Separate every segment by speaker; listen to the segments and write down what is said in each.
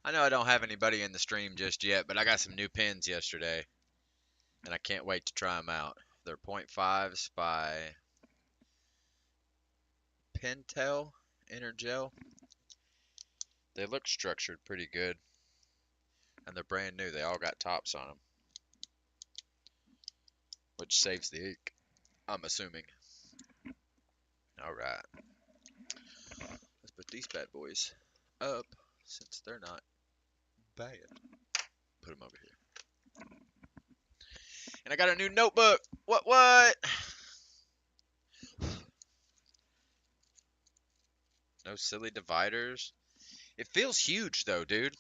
Speaker 1: I know I don't have anybody in the stream just yet, but I got some new pens yesterday, and I can't wait to try them out. They're .5s by Pentel Energel. They look structured pretty good, and they're brand new. They all got tops on them, which saves the ink, I'm assuming. All right, let's put these bad boys up since they're not bad. Put them over here. And I got a new notebook. What? No silly dividers. It feels huge though, dude.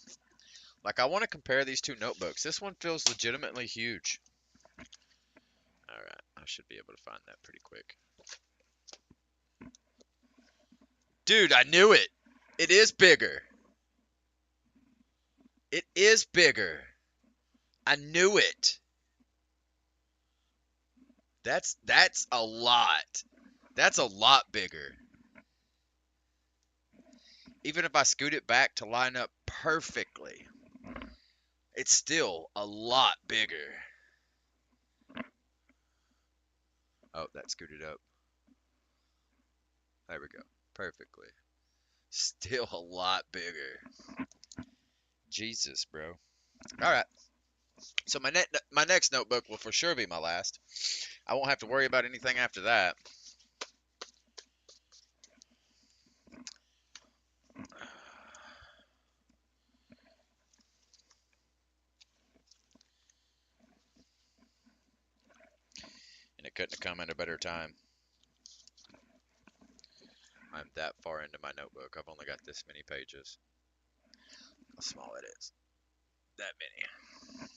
Speaker 1: Like I want to compare these two notebooks. This one feels legitimately huge. All right, I should be able to find that pretty quick. Dude, I knew it. It is bigger. It is bigger. I knew it. That's a lot. That's a lot bigger. Even if I scoot it back to line up perfectly, it's still a lot bigger. Oh, that scooted up. There we go. Perfectly. Still a lot bigger. Jesus, bro. All right. So my next notebook will for sure be my last. I won't have to worry about anything after that. And it couldn't have come at a better time. I'm that far into my notebook. I've only got this many pages. How small it is. That many.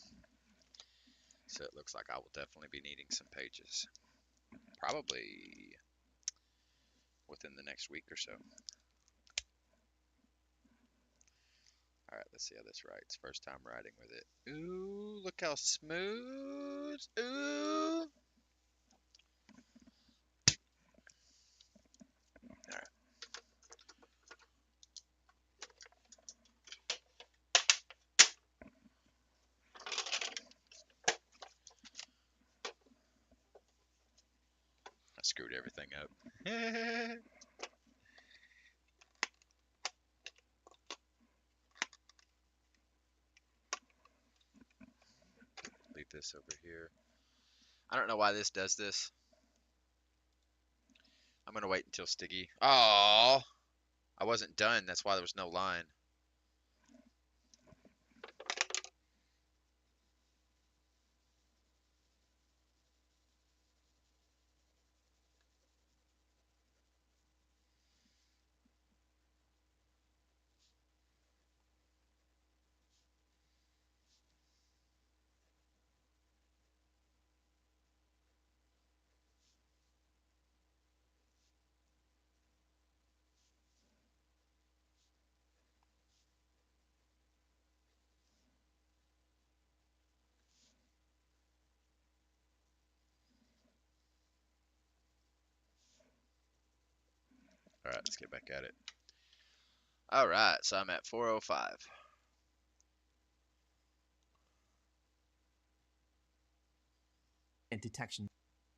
Speaker 1: So it looks like I will definitely be needing some pages. Probably within the next week or so. Alright, let's see how this writes. First time writing with it. Ooh, look how smooth. Ooh. Alright. I screwed everything up. Leave this over here. I don't know why this does this. I'm gonna wait until Stiggy. Oh, I wasn't done. That's why there was no line. All right, let's get back at it. All right, so I'm at 405.
Speaker 2: And detection.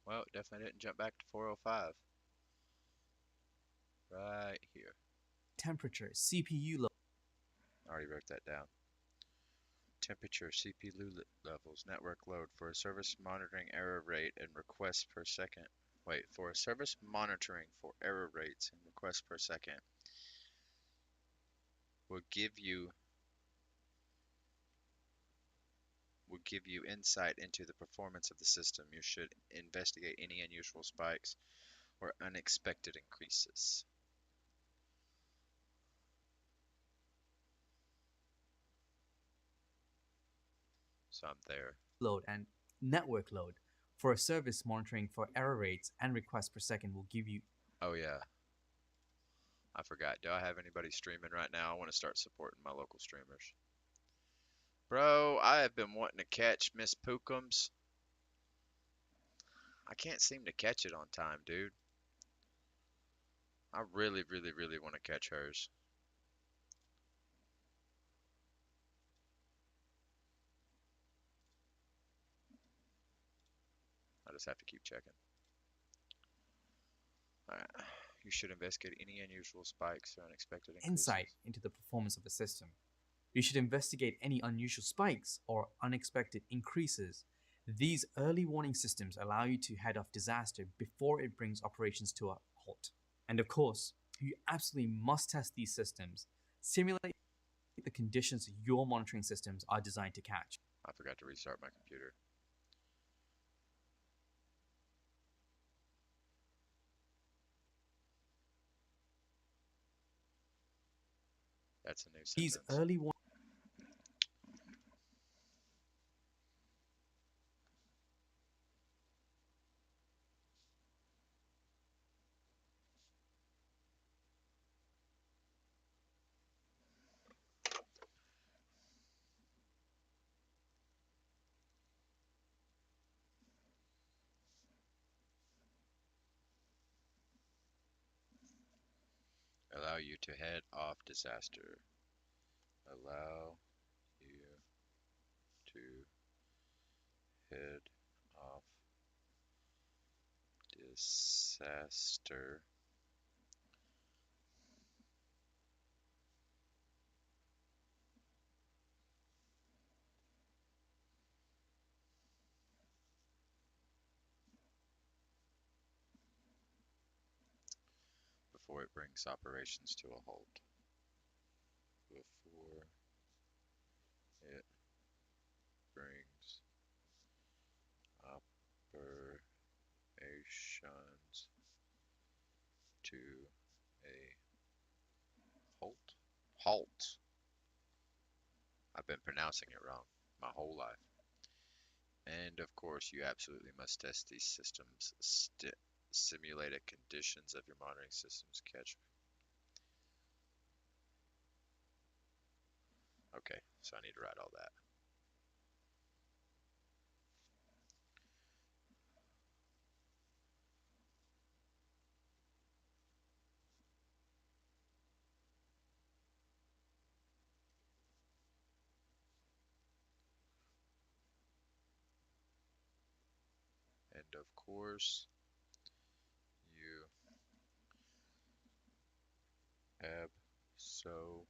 Speaker 1: Well, it definitely didn't jump back to 405. Right here.
Speaker 2: Temperature, CPU load.
Speaker 1: I already wrote that down. Temperature, CPU levels, network load for a service monitoring error rate and requests per second. Wait, for a service monitoring for error rates and requests per second will give you insight into the performance of the system. You should investigate any unusual spikes or unexpected increases. So I'm there.
Speaker 2: Load and network load for a service monitoring for error rates and requests per second will give you.
Speaker 1: Oh yeah. I forgot. Do I have anybody streaming right now? I want to start supporting my local streamers. Bro, I have been wanting to catch Miss Pookums. I can't seem to catch it on time, dude. I really, really, really want to catch hers. I just have to keep checking. Alright. You should investigate any unusual spikes or unexpected increases.
Speaker 2: Insight into the performance of a system. You should investigate any unusual spikes or unexpected increases. These early warning systems allow you to head off disaster before it brings operations to a halt. And of course, you absolutely must test these systems. Simulate the conditions your monitoring systems are designed to catch.
Speaker 1: I forgot to restart my computer. That's a new
Speaker 2: These
Speaker 1: sentence.
Speaker 2: early warning
Speaker 1: Allow you to head off disaster. Allow you to head off disaster. Before it brings operations to a halt. Before it brings operations to a halt. Halt. I've been pronouncing it wrong my whole life. And of course, you absolutely must test these systems. Simulated conditions of your monitoring systems catch. Okay, so I need to write all that. And of course, you absolutely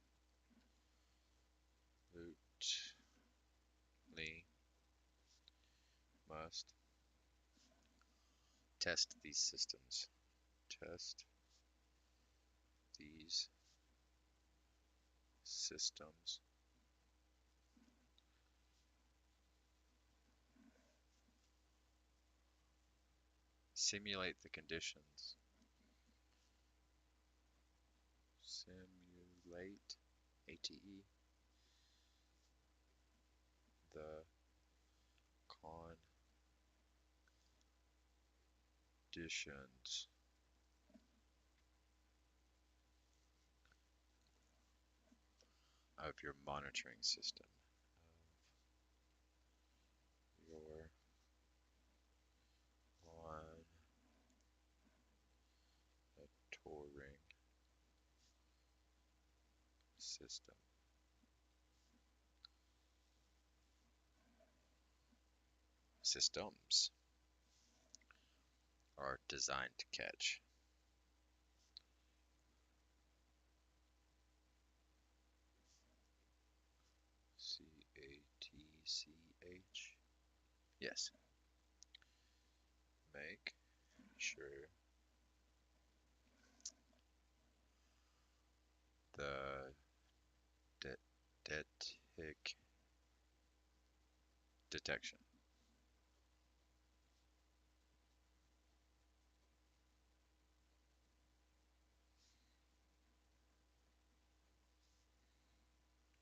Speaker 1: must test these systems. Test these systems. Simulate the conditions. Simulate, ATE, the conditions of your monitoring system. Of your monitoring system. Systems are designed to catch. CATCH. Yes. Make sure the detection.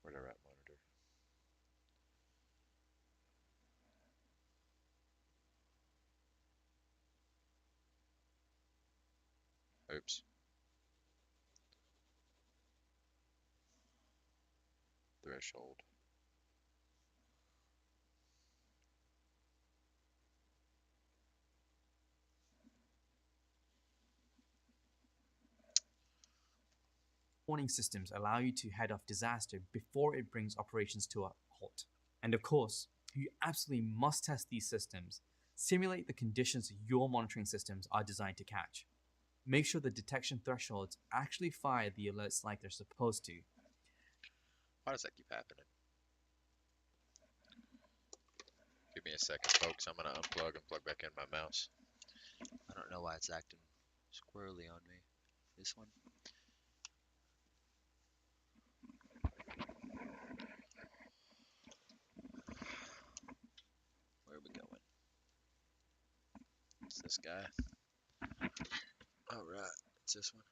Speaker 1: Where did I write monitor? Oops. threshold.
Speaker 2: Warning systems allow you to head off disaster before it brings operations to a halt. And of course, you absolutely must test these systems. Simulate the conditions your monitoring systems are designed to catch. Make sure the detection thresholds actually fire the alerts like they're supposed to.
Speaker 1: Why does that keep happening? Give me a second, folks. I'm gonna unplug and plug back in my mouse. I don't know why it's acting squirrely on me. This one? Where are we going? It's this guy. Alright, it's this one.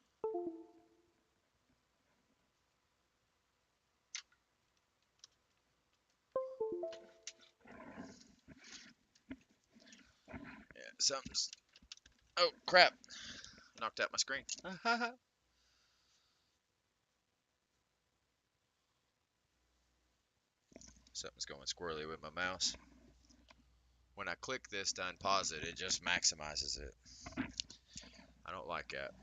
Speaker 1: Yeah, something's... Oh, crap! Knocked out my screen. Something's going squirrely with my mouse. When I click this to unpause it, it just maximizes it. I don't like that.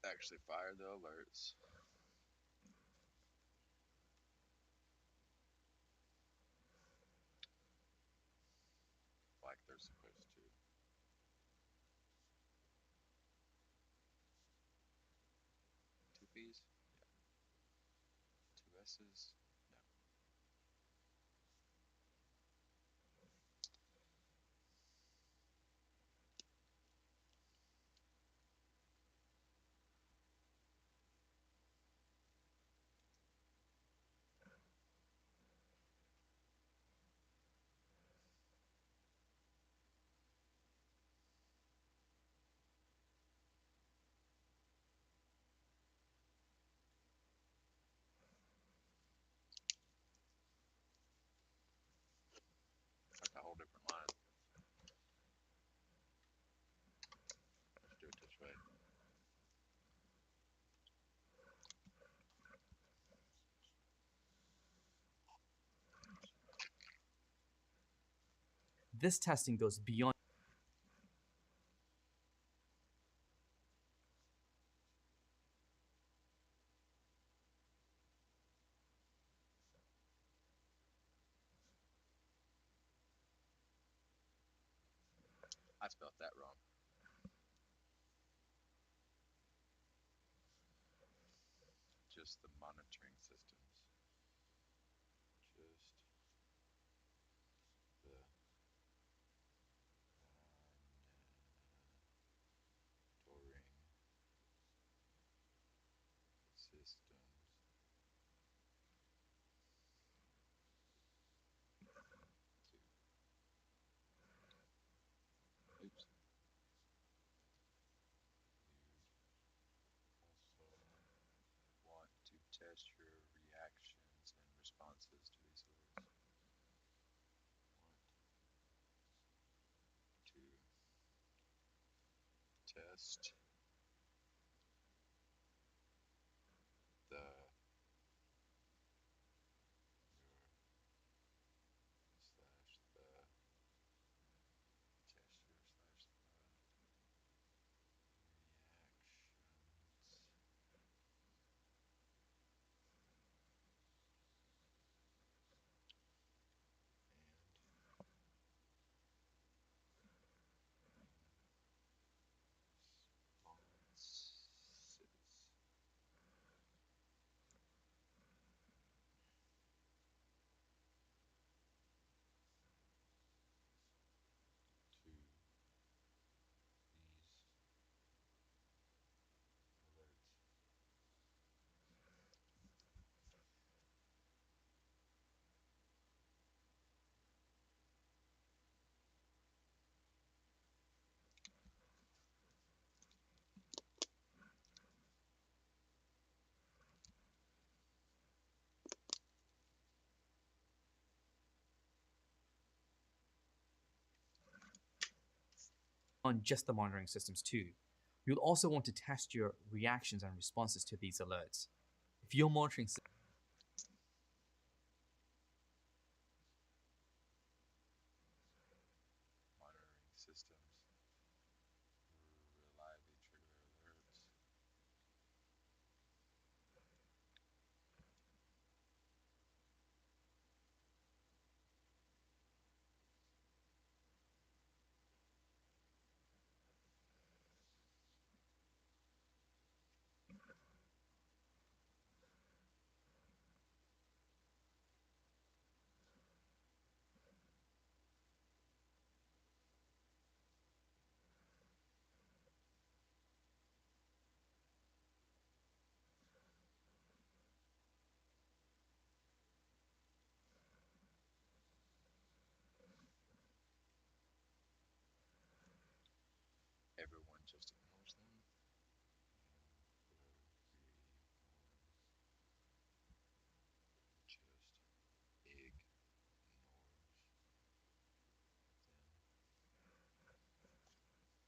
Speaker 1: Actually fire the alerts like they're supposed to. Two P's? Two S's? It's like a whole different line. Let's do it this way.
Speaker 2: This testing goes beyond
Speaker 1: I spelled that wrong. Just the monitoring systems. Just the monitoring systems. Oops. You also want to test your reactions and responses to these alerts. Want to test the slash the test your slash the reactions
Speaker 2: on just the monitoring systems too. You'll also want to test your reactions and responses to these alerts. If your monitoring system
Speaker 1: Monitoring systems reliably trigger alerts. Everyone just ignores them. Just ignores them.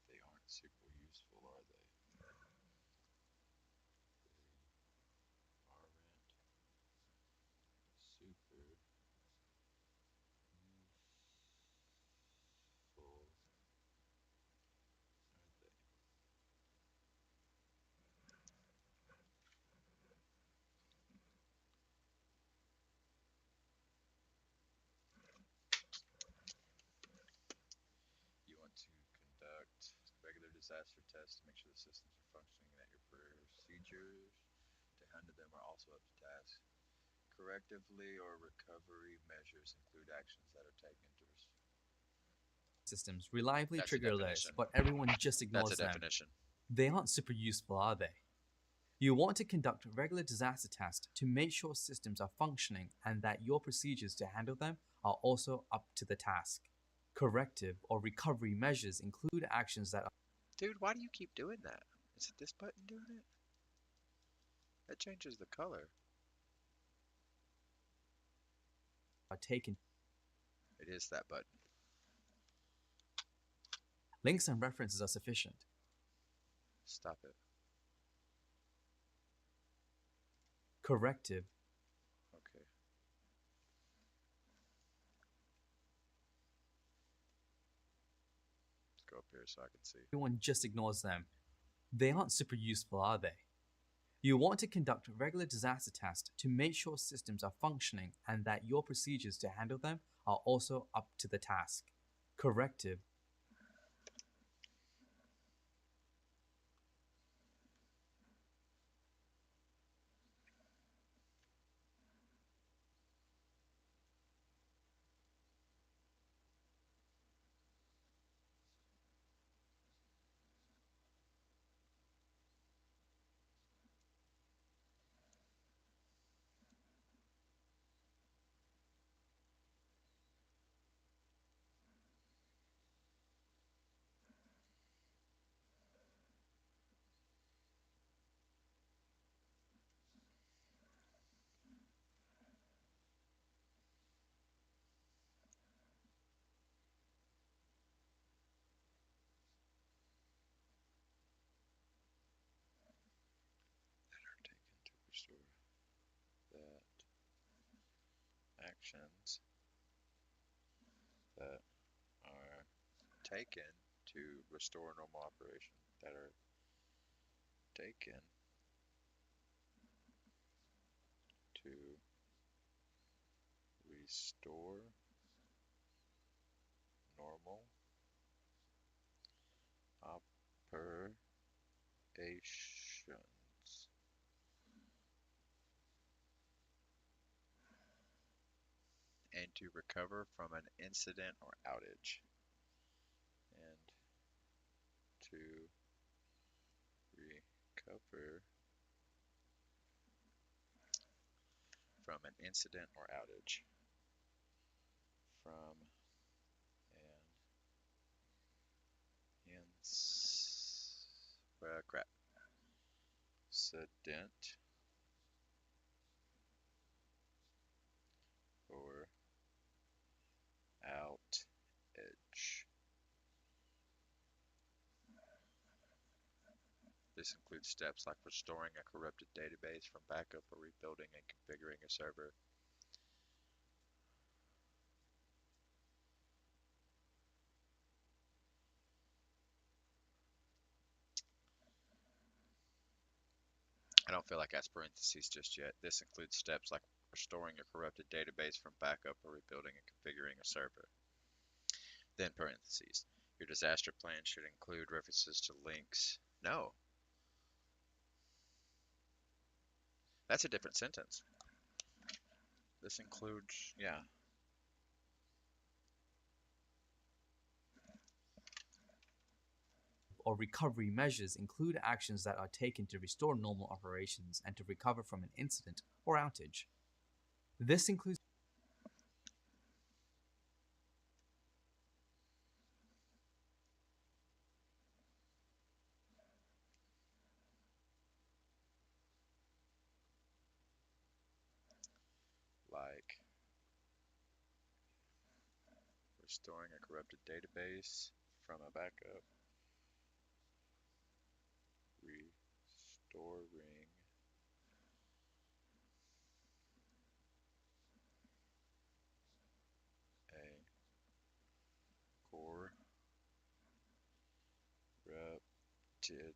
Speaker 1: They aren't super useful, are they? They aren't super useful, are they? You want to conduct regular disaster tests to make sure the systems are functioning and that your procedures to handle them are also up to task. Correctively or recovery measures include actions that are taken to
Speaker 2: systems reliably
Speaker 1: That's a
Speaker 2: trigger alerts,
Speaker 1: definition.
Speaker 2: but everyone just
Speaker 1: That's a
Speaker 2: ignores them.
Speaker 1: definition.
Speaker 2: They aren't super useful, are they? You want to conduct regular disaster tests to make sure systems are functioning and that your procedures to handle them are also up to the task. Corrective or recovery measures include actions that
Speaker 1: Dude, why do you keep doing that? Is it this button doing it? That changes the color.
Speaker 2: are taken.
Speaker 1: It is that button.
Speaker 2: Links and references are sufficient.
Speaker 1: Stop it.
Speaker 2: Corrective
Speaker 1: Okay. Let's go up here so I can see.
Speaker 2: everyone just ignores them. They aren't super useful, are they? You want to conduct regular disaster tests to make sure systems are functioning and that your procedures to handle them are also up to the task. Corrective
Speaker 1: That are taken to restore that actions that are taken to restore normal operation. That are taken to restore normal operations and to recover from an incident or outage and to recover from an incident or outage from an incident or outage. This includes steps like restoring a corrupted database from backup or rebuilding and configuring a server. I don't feel like that's parentheses just yet. This includes steps like restoring a corrupted database from backup or rebuilding and configuring a server. Then parentheses. Your disaster plan should include references to links. No, that's a different sentence. This includes, yeah.
Speaker 2: Or recovery measures include actions that are taken to restore normal operations and to recover from an incident or outage. This includes
Speaker 1: Like restoring a corrupted database from a backup, restoring a corrupted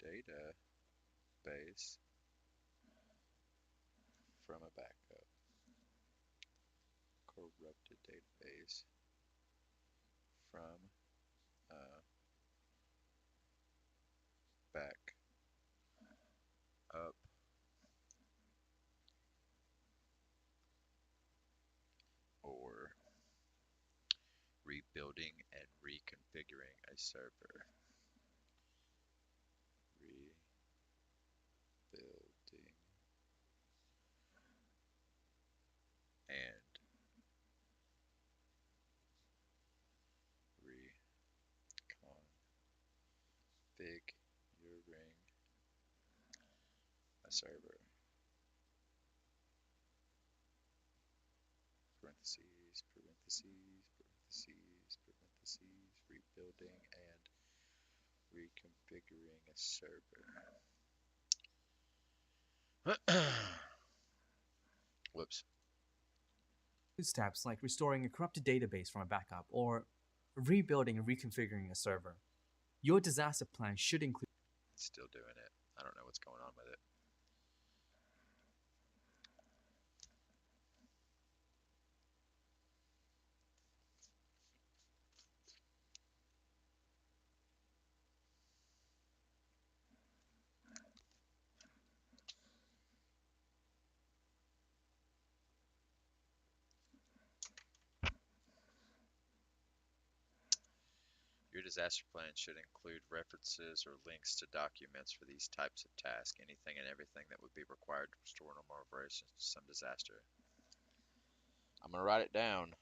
Speaker 1: database from a backup. Corrupted database from a backup. Or rebuilding and reconfiguring a server. Rebuilding and reconfiguring a server. Parentheses, parentheses, parentheses, parentheses, rebuilding and reconfiguring a server. Whoops.
Speaker 2: steps like restoring a corrupted database from a backup or rebuilding and reconfiguring a server. Your disaster plan should include
Speaker 1: Still doing it. I don't know what's going on with it. Your disaster plan should include references or links to documents for these types of tasks, anything and everything that would be required to restore normal operations to some disaster. I'm going to write it down,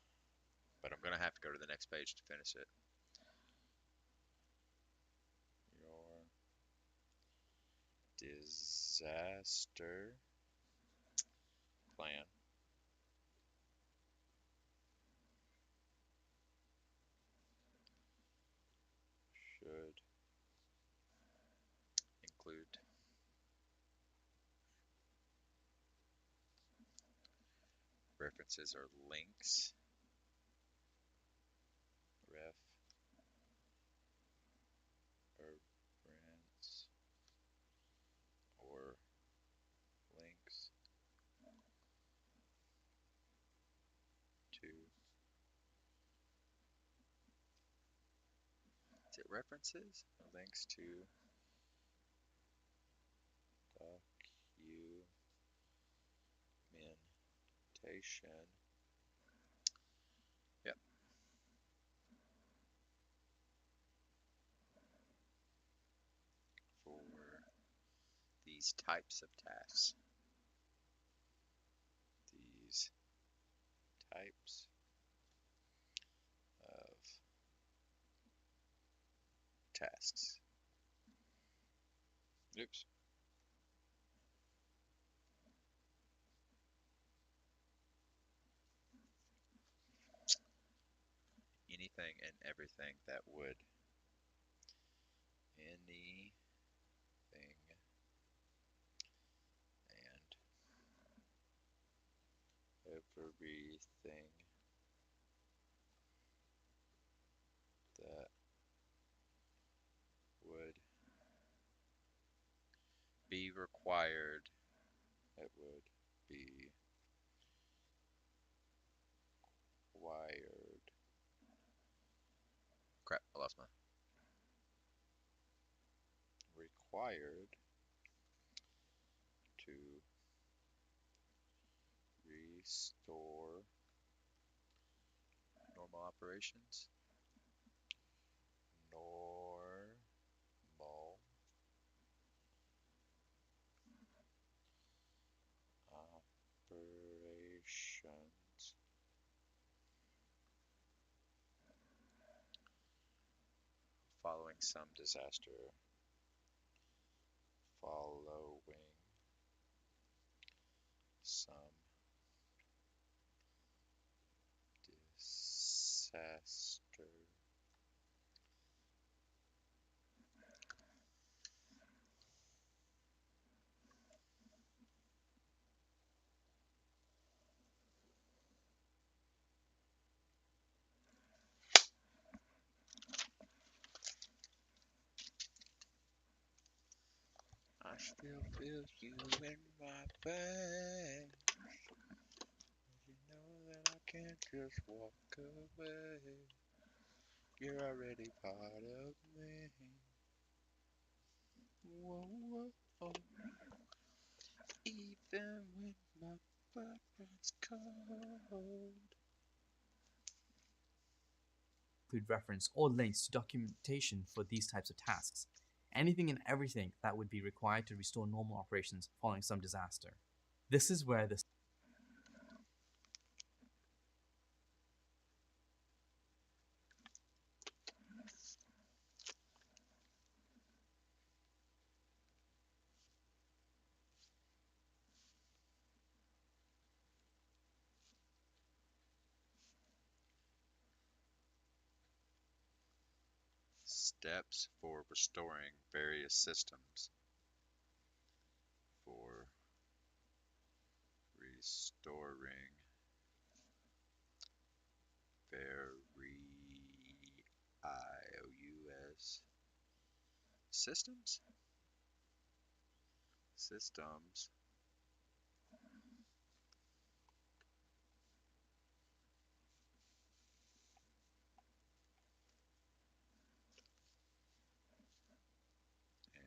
Speaker 1: but I'm going to have to go to the next page to finish it. Your disaster plan should include references or links, reference or links to, is it references or links to documentation? Yep. For these types of tasks. These types of tasks. Oops. Anything and everything that would anything and everything that would be required. That would be required. Crap, I lost my. Required to restore normal operations. Normal operations following some disaster. Following some disaster. I still feel you in my veins. You know that I can't just walk away. You're already part of me. Whoa, whoa, whoa. Even when my blood runs cold.
Speaker 2: Include reference or links to documentation for these types of tasks. Anything and everything that would be required to restore normal operations following some disaster. This is where the
Speaker 1: Steps for restoring various systems. For restoring various systems. Systems. And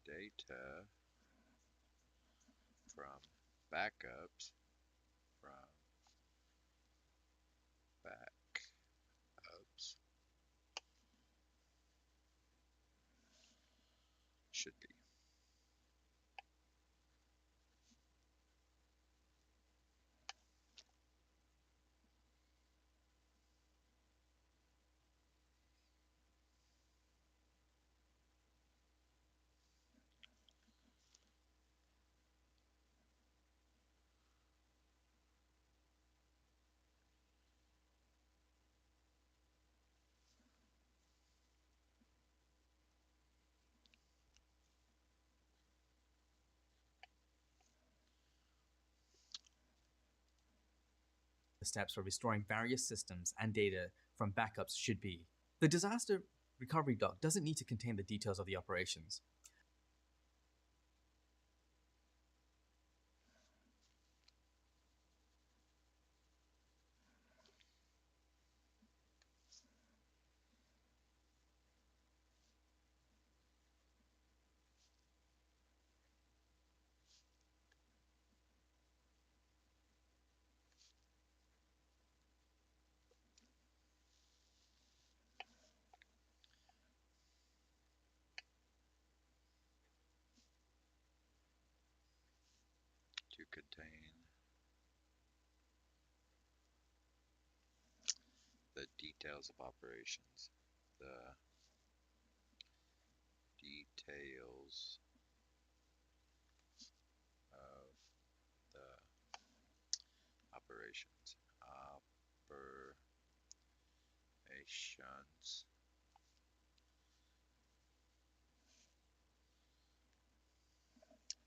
Speaker 1: data from backups. From backups. Should be.
Speaker 2: steps for restoring various systems and data from backups should be. The disaster recovery doc doesn't need to contain the details of the operations.
Speaker 1: To contain the details of operations. The details of the operations. situations.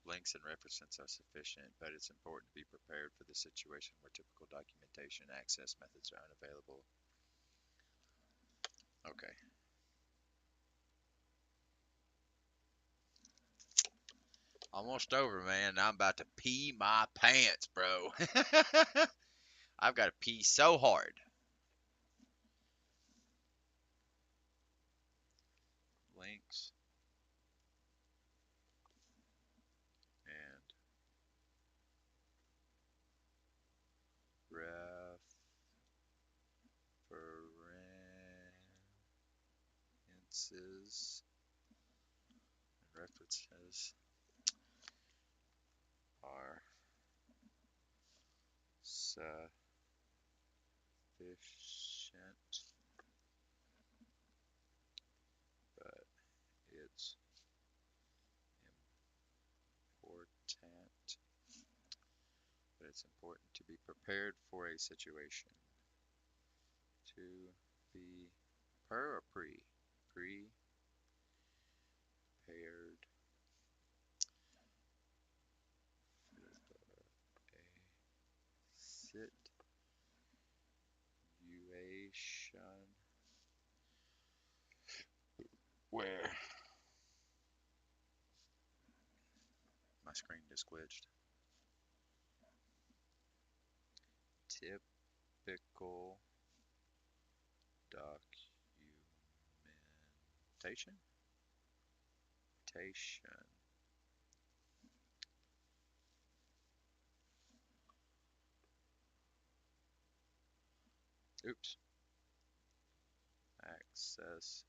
Speaker 1: Links and references are sufficient, but it's important to be prepared for the situation where typical documentation access methods are unavailable. Okay. Almost over, man. I'm about to pee my pants, bro. I've got to pee so hard. Links and references are sufficient, but it's important. But it's important to be prepared for a situation. To be per or pre? Prepared for a situation where my screen just glitched. Typical documentation. Oops. Access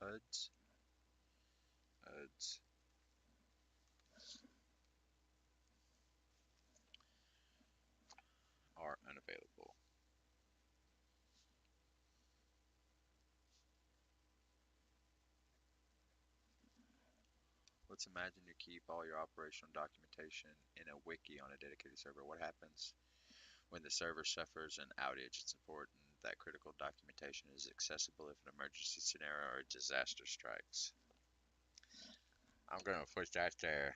Speaker 1: methods are unavailable. Let's imagine you keep all your operational documentation in a wiki on a dedicated server. What happens when the server suffers an outage? It's important that critical documentation is accessible if an emergency scenario or disaster strikes. I'm going to push that there.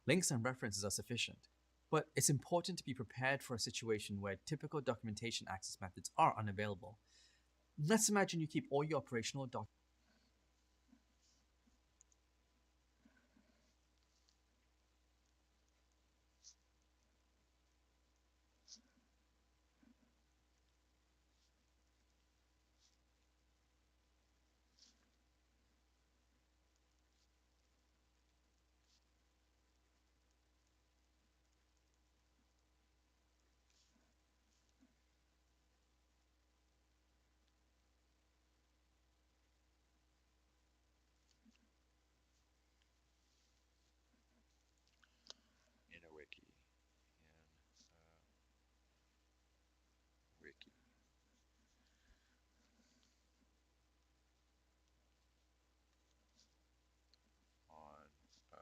Speaker 2: Links and references are sufficient, but it's important to be prepared for a situation where typical documentation access methods are unavailable. Let's imagine you keep all your operational documents
Speaker 1: In a wiki. Wiki. On a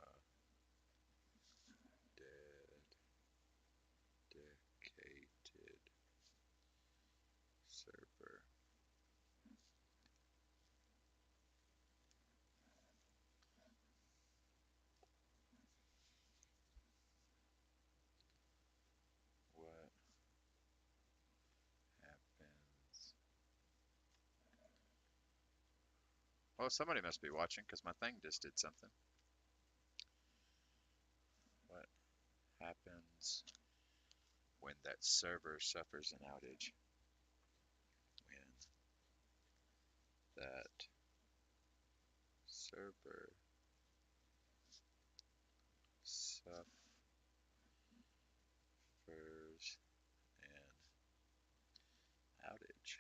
Speaker 1: dedicated server. What happens? Well, somebody must be watching because my thing just did something. What happens when that server suffers an outage? When that server suffers an outage.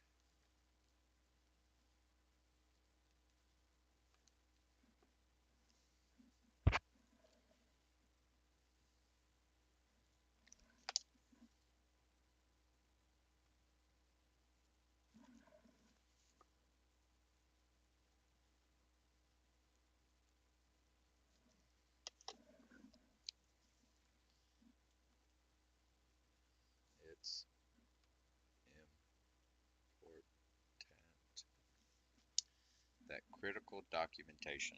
Speaker 1: critical documentation.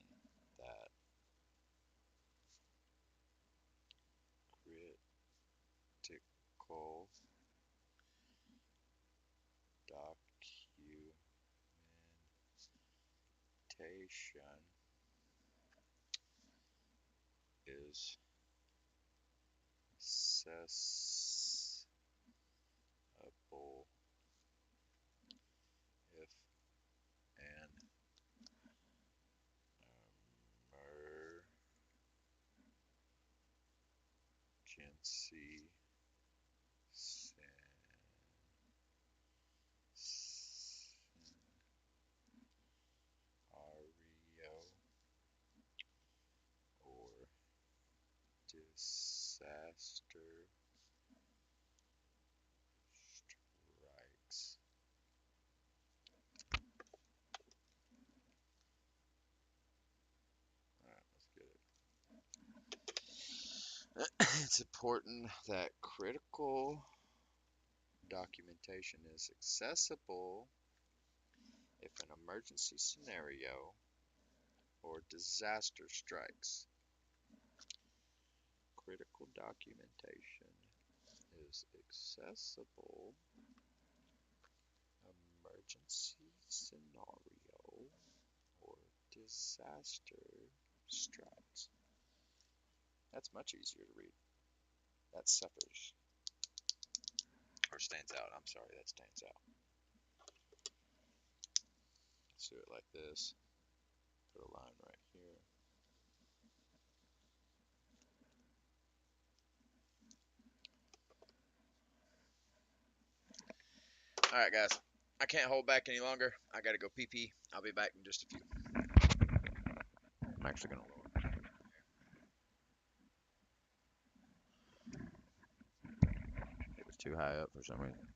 Speaker 1: That critical documentation is accessible if an emergency scenario or disaster strikes. Alright, let's get it. It's important that critical documentation is accessible if an emergency scenario or disaster strikes. Critical documentation is accessible emergency scenario or disaster strikes. That's much easier to read. That suffers. Or stands out. I'm sorry, that stands out. Let's do it like this. Put a line right here. Alright, guys. I can't hold back any longer. I gotta go pee pee. I'll be back in just a few. I'm actually gonna lower it. It was too high up for some reason.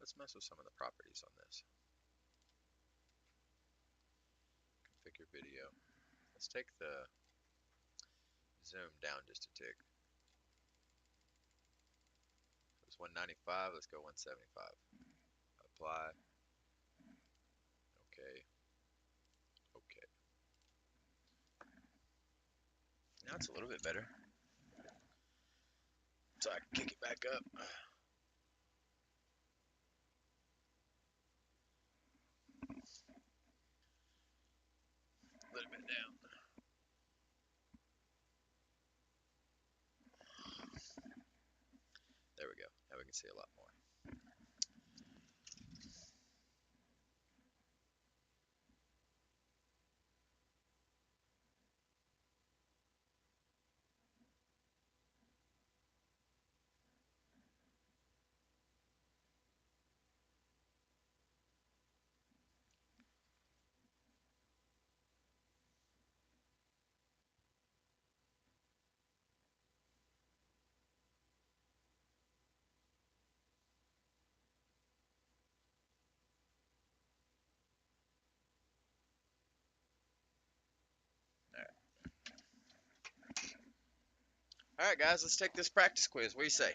Speaker 1: Let's mess with some of the properties on this. Configure video. Let's take the zoom down just a tick. It was 195. Let's go 175. Apply. Okay. Okay. Now it's a little bit better. So I can kick it back up. A little bit down. There we go. Now we can see a lot more. All right, guys, let's take this practice quiz. What do you say?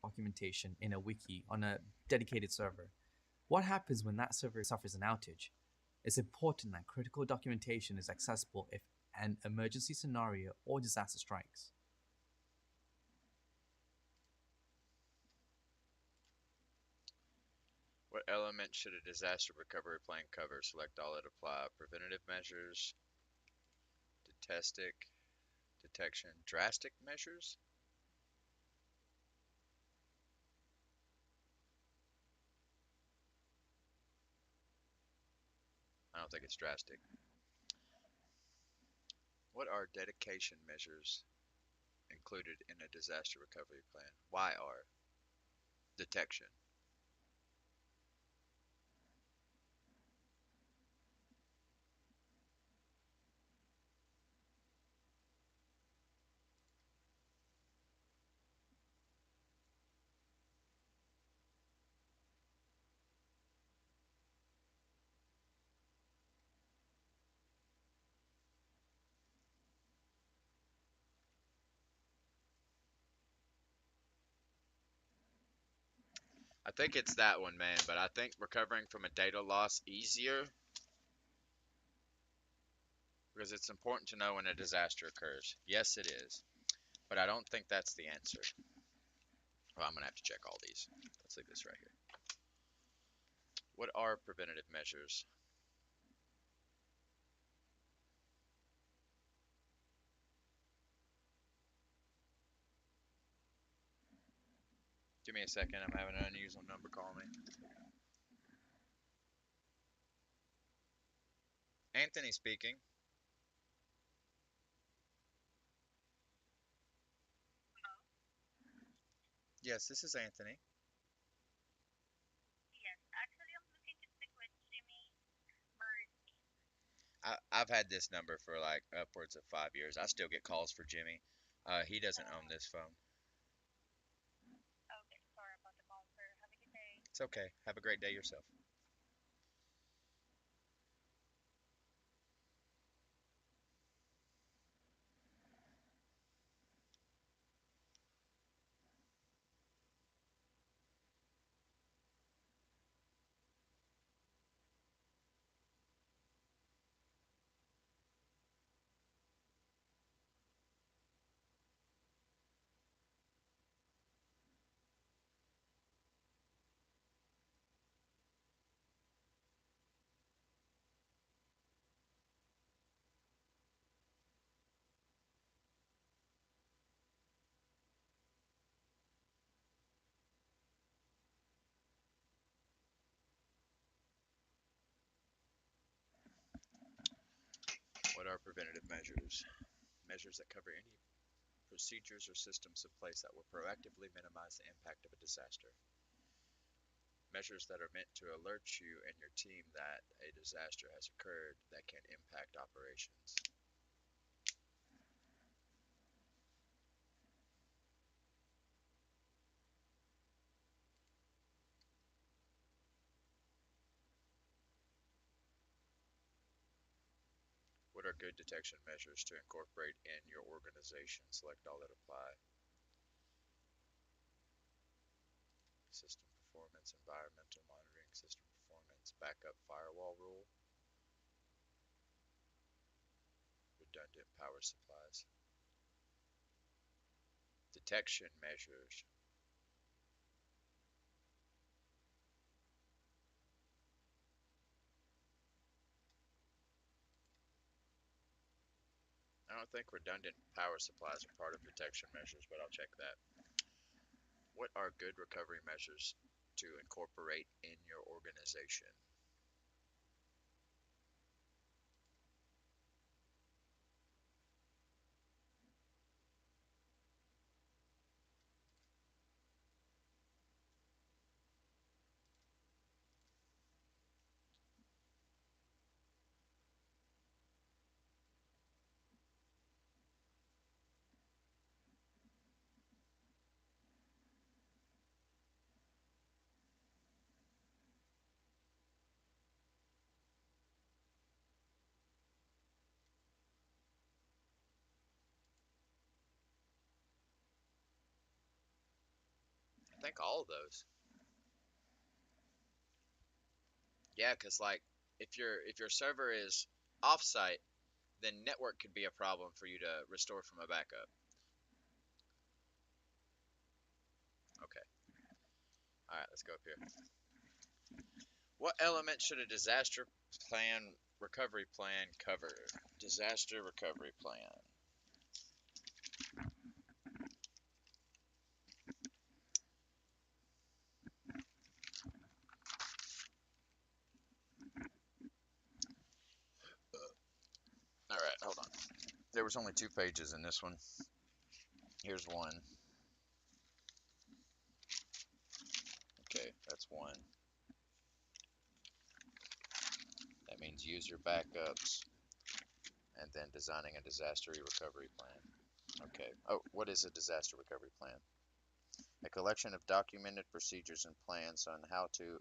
Speaker 2: Documentation in a wiki on a dedicated server. What happens when that server suffers an outage? It's important that critical documentation is accessible if an emergency scenario or disaster strikes.
Speaker 1: What element should a disaster recovery plan cover? Select all that apply. Preventative measures, detestic, detection, drastic measures? I don't think it's drastic. What are dedication measures included in a disaster recovery plan? Why are detection? I think it's that one, man, but I think recovering from a data loss easier because it's important to know when a disaster occurs. Yes, it is, but I don't think that's the answer. Well, I'm gonna have to check all these. Let's leave this right here. What are preventative measures? Give me a second. I'm having an unusual number call me. Anthony speaking. Yes, this is Anthony. I've had this number for like upwards of 5 years. I still get calls for Jimmy. He doesn't own this phone. It's okay. Have a great day yourself. What are preventative measures? Measures that cover any procedures or systems in place that will proactively minimize the impact of a disaster. Measures that are meant to alert you and your team that a disaster has occurred that can impact operations. What are good detection measures to incorporate in your organization? Select all that apply. System performance, environmental monitoring, system performance, backup firewall rule, redundant power supplies. Detection measures. I don't think redundant power supplies are part of detection measures, but I'll check that. What are good recovery measures to incorporate in your organization? think all of those. Yeah, because like if your server is offsite, then network could be a problem for you to restore from a backup. Okay. All right, let's go up here. What element should a disaster plan recovery plan cover? Disaster recovery plan. All right, hold on. There was only 2 pages in this one. Here's one. Okay, that's one. That means use your backups and then designing a disaster recovery plan. Okay. Oh, what is a disaster recovery plan? A collection of documented procedures and plans on how to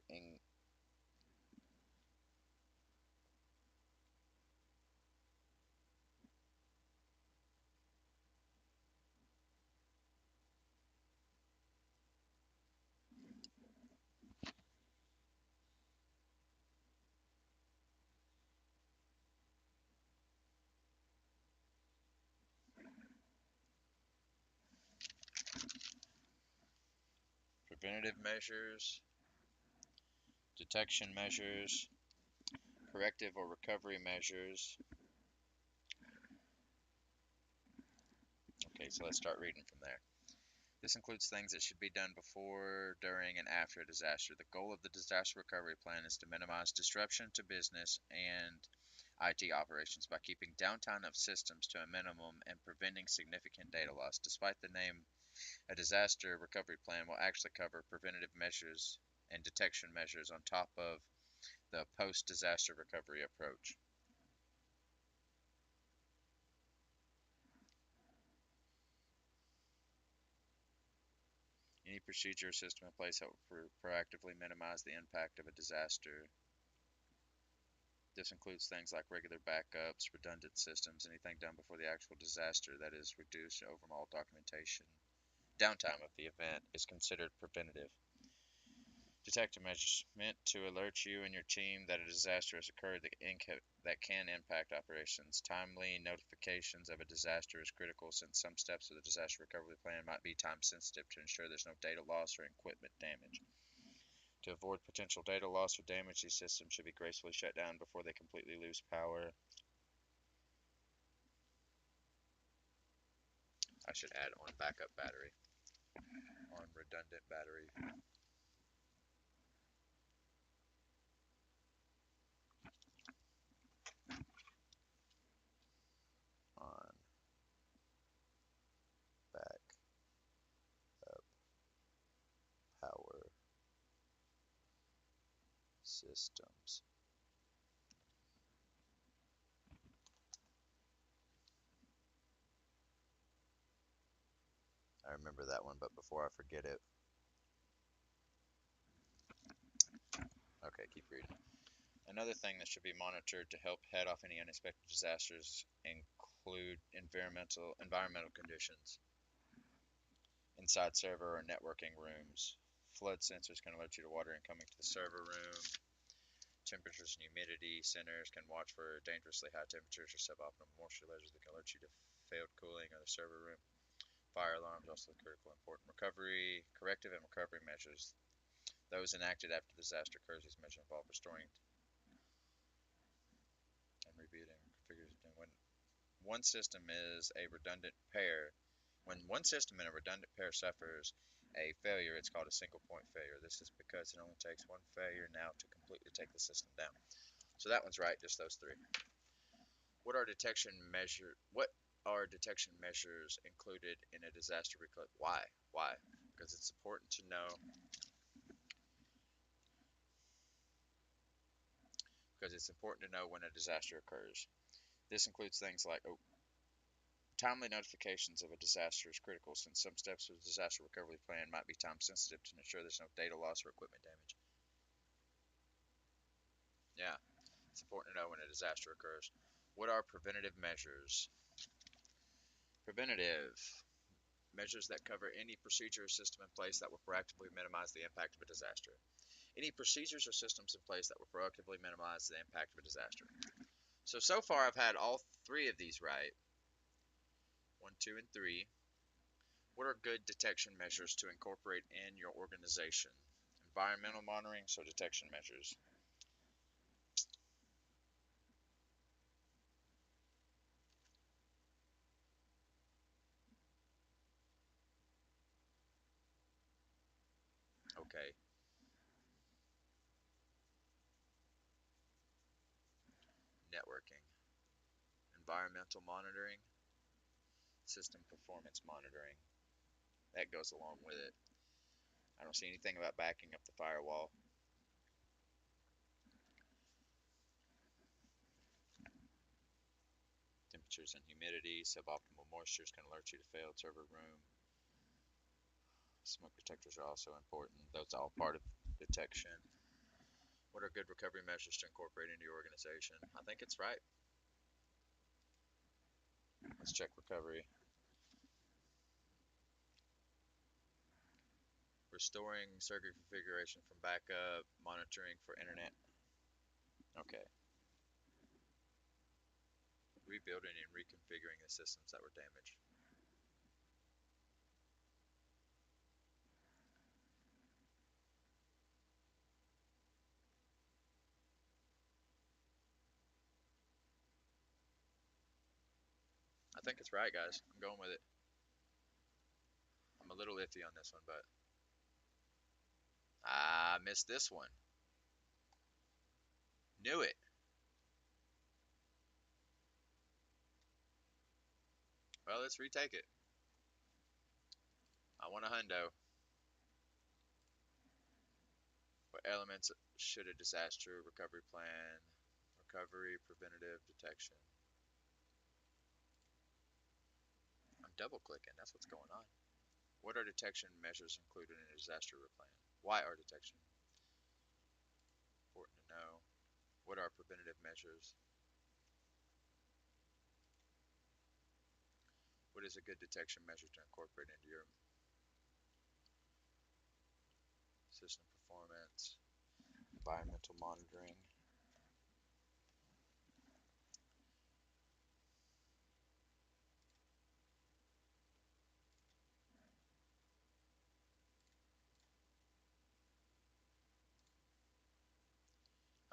Speaker 1: preventative measures, detection measures, corrective or recovery measures. Okay, so let's start reading from there. This includes things that should be done before, during, and after a disaster. The goal of the disaster recovery plan is to minimize disruption to business and IT operations by keeping downtime of systems to a minimum and preventing significant data loss. Despite the name, a disaster recovery plan will actually cover preventative measures and detection measures on top of the post-disaster recovery approach. Any procedure or system in place that will proactively minimize the impact of a disaster. This includes things like regular backups, redundant systems, anything done before the actual disaster that is reduced overall documentation. Downtime of the event is considered preventative. Detective measures meant to alert you and your team that a disaster has occurred that can impact operations. Timely notifications of a disaster is critical since some steps of the disaster recovery plan might be time sensitive to ensure there's no data loss or equipment damage. To avoid potential data loss or damage, these systems should be gracefully shut down before they completely lose power. I should add on backup battery, on redundant battery. On backup power systems. I remember that one, but before I forget it. Okay, keep reading. Another thing that should be monitored to help head off any unexpected disasters include environmental conditions inside server or networking rooms. Flood sensors can alert you to water incoming to the server room. Temperatures and humidity centers can watch for dangerously high temperatures or suboptimal moisture levels that can alert you to failed cooling of the server room. Fire alarms also critical important corrective and recovery measures. Those enacted after the disaster occurs. These measures involve restoring and rebuilding configuration. When one system is a redundant pair, when one system in a redundant pair suffers a failure, it's called a single point failure. This is because it only takes one failure now to completely take the system down. So that one's right, just those 3. What are detection measures included in a disaster recovery? Why? Why? Because it's important to know. Because it's important to know when a disaster occurs. This includes things like timely notifications of a disaster is critical since some steps of the disaster recovery plan might be time sensitive to ensure there's no data loss or equipment damage. Yeah, it's important to know when a disaster occurs. What are preventative measures? Preventative Measures that cover any procedure or system in place that will proactively minimize the impact of a disaster. Any procedures or systems in place that will proactively minimize the impact of a disaster. So far I've had all three of these right. 1, 2, and 3. What are good detection measures to incorporate in your organization? Environmental monitoring, so detection measures. Okay. Networking. Environmental monitoring, system performance monitoring. That goes along with it. I don't see anything about backing up the firewall. Temperatures and humidity, suboptimal moistures can alert you to failed server room. Smoke detectors are also important. Those are all part of detection. What are good recovery measures to incorporate into your organization? I think it's right. Let's check recovery. Restoring circuit configuration from backup, monitoring for internet. Okay. Rebuilding and reconfiguring the systems that were damaged. I think it's right, guys. I'm going with it. I'm a little iffy on this one, but I missed this one. Knew it. Well, let's retake it. I want a hundo. What elements should a disaster recovery plan? Recovery, preventative, detection. I'm double clicking. That's what's going on. What are detection measures included in a disaster plan? Why are detection important to know? What are preventative measures? What is a good detection measure to incorporate into your system performance? Environmental monitoring.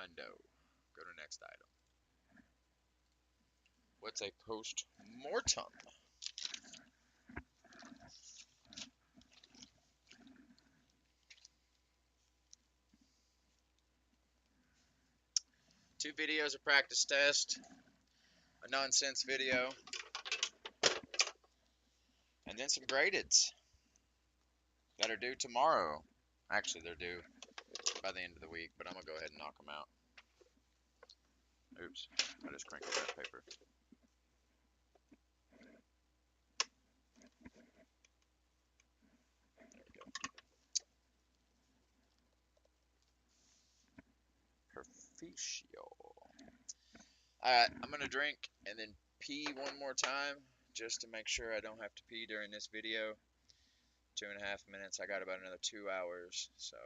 Speaker 1: Hundo. Go to next item. What's a post-mortem? Two videos of practice test, a nonsense video, and then some gradeds that are due tomorrow. Actually, they're due by the end of the week, but I'm going to go ahead and knock them out. Oops, I just crinkled that paper. There we go. Perficio. Alright, I'm going to drink and then pee one more time just to make sure I don't have to pee during this video. 2.5 minutes. I got about another 2 hours, so.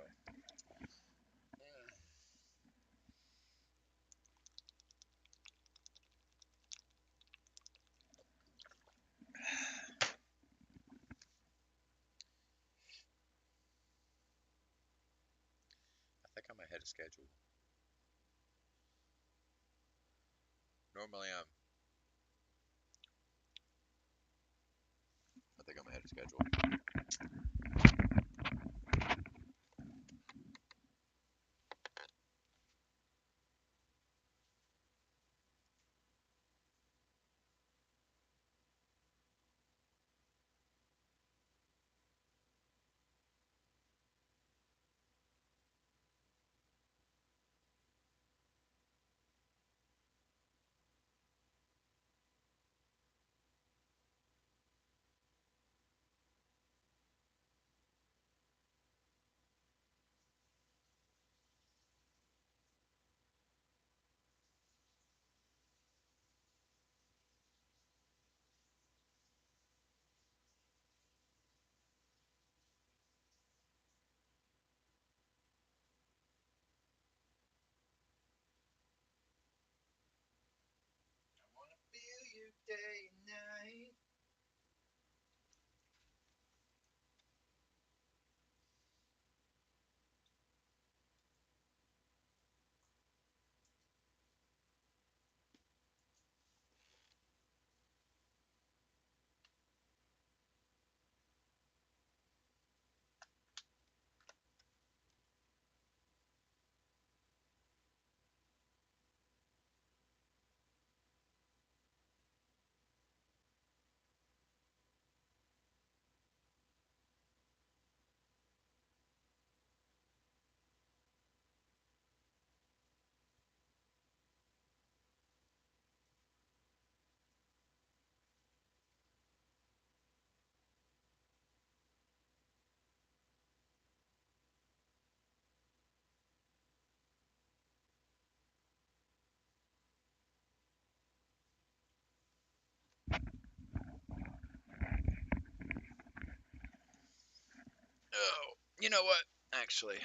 Speaker 1: I think I'm ahead of schedule. Normally I think I'm ahead of schedule. day and night. Oh, you know what? Actually,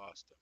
Speaker 1: lost him.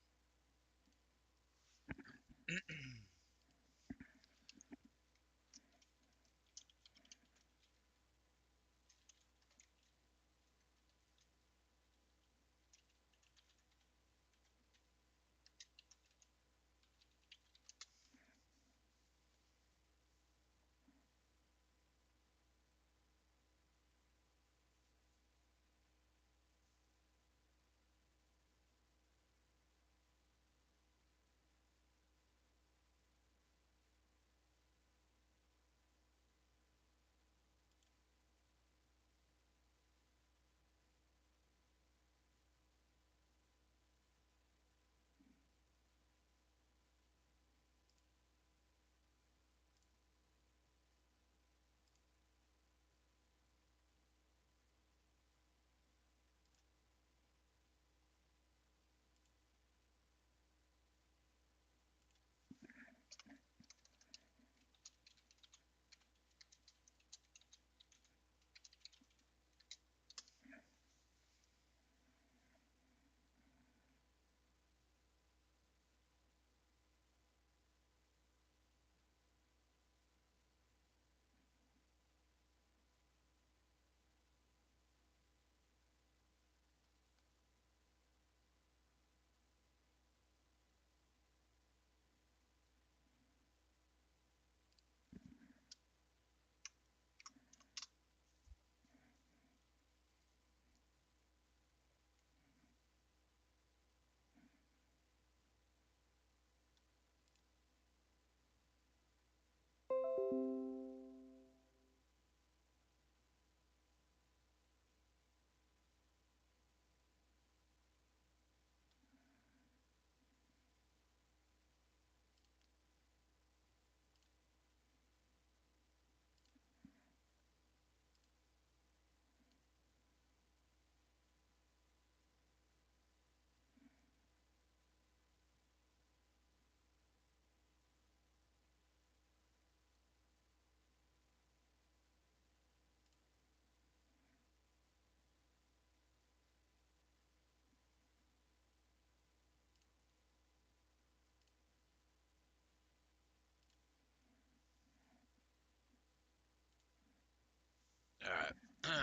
Speaker 1: Alright,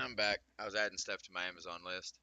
Speaker 1: I'm back. I was adding stuff to my Amazon list.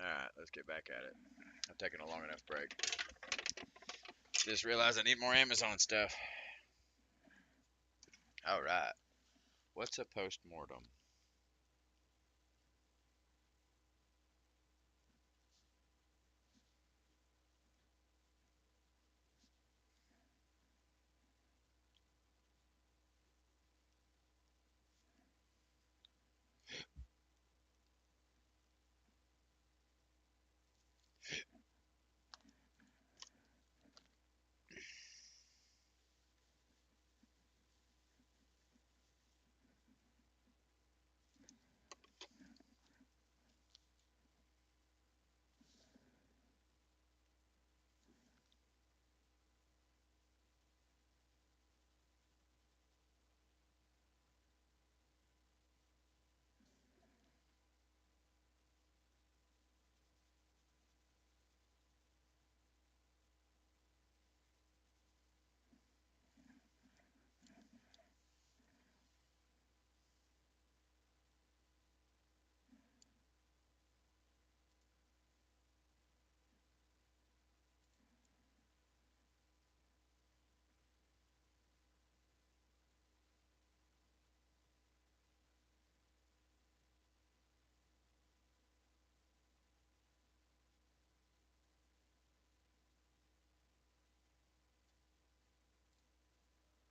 Speaker 1: Alright, let's get back at it. I've taken a long enough break. Just realized I need more Amazon stuff. All right. What's a post-mortem?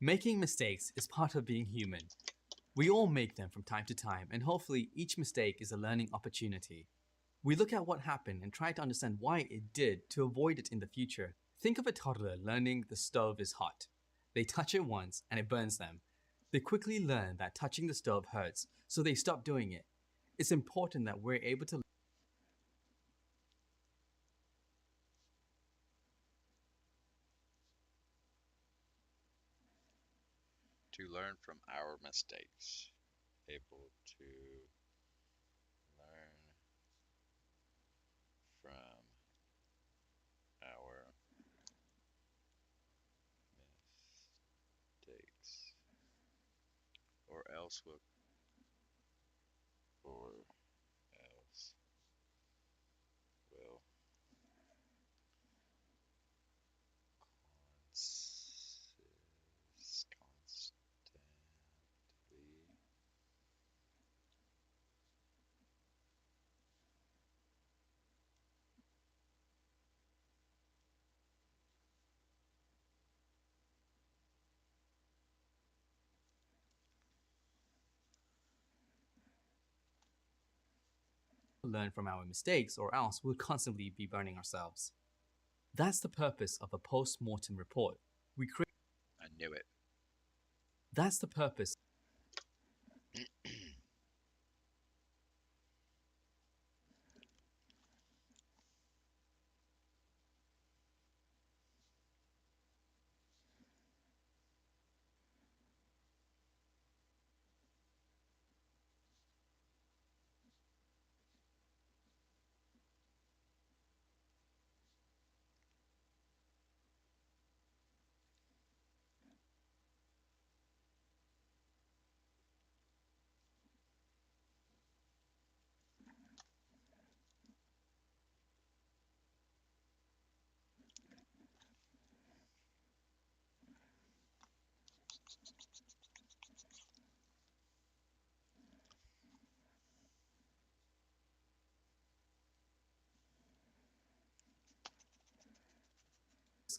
Speaker 2: Making mistakes is part of being human. We all make them from time to time, and hopefully, each mistake is a learning opportunity. We look at what happened and try to understand why it did to avoid it in the future. Think of a toddler learning the stove is hot. They touch it once and it burns them. They quickly learn that touching the stove hurts, so they stop doing it. It's important that we're able to
Speaker 1: To learn from our mistakes. Able to learn from our mistakes. Or else we'll, or else will constantly
Speaker 2: learn from our mistakes, or else we'll constantly be burning ourselves. That's the purpose of a post mortem report. We create
Speaker 1: I knew it.
Speaker 2: That's the purpose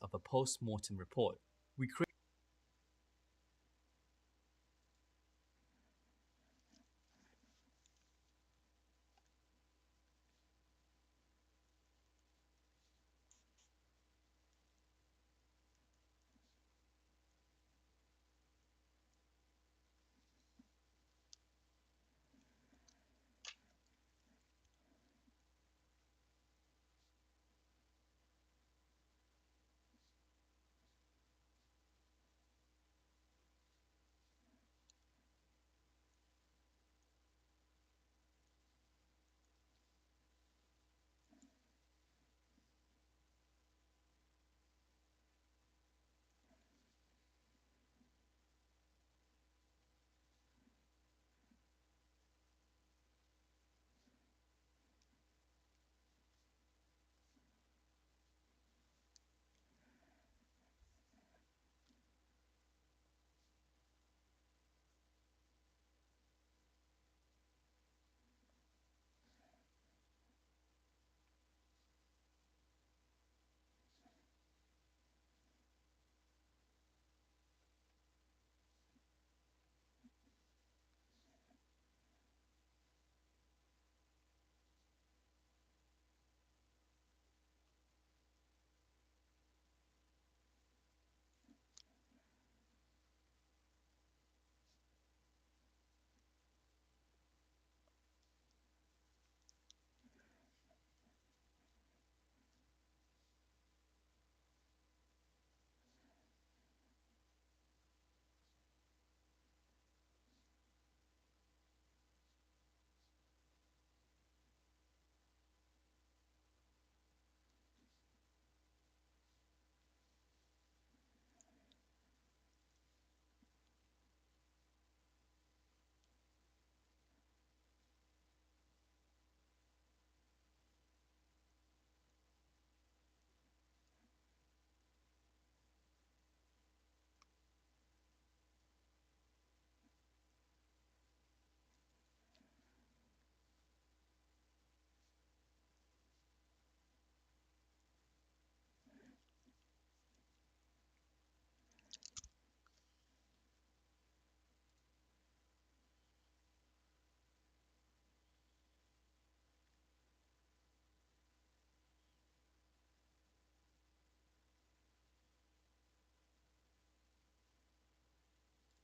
Speaker 2: of a post mortem report. We create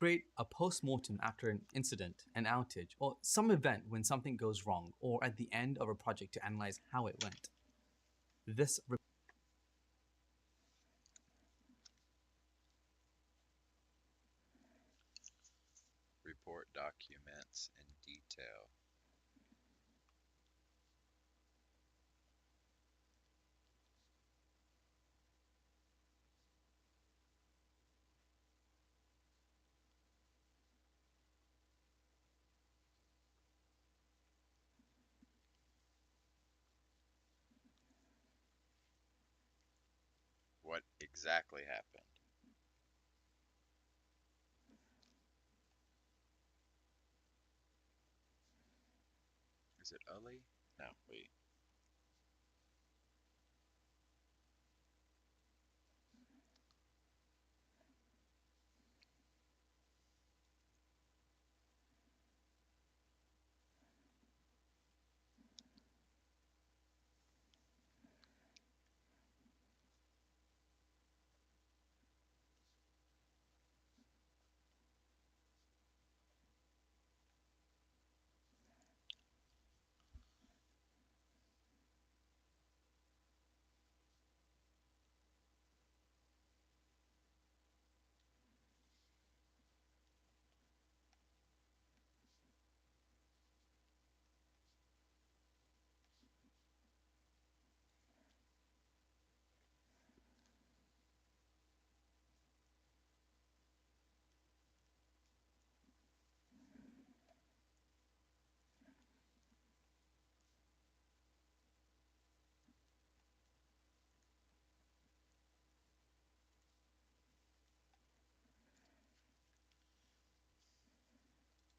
Speaker 2: create a post-mortem after an incident, an outage, or some event when something goes wrong, or at the end of a project to analyze how it went. This
Speaker 1: Report documents in detail. What exactly happened? Is it Ali? No, wait.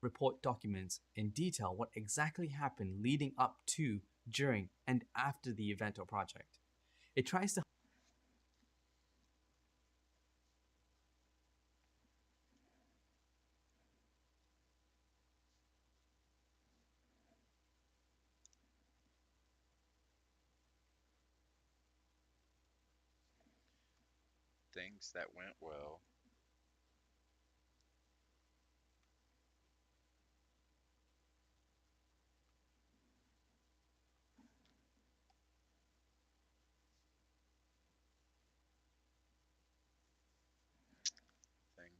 Speaker 2: report documents in detail what exactly happened leading up to, during, and after the event or project. It tries to
Speaker 1: Things that went well.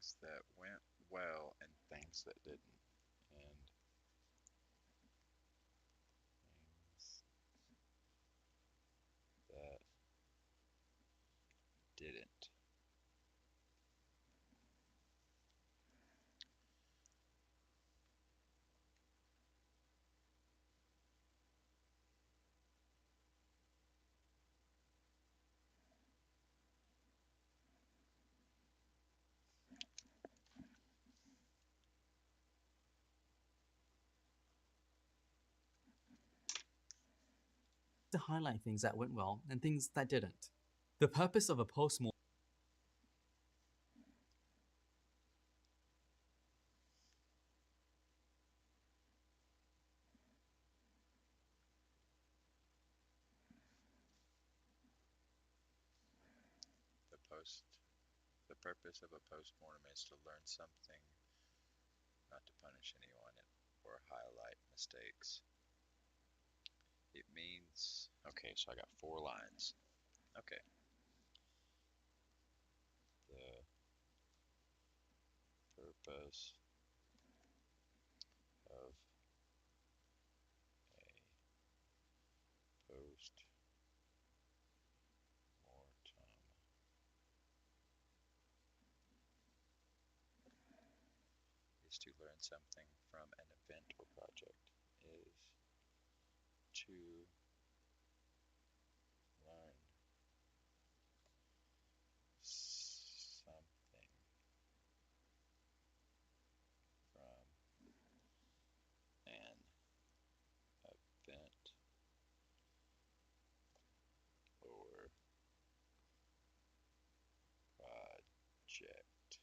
Speaker 1: Things that went well and things that didn't. And things that didn't.
Speaker 2: highlight things that went well and things that didn't. The purpose of a post-mortem
Speaker 1: The post the purpose of a postmortem is to learn something, not to punish anyone or highlight mistakes. It means okay, so I got 4 lines. Okay. The purpose of a post mortem is to learn something from an event or project. Is to learn something from an event or project.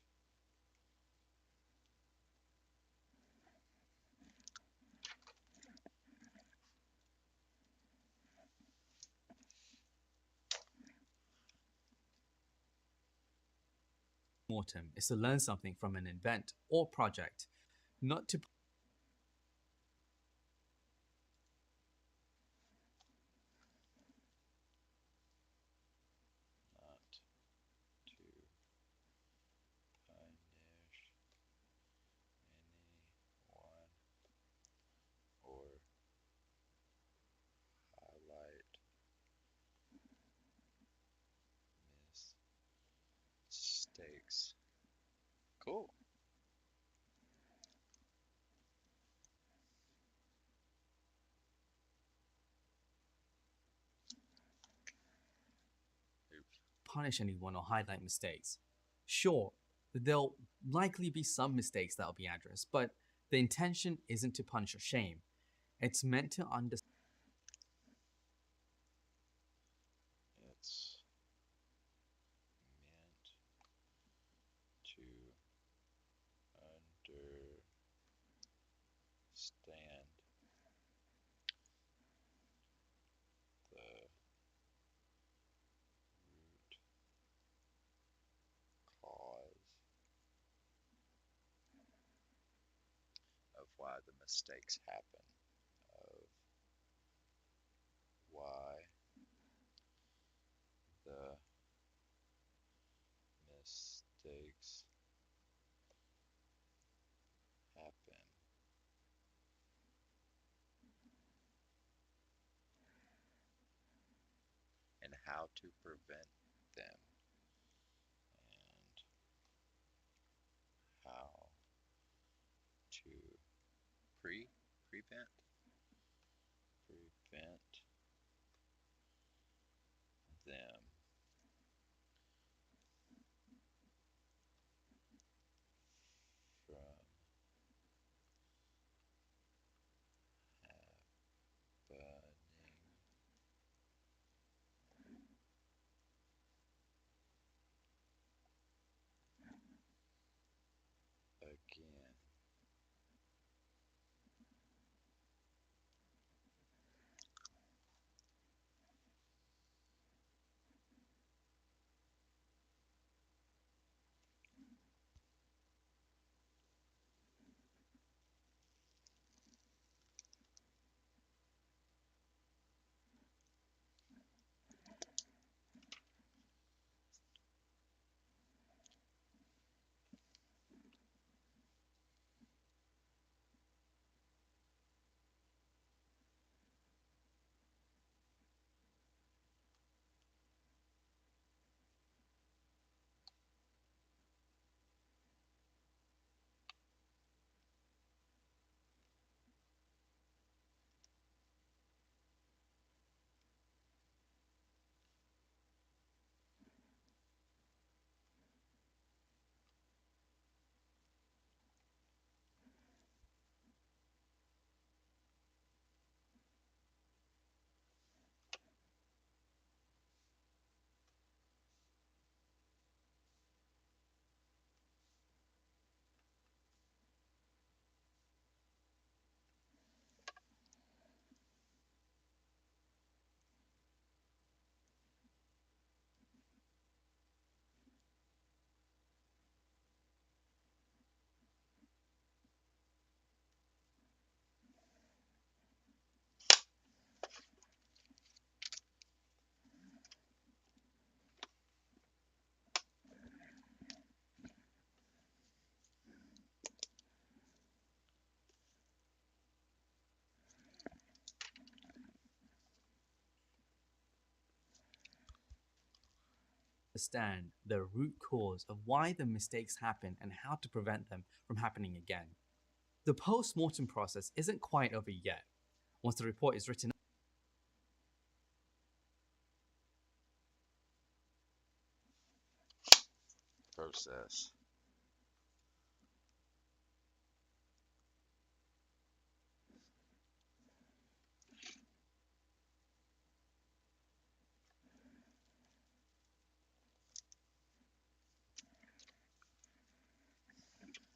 Speaker 2: Mortem is to learn something from an event or project, not to
Speaker 1: Not to punish anyone or highlight mistakes. Cool. Oops.
Speaker 2: punish anyone or highlight mistakes. Sure, there'll likely be some mistakes that'll be addressed, but the intention isn't to punish or shame. It's meant to understand
Speaker 1: It's meant to understand the root cause of why the mistakes happen, of why the mistakes happen, and how to prevent them, and how to prevent them from happening again.
Speaker 2: the root cause of why the mistakes happen and how to prevent them from happening again. The post mortem process isn't quite over yet. Once the report is written
Speaker 1: Process.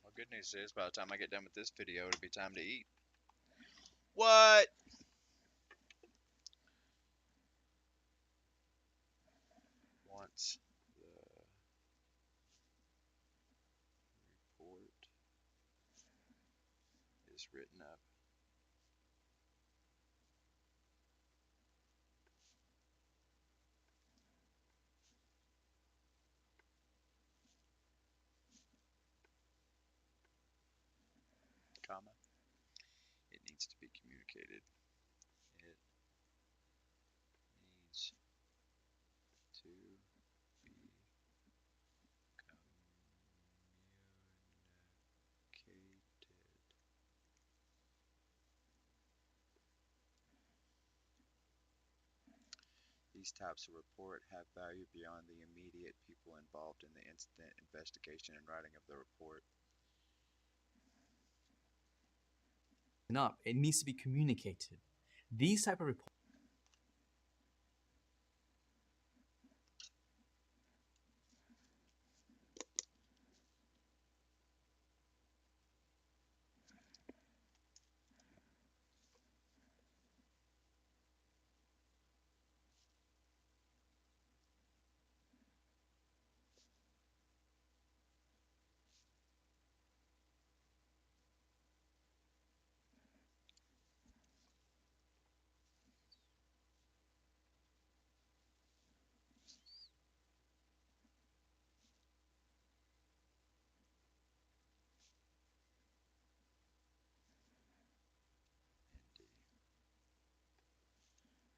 Speaker 1: Well, good news is by the time I get done with this video, it'll be time to eat. What? Once the this written up. Comma. It needs to be communicated. It needs to be communicated. These types of report have value beyond the immediate people involved in the incident investigation and writing of the report.
Speaker 2: Up, it needs to be communicated. These type of reports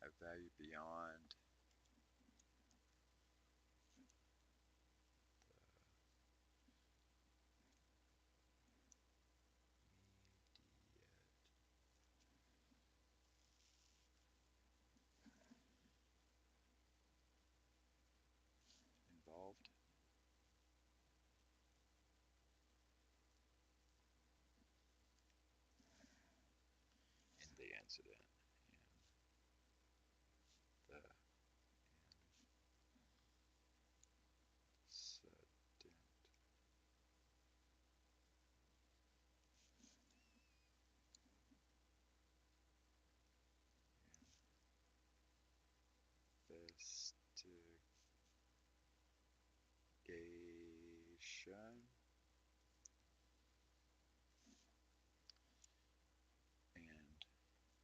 Speaker 1: Have value beyond involved in the incident. The incident.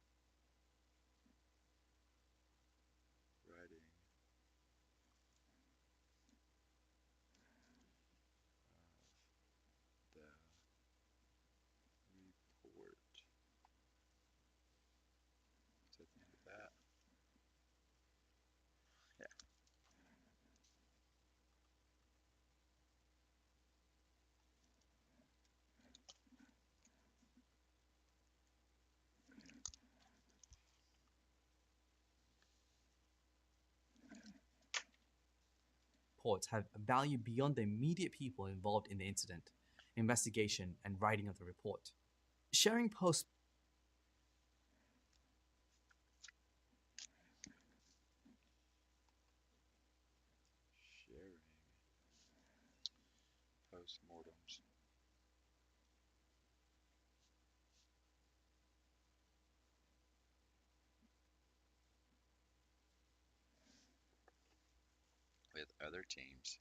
Speaker 1: Investigation and writing of the report. Is that the end of that? Yeah.
Speaker 2: have value beyond the immediate people involved in the incident, investigation, and writing of the report. Sharing post
Speaker 1: Sharing postmortems. With other teams.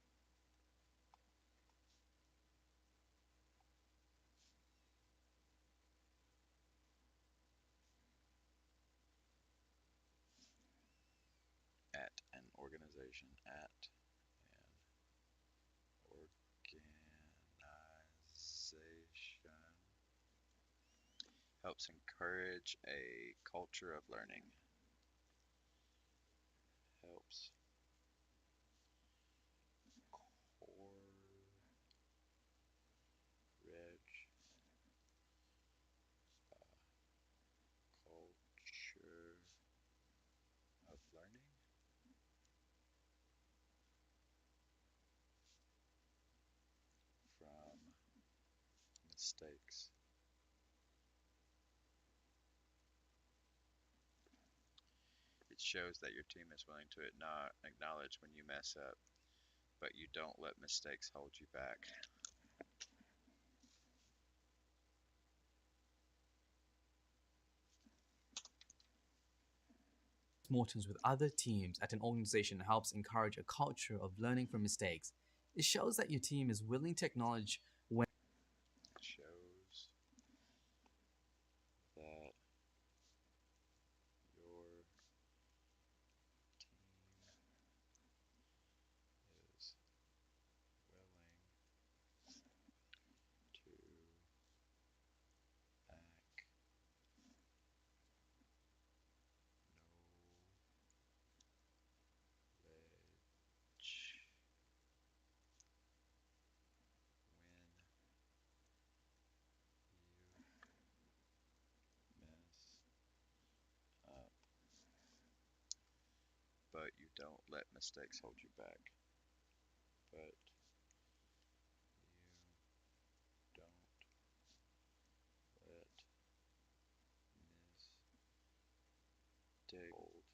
Speaker 1: At an organization. At an organization. Helps encourage a culture of learning. Helps encourage culture of learning from mistakes. It shows that your team is willing to acknowledge when you mess up, but you don't let mistakes hold you back.
Speaker 2: mortems with other teams at an organization helps encourage a culture of learning from mistakes. It shows that your team is willing to acknowledge when
Speaker 1: Shows Don't let mistakes hold you back. But you don't let mistakes hold you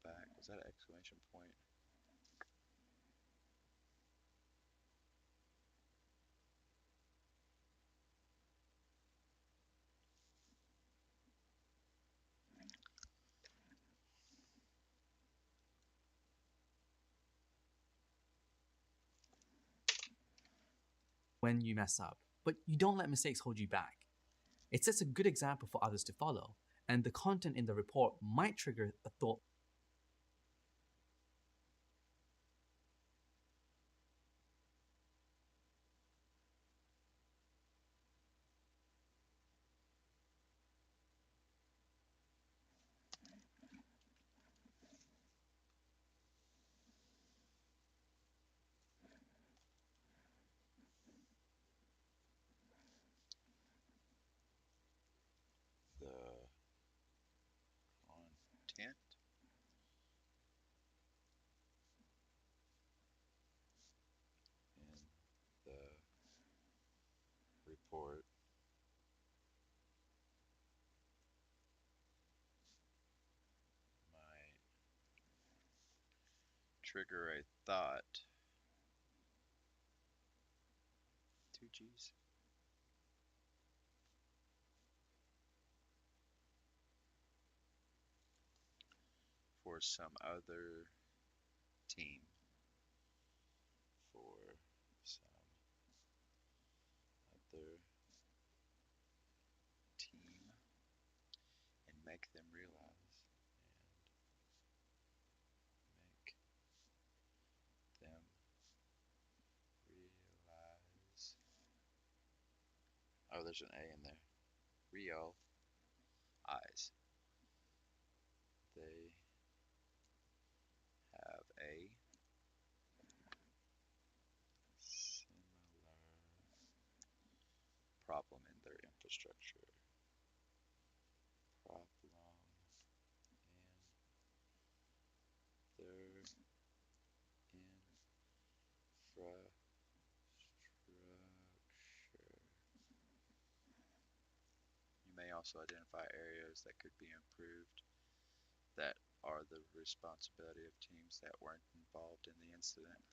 Speaker 1: back. Was that an exclamation point?
Speaker 2: When you mess up, but you don't let mistakes hold you back. It sets a good example for others to follow, and the content in the report might trigger a thought.
Speaker 1: The content in the report might trigger a thought. 2 G's. For some other team. For some other team. And make them realize. And make them realize. Oh, there's an A in there. Real eyes. They have a similar problem in their infrastructure. Problem in their infrastructure. You may also identify areas that could be improved that are the responsibility of teams that weren't involved in the incident.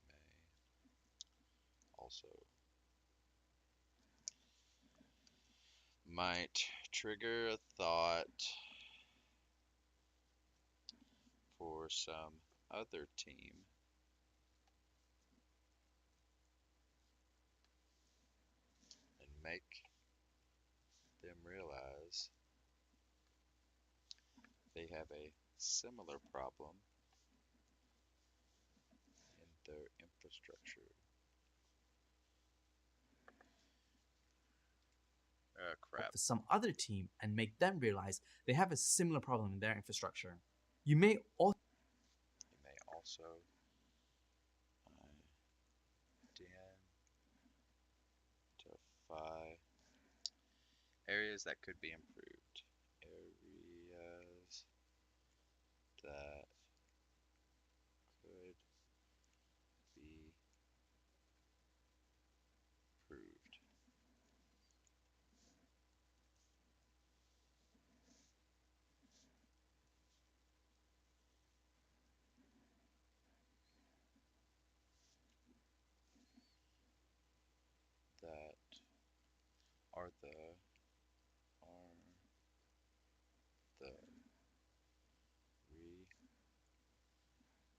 Speaker 1: You may also might trigger a thought for some other team and make them realize they have a similar problem in their infrastructure. Crap.
Speaker 2: For some other team and make them realize they have a similar problem in their infrastructure. You may also
Speaker 1: identify areas that could be improved. Areas that could be improved. That are the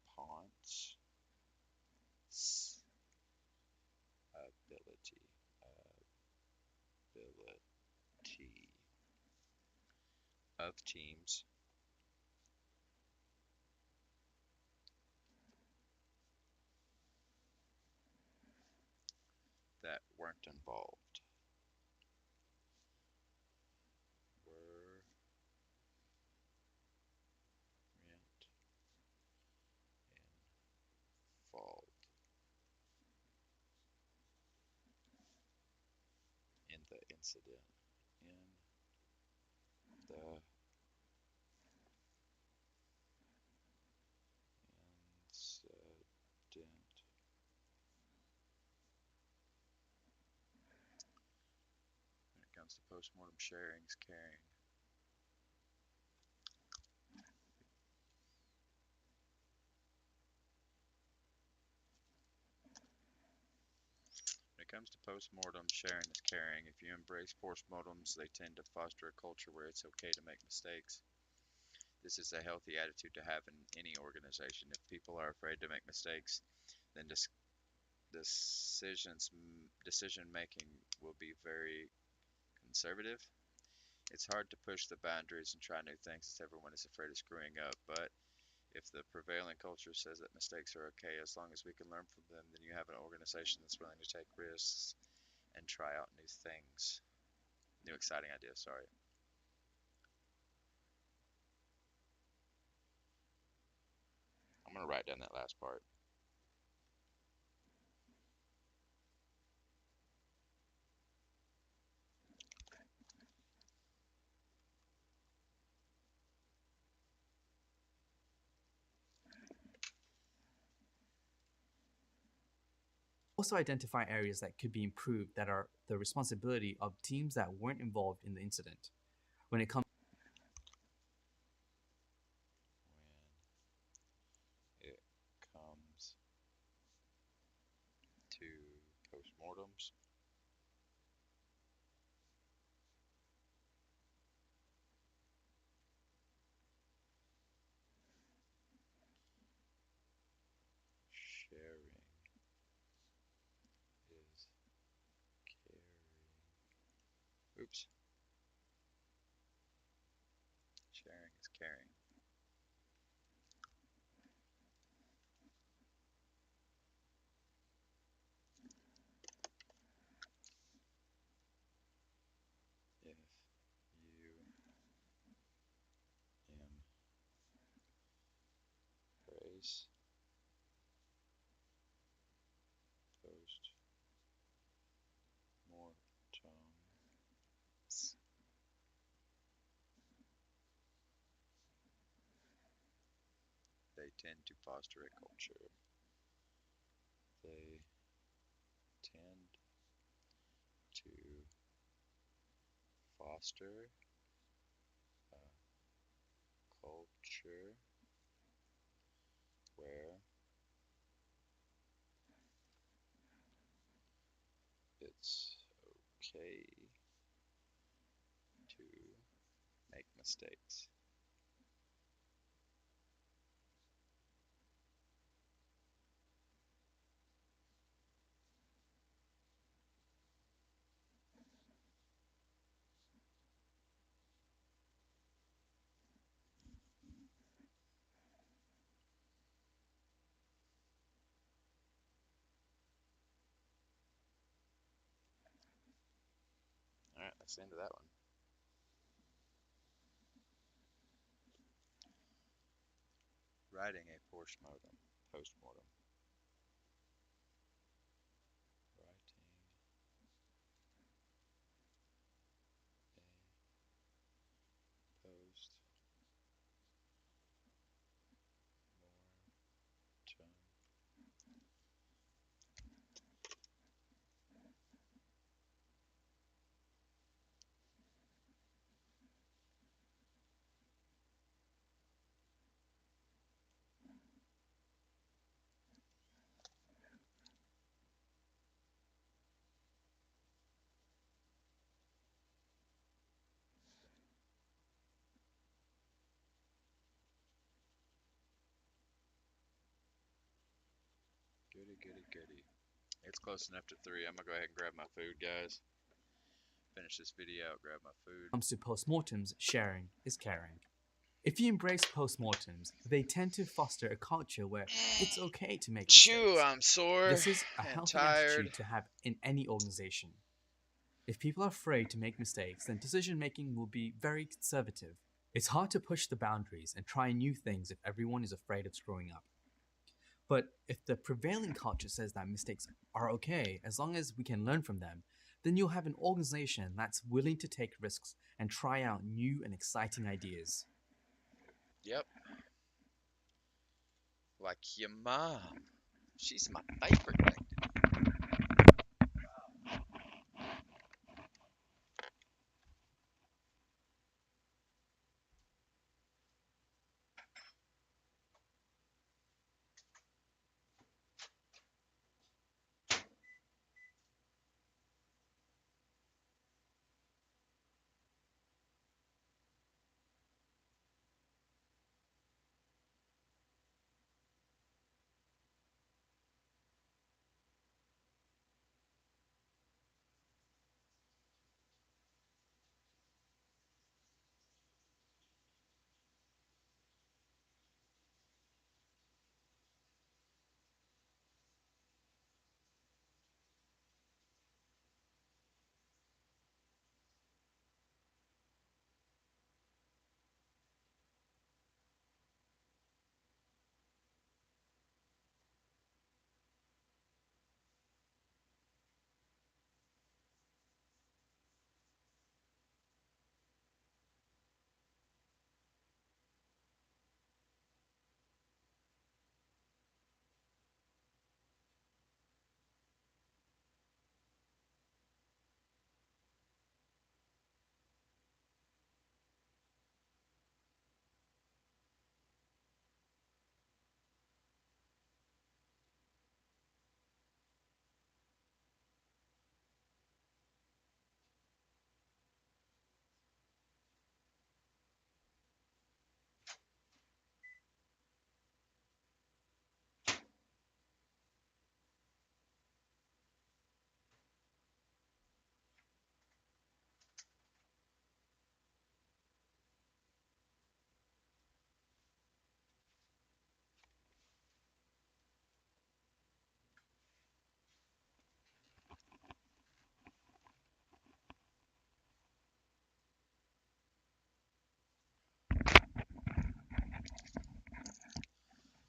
Speaker 1: response ability of teams that weren't involved. the incident. In the incident. When it comes to postmortem sharing is caring. When it comes to postmortem, sharing is caring. If you embrace postmortems, they tend to foster a culture where it's okay to make mistakes. This is a healthy attitude to have in any organization. If people are afraid to make mistakes, then decision making will be very conservative. It's hard to push the boundaries and try new things as everyone is afraid of screwing up, but if the prevailing culture says that mistakes are okay as long as we can learn from them, then you have an organization that's willing to take risks and try out new things. New exciting ideas, sorry. I'm going to write down that last part.
Speaker 2: Also identify areas that could be improved that are the responsibility of teams that weren't involved in the incident. When it comes
Speaker 1: When it comes to postmortems, sharing is caring. Oops. Sharing is caring. If you embrace postmortems, they tend to foster a culture. They tend to foster a culture where it's okay to make mistakes. Alright, that's the end of that one. Writing a postmortem. Postmortem. Writing a postmortem. Goody, goody, goody. It's close enough to 3. I'm gonna go ahead and grab my food, guys. Finish this video out, grab my food.
Speaker 2: to postmortems, sharing is caring. If you embrace postmortems, they tend to foster a culture where it's okay to make
Speaker 1: Chew,
Speaker 2: mistakes.
Speaker 1: I'm sore
Speaker 2: This is a
Speaker 1: and
Speaker 2: healthy
Speaker 1: tired.
Speaker 2: attitude to have in any organization. If people are afraid to make mistakes, then decision making will be very conservative. It's hard to push the boundaries and try new things if everyone is afraid of screwing up. But if the prevailing culture says that mistakes are okay as long as we can learn from them, then you'll have an organization that's willing to take risks and try out new and exciting ideas.
Speaker 1: Yep. Like your mom. She's my favorite thing.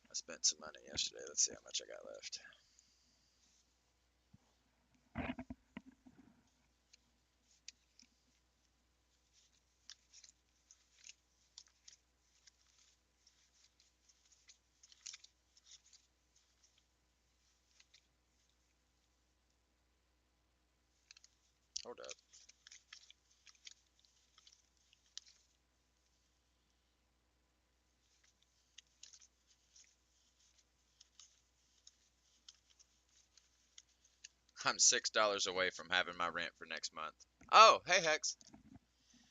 Speaker 1: I spent some money yesterday. Let's see how much I got left. Hold up. I'm $6 away from having my rent for next month. Oh, hey Hex.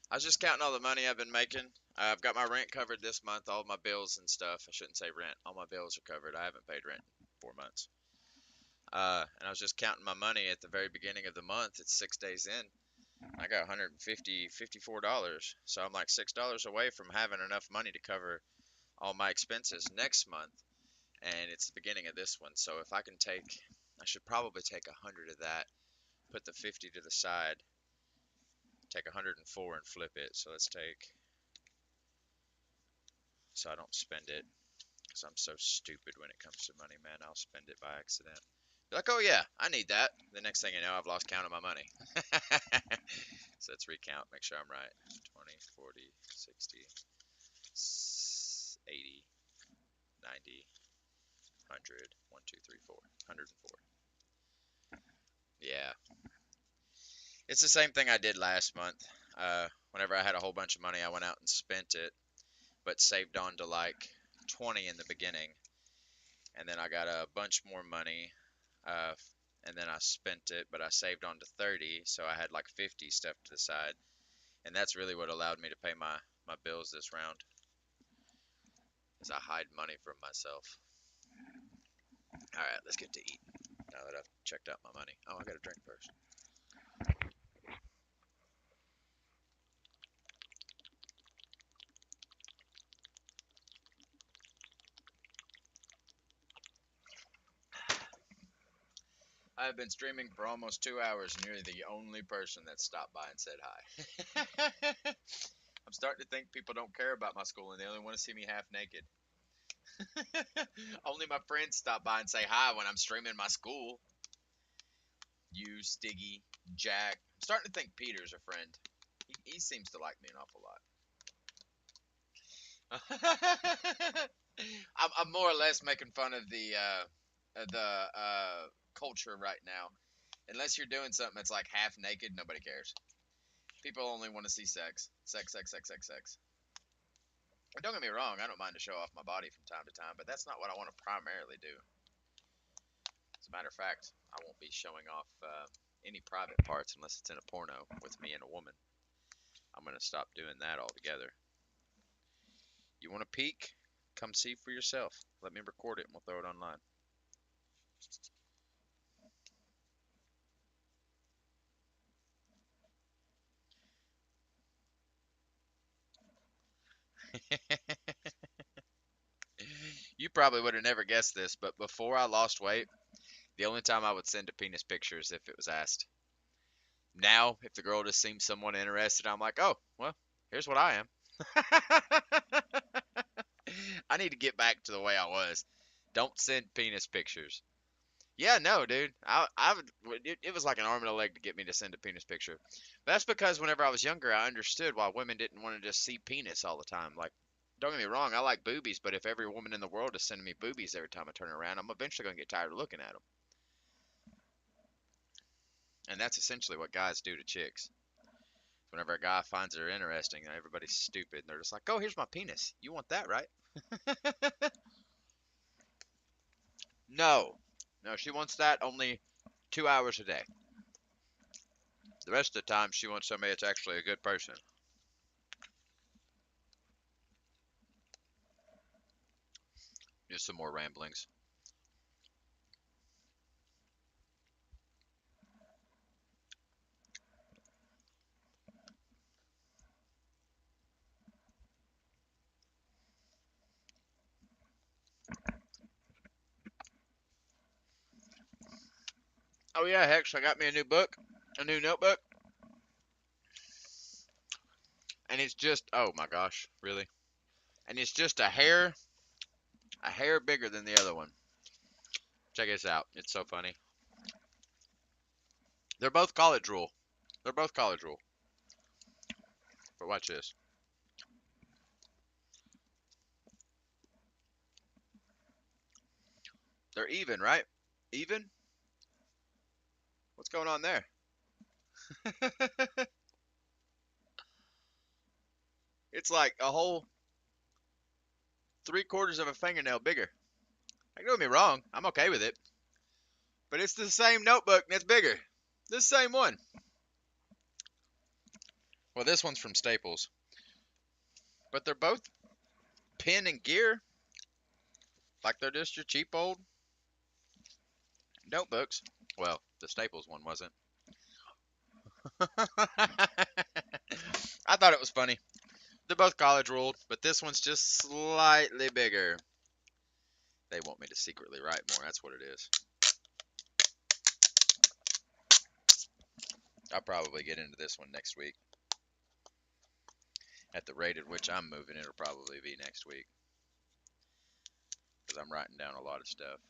Speaker 1: I was just counting all the money I've been making. I've got my rent covered this month, all my bills and stuff. I shouldn't say rent. All my bills are covered. I haven't paid rent in 4 months. And I was just counting my money at the very beginning of the month. It's 6 days in. I got $54. So I'm like $6 away from having enough money to cover all my expenses next month. And it's the beginning of this one. So if I can take, I should probably take 100 of that, put the 50 to the side, take 104 and flip it. So let's take, so I don't spend it, because I'm so stupid when it comes to money, man. I'll spend it by accident. Be like, oh yeah, I need that. The next thing you know, I've lost count of my money. So let's recount, make sure I'm right. 20, 40, 60, 80, 90, 100, 1, 2, 3, 4, 104. Yeah. It's the same thing I did last month. Whenever I had a whole bunch of money, I went out and spent it, but saved on to like 20 in the beginning. And then I got a bunch more money, uh, and then I spent it, but I saved on to 30, so I had like 50 stuff to the side. And that's really what allowed me to pay my bills this round, is I hide money from myself. All right, let's get to eating now that I've checked out my money. Oh, I got a drink first. I've been streaming for almost 2 hours, and you're the only person that stopped by and said hi. I'm starting to think people don't care about my school, and they only want to see me half naked. Only my friends stop by and say hi when I'm streaming my school. You, Stiggy. Jack. I'm starting to think Peter's a friend. He seems to like me an awful lot. I'm more or less making fun of the culture right now. Unless you're doing something that's like half naked, nobody cares. People only want to see sex. Sex, sex, sex, sex, sex. Don't get me wrong, I don't mind to show off my body from time to time, but that's not what I want to primarily do. As a matter of fact, I won't be showing off any private parts unless it's in a porno with me and a woman. I'm going to stop doing that altogether. You want to peek? Come see for yourself. Let me record it and we'll throw it online. You probably would have never guessed this, but before I lost weight, the only time I would send a penis picture is if it was asked. Now, if the girl just seems somewhat interested, I'm like, oh, well, here's what I am. I need to get back to the way I was. Don't send penis pictures. Yeah, no, dude. It was like an arm and a leg to get me to send a penis picture. But that's because whenever I was younger, I understood why women didn't want to just see penis all the time. Like, don't get me wrong, I like boobies, but if every woman in the world is sending me boobies every time I turn around, I'm eventually going to get tired of looking at them. And that's essentially what guys do to chicks. Whenever a guy finds her interesting, everybody's stupid. And they're just like, oh, here's my penis. You want that, right? No. No, she wants that only 2 hours a day. The rest of the time, she wants somebody that's actually a good person. Just some more ramblings. Oh yeah, Hex, I got me a new book, a new notebook. And it's just, oh my gosh, really? And it's just a hair bigger than the other one. Check this out. It's so funny. They're both college rule. They're both college rule. But watch this. They're even, right? Even? What's going on there? It's like a whole 3/4 of a fingernail bigger. Like, don't get me wrong, I'm okay with it. But it's the same notebook and it's bigger. The same one. Well, this one's from Staples. But they're both pen and gear. Like they're just your cheap old notebooks. Well, the Staples one wasn't. I thought it was funny. They're both college ruled, but this one's just slightly bigger. They want me to secretly write more. That's what it is. I'll probably get into this one next week. At the rate at which I'm moving, it'll probably be next week. Because I'm writing down a lot of stuff.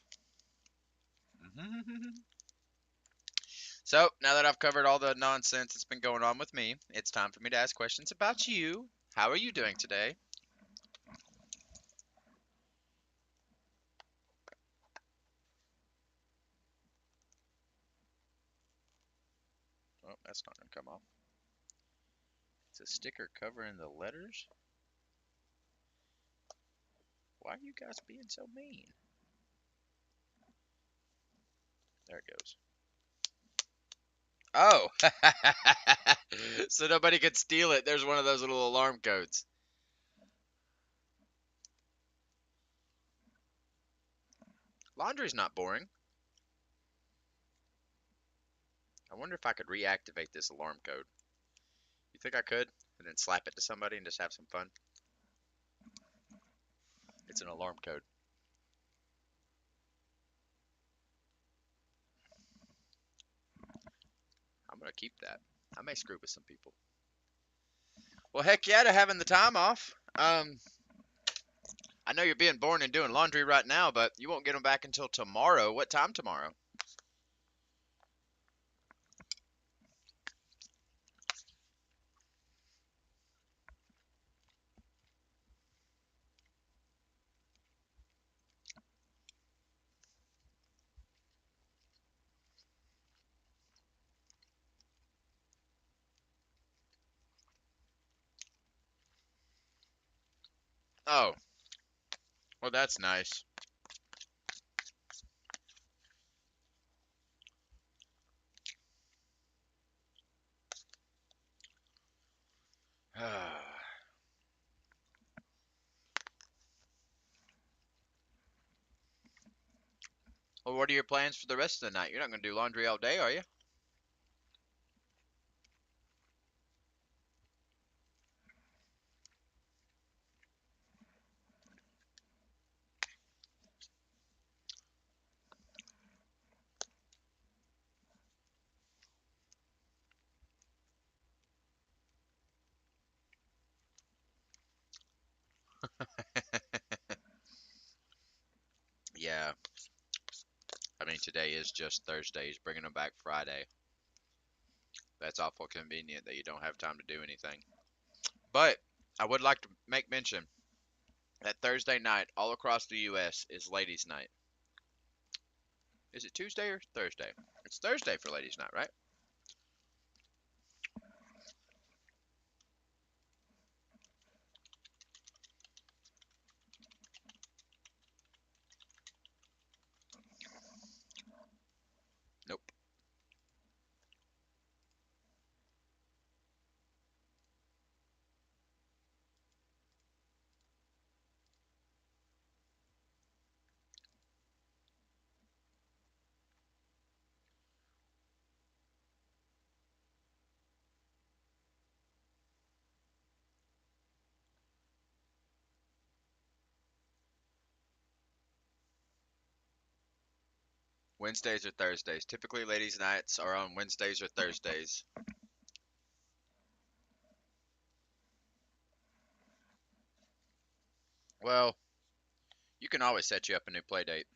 Speaker 1: So, now that I've covered all the nonsense that's been going on with me, it's time for me to ask questions about you. How are you doing today? Oh, that's not going to come off. It's a sticker covering the letters? Why are you guys being so mean? There it goes. Oh! So nobody could steal it. There's one of those little alarm codes. Laundry's not boring. I wonder if I could reactivate this alarm code. You think I could? And then slap it to somebody and just have some fun? It's an alarm code. I'm going to keep that. I may screw with some people. Well, heck yeah to having the time off. I know you're being born and doing laundry right now, but you won't get them back until tomorrow. What time tomorrow? Oh, well, that's nice. Well, what are your plans for the rest of the night? You're not going to do laundry all day, are you? Yeah. I mean, today is just Thursday. He's bringing them back Friday. That's awful convenient that you don't have time to do anything. But I would like to make mention that Thursday night, all across the U.S., is Ladies' Night. Is it Tuesday or Thursday? It's Thursday for Ladies' Night, right? Nope. Wednesdays or Thursdays. Typically, ladies' nights are on Wednesdays or Thursdays. Well, you can always set you up a new play date.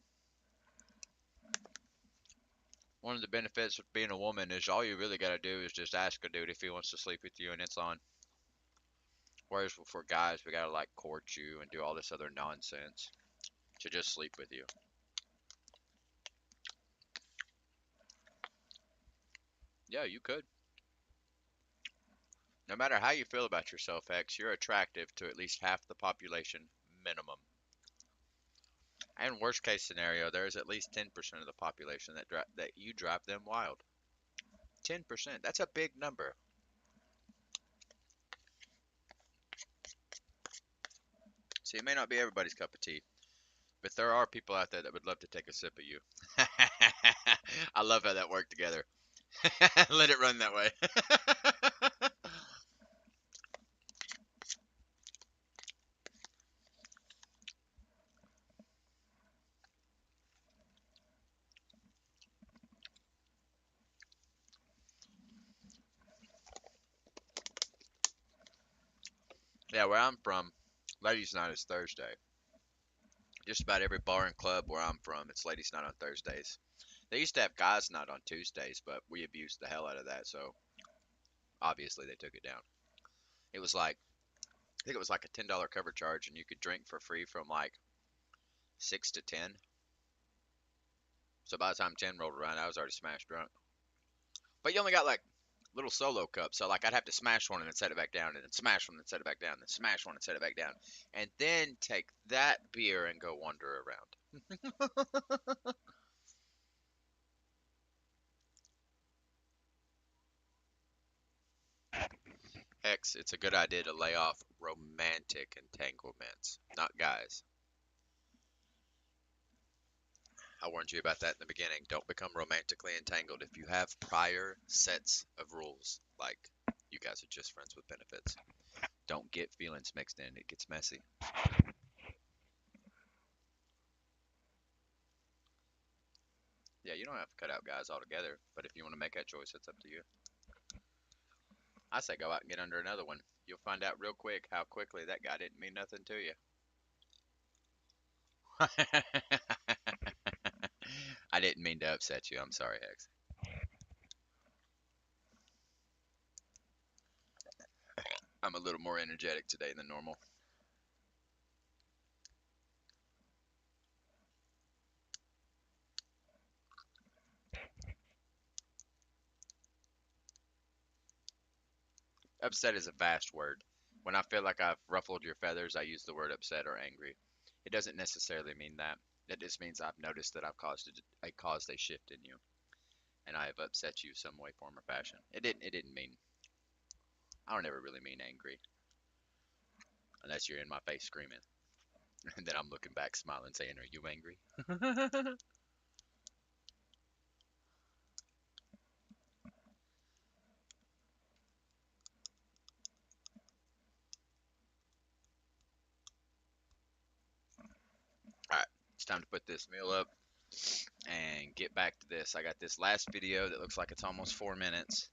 Speaker 1: One of the benefits of being a woman is all you really got to do is just ask a dude if he wants to sleep with you and it's on. Whereas for guys, we got to like court you and do all this other nonsense to just sleep with you. Yeah, you could. No matter how you feel about yourself, X, you're attractive to at least half the population minimum. And worst case scenario, there is at least 10% of the population that you drive them wild. 10%. That's a big number. See, it may not be everybody's cup of tea, but there are people out there that would love to take a sip of you. I love how that worked together. Let it run that way. Yeah, where I'm from, ladies' night is Thursday. Just about every bar and club where I'm from, it's ladies' night on Thursdays. They used to have guys' night on Tuesdays, but we abused the hell out of that, so obviously they took it down. It was like, I think it was like a $10 cover charge, and you could drink for free from like 6 to 10. So by the time 10 rolled around, I was already smashed drunk. But you only got like little solo cups, so like I'd have to smash one and then set it back down, and then smash one and set it back down, and then smash one and set it back down, and then take that beer and go wander around. X, it's a good idea to lay off romantic entanglements, not guys. I warned you about that in the beginning. Don't become romantically entangled if you have prior sets of rules, like you guys are just friends with benefits. Don't get feelings mixed in, it gets messy. Yeah, you don't have to cut out guys altogether, but if you want to make that choice, it's up to you. I say go out and get under another one. You'll find out real quick how quickly that guy didn't mean nothing to you. I didn't mean to upset you. I'm sorry, Hex. I'm a little more energetic today than normal. Upset is a vast word. When I feel like I've ruffled your feathers, I use the word upset or angry. It doesn't necessarily mean that. It just means I've noticed that I've caused a shift in you, and I have upset you some way, form, or fashion. It didn't mean. I don't ever really mean angry, unless you're in my face screaming, and then I'm looking back, smiling, saying, "Are you angry?" All right, it's time to put this meal up and get back to this. I got this last video that looks like it's almost 4 minutes,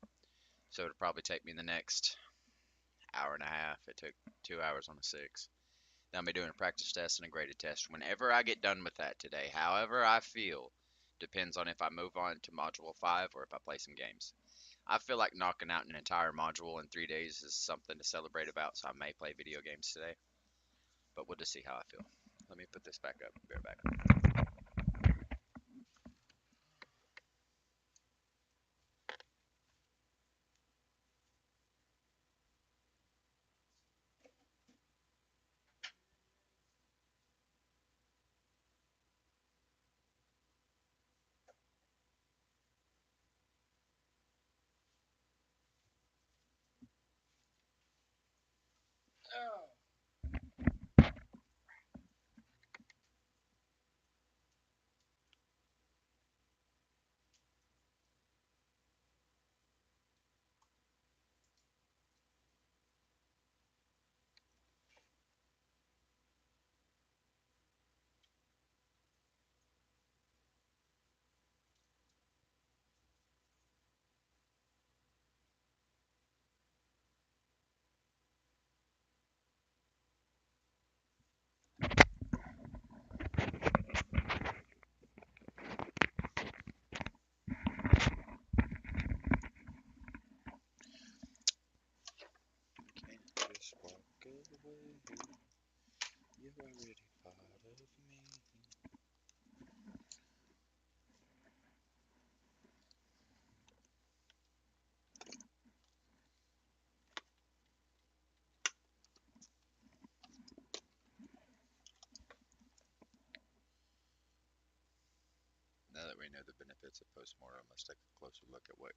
Speaker 1: so it'll probably take me the next hour and a half. It took 2 hours on a 6. Then I'll be doing a practice test and a graded test. Whenever I get done with that today, however I feel, depends on if I move on to Module 5 or if I play some games. I feel like knocking out an entire module in 3 days is something to celebrate about, so I may play video games today. But we'll just see how I feel. Let me put this back up. Be right back. Can't just walk away. You're already part of me. Now that we know the benefits of postmortem, let's take a closer look at what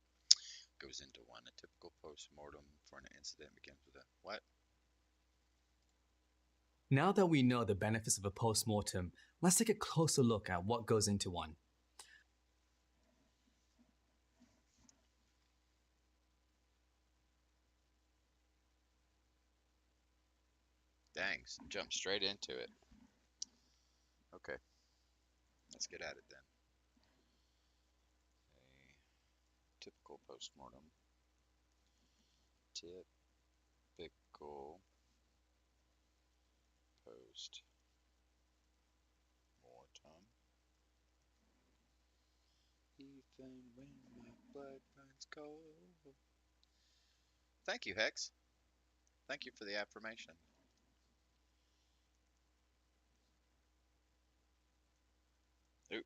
Speaker 1: goes into one. A typical postmortem for an incident begins with a what?
Speaker 2: Now that we know the benefits of a post-mortem, let's take a closer look at what goes into one.
Speaker 1: Dang, jump straight into it. Okay, let's get at it then. A typical postmortem. Typical postmortem. Even when my blood runs cold. Thank you, Hex. Thank you for the affirmation. Ooh.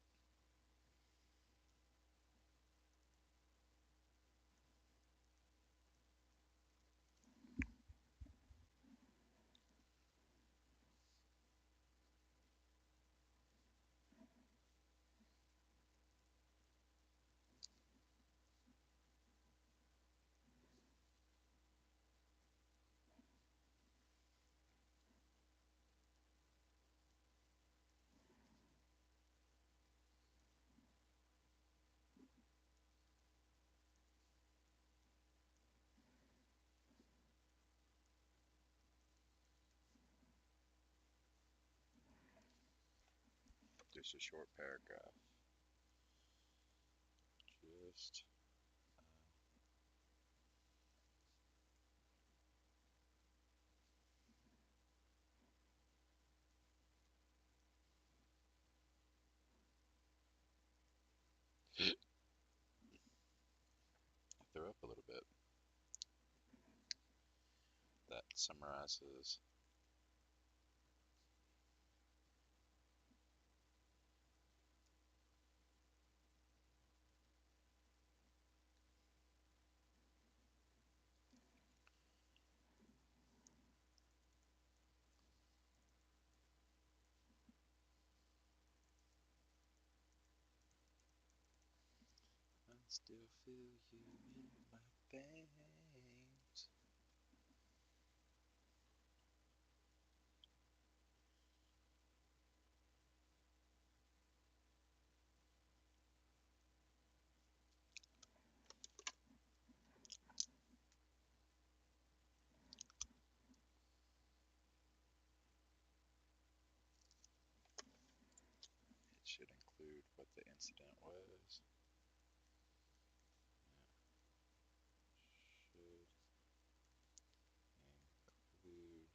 Speaker 1: Just a short paragraph. Just threw up a little bit. That summarizes. Still feel you in my veins. It should include what the incident was. Should include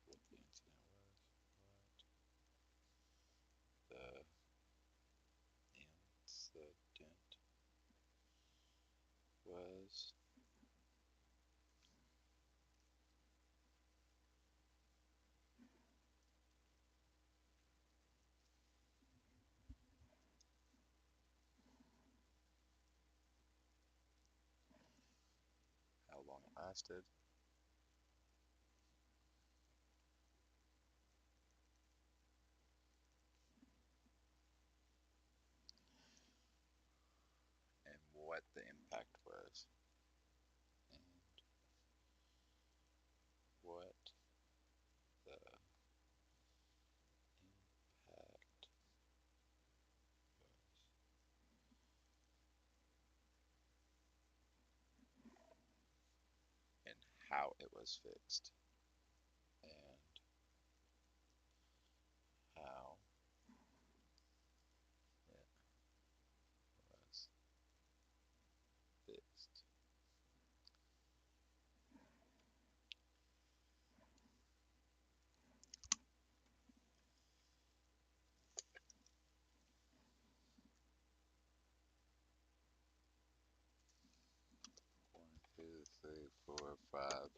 Speaker 1: what the incident was. What the incident was. How long it lasted. And what the impact was. And what the impact and how it was fixed. And how it was fixed. One, two, three, four, five.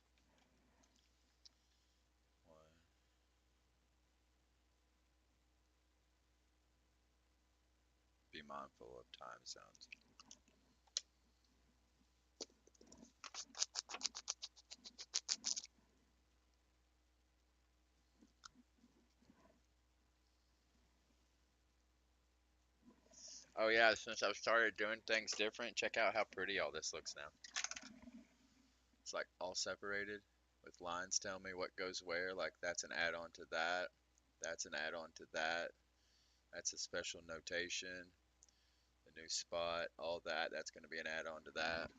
Speaker 1: One. Be mindful of time zones. Oh yeah, since I've started doing things different, check out how pretty all this looks now. It's like all separated with lines telling me what goes where, like that's an add-on to that, that's an add-on to that, that's a special notation, a new spot, all that, that's going to be an add-on to that.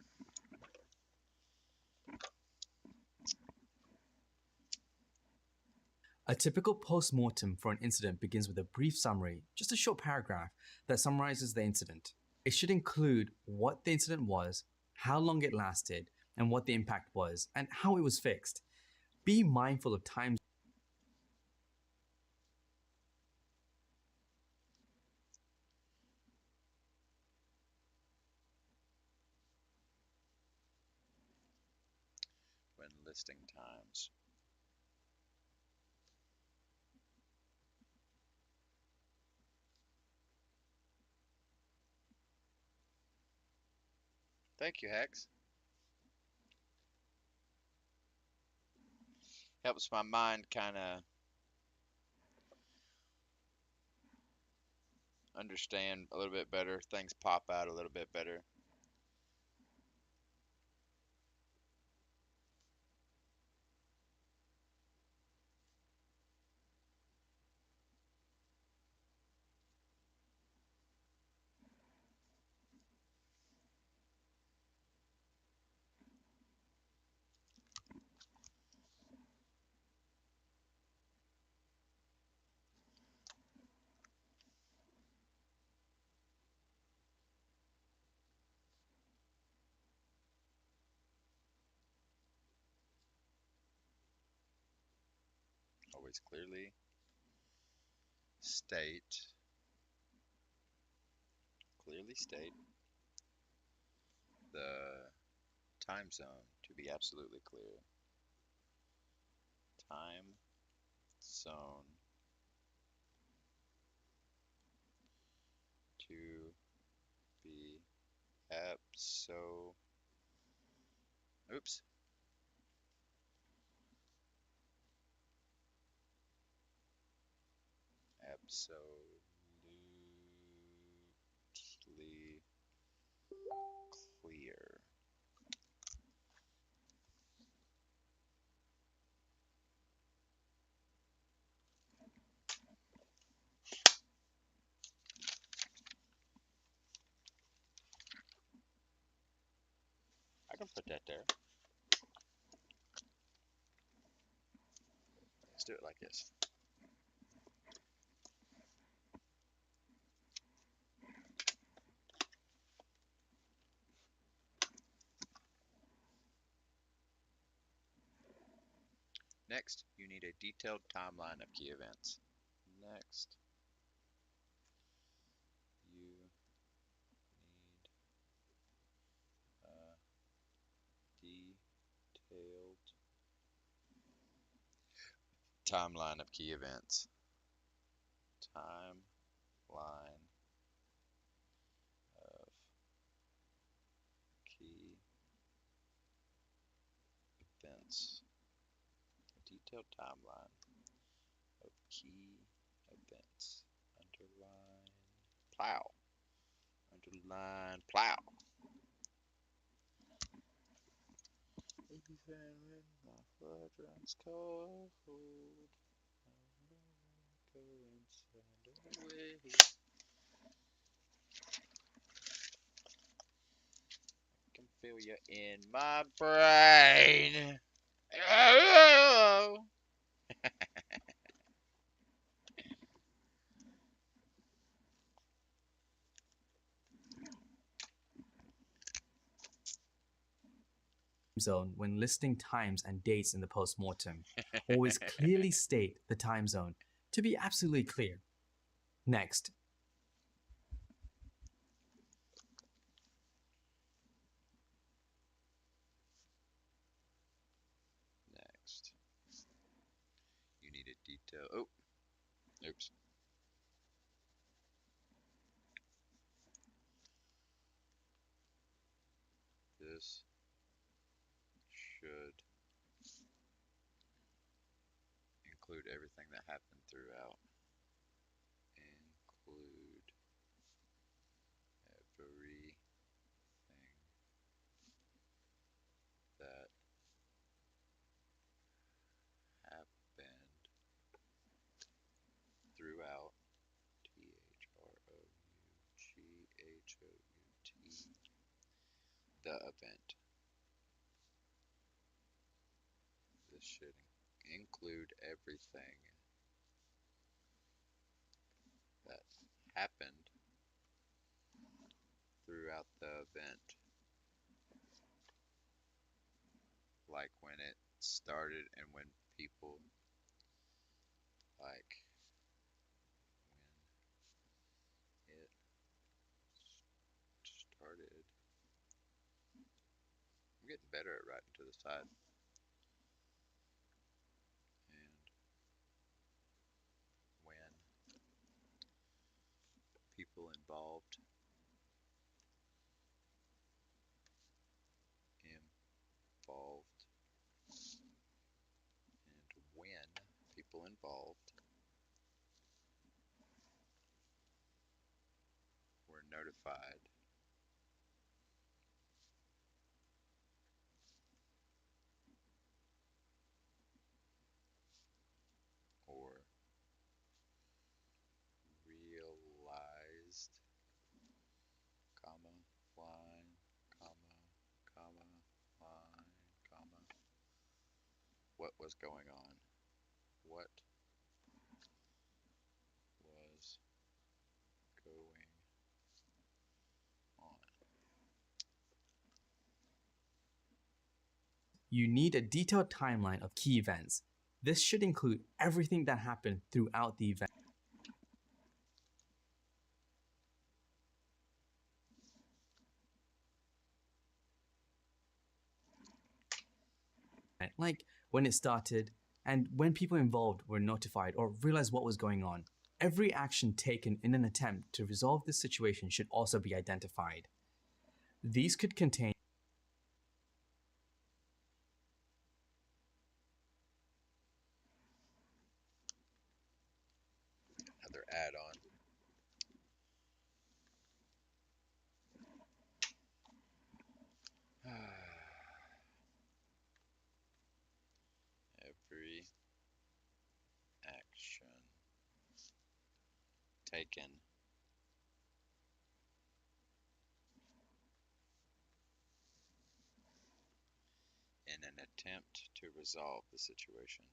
Speaker 2: A typical post-mortem for an incident begins with a brief summary, just a short paragraph that summarizes the incident. It should include what the incident was, how long it lasted, and what the impact was, and how it was fixed. Be mindful of time.
Speaker 1: When listing times. Thank you, Hex. Helps my mind kind of understand a little bit better. Things pop out a little bit better. Always state, clearly state the time zone to be absolutely clear. Time zone to be abso. Oops. Absolutely I can put that there. Let's do it like this. Next, you need a detailed timeline of key events. Next, you need a detailed timeline of key events. Timeline of key events. A detailed timeline of key events. Underline plow. Underline plow. Even when my blood runs cold, I go inside away. I can feel you in my brain. Oh!
Speaker 2: Zone when listing times and dates in the post-mortem. Always clearly state the time zone to be absolutely clear. Next,
Speaker 1: Next, you need a detail. Oh, oops. This should include everything that happened throughout. Include everything that happened throughout. THROUGHOUT. The event. This should include everything that happened throughout the event. Like when it started and when people, like when it started. I'm getting better at writing to the side. And when people involved, and when people involved were notified or realized, comma, line, comma, line, what was going on. What was going on.
Speaker 2: you need a detailed timeline of key events. This should include everything that happened throughout the event. Like when it started and when people involved were notified or realized what was going on. Every action taken in an attempt to resolve this situation should also be identified. These could contain
Speaker 1: Another add-on. Every action taken in an attempt to resolve the situation.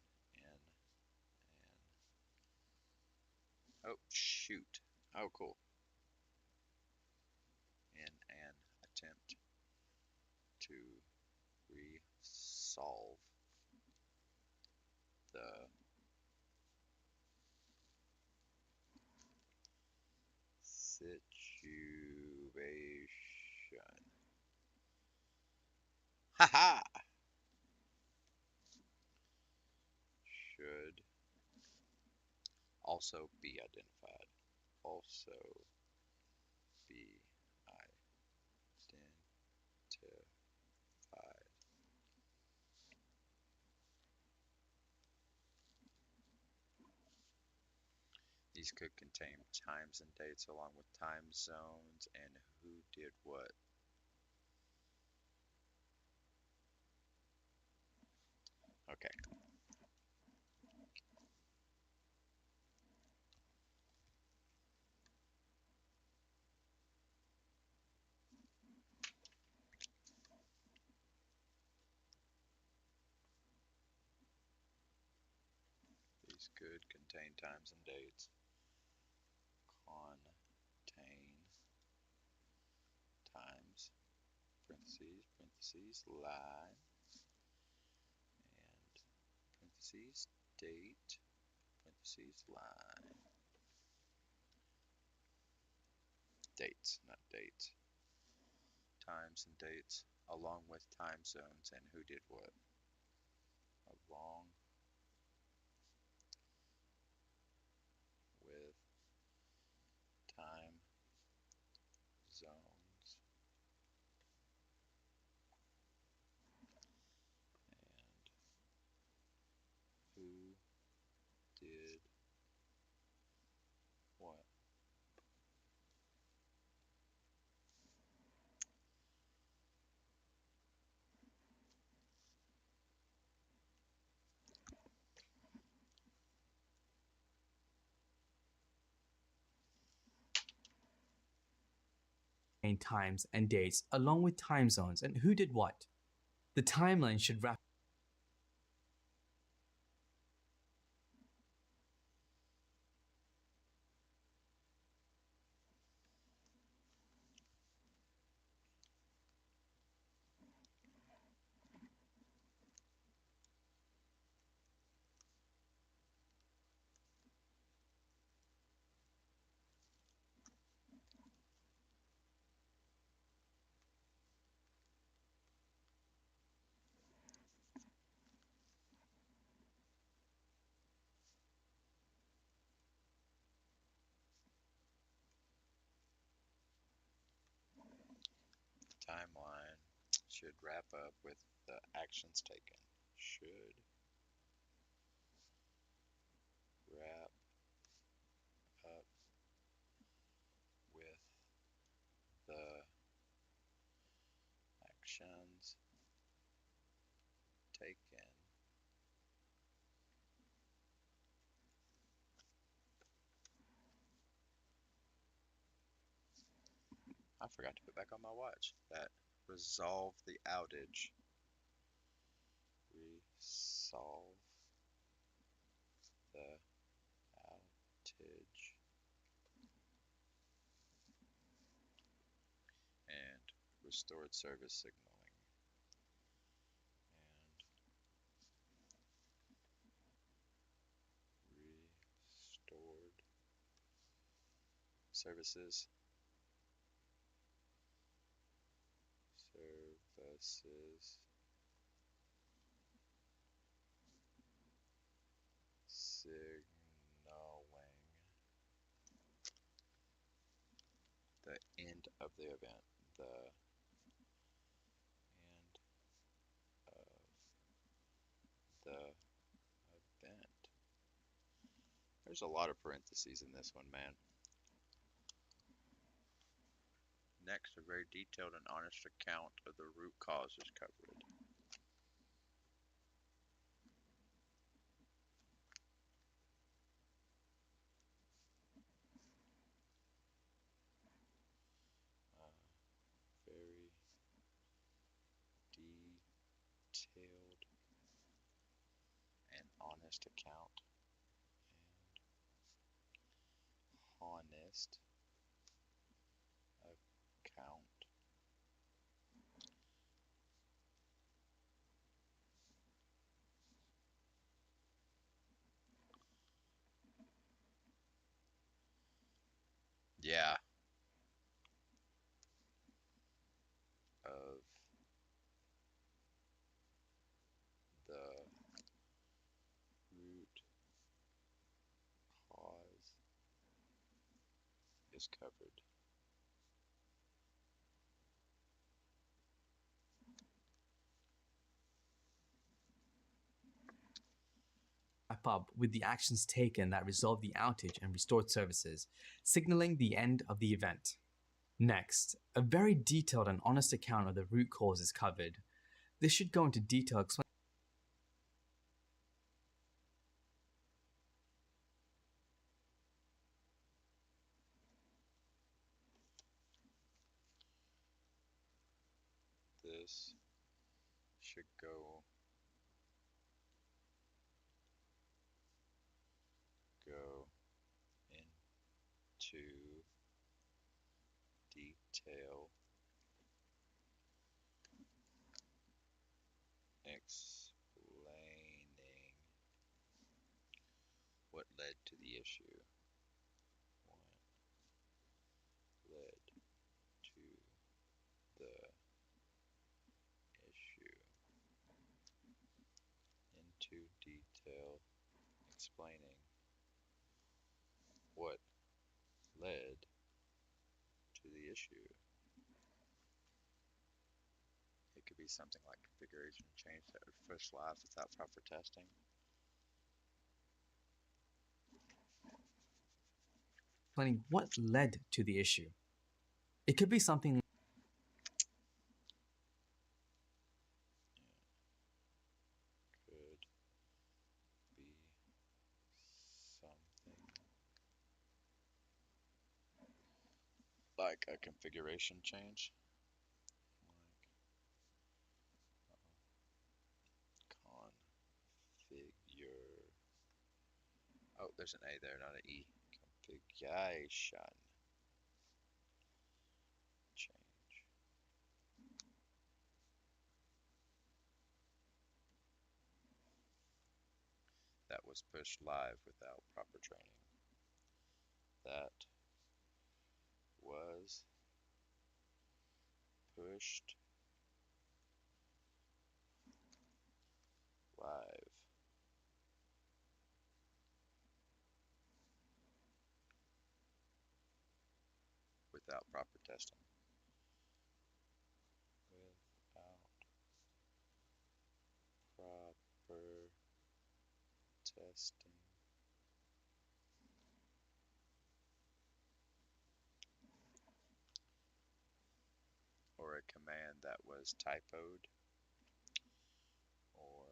Speaker 1: Oh, shoot. Oh, cool. In an attempt to resolve the situation. Haha! Should also be identified. Also be identified. These could contain times and dates along with time zones and who did what. Okay. These could contain times and dates. Contain times, parentheses, line, and parentheses, date, parentheses, line. Dates, not dates. Times and dates, along with time zones and who did what. Along with time zones and who did what.
Speaker 2: Times and dates along with time zones and who did what. The timeline should wrap
Speaker 1: Timeline should wrap up with the actions taken. Should wrap up with the actions taken. I forgot to put back on my watch. That resolve the outage. Resolve the outage. And restored service signaling. And restored services. Services. Signaling the end of the event. The end of the event. There's a lot of parentheses in this one, man. Next, a very detailed and honest account of the root cause is covered. Very detailed and honest account and honest account yeah of the root cause is covered.
Speaker 2: Wrap up with the actions taken that resolved the outage and restored services, signaling the end of the event. Next, a very detailed and honest account of the root cause is covered. This should go into detail explaining
Speaker 1: This should go into detail explaining what led to the issue. What led to the issue. Into detail explaining what led to the issue. It could be something like configuration change that would push live without proper testing.
Speaker 2: what led to the issue. It could be something
Speaker 1: Could be something like a configuration change. Configure. Oh, there's an A there, not an E. Configuration change. That was pushed live without proper training. That was pushed live without proper testing. Without proper testing. Or a command that was typoed, or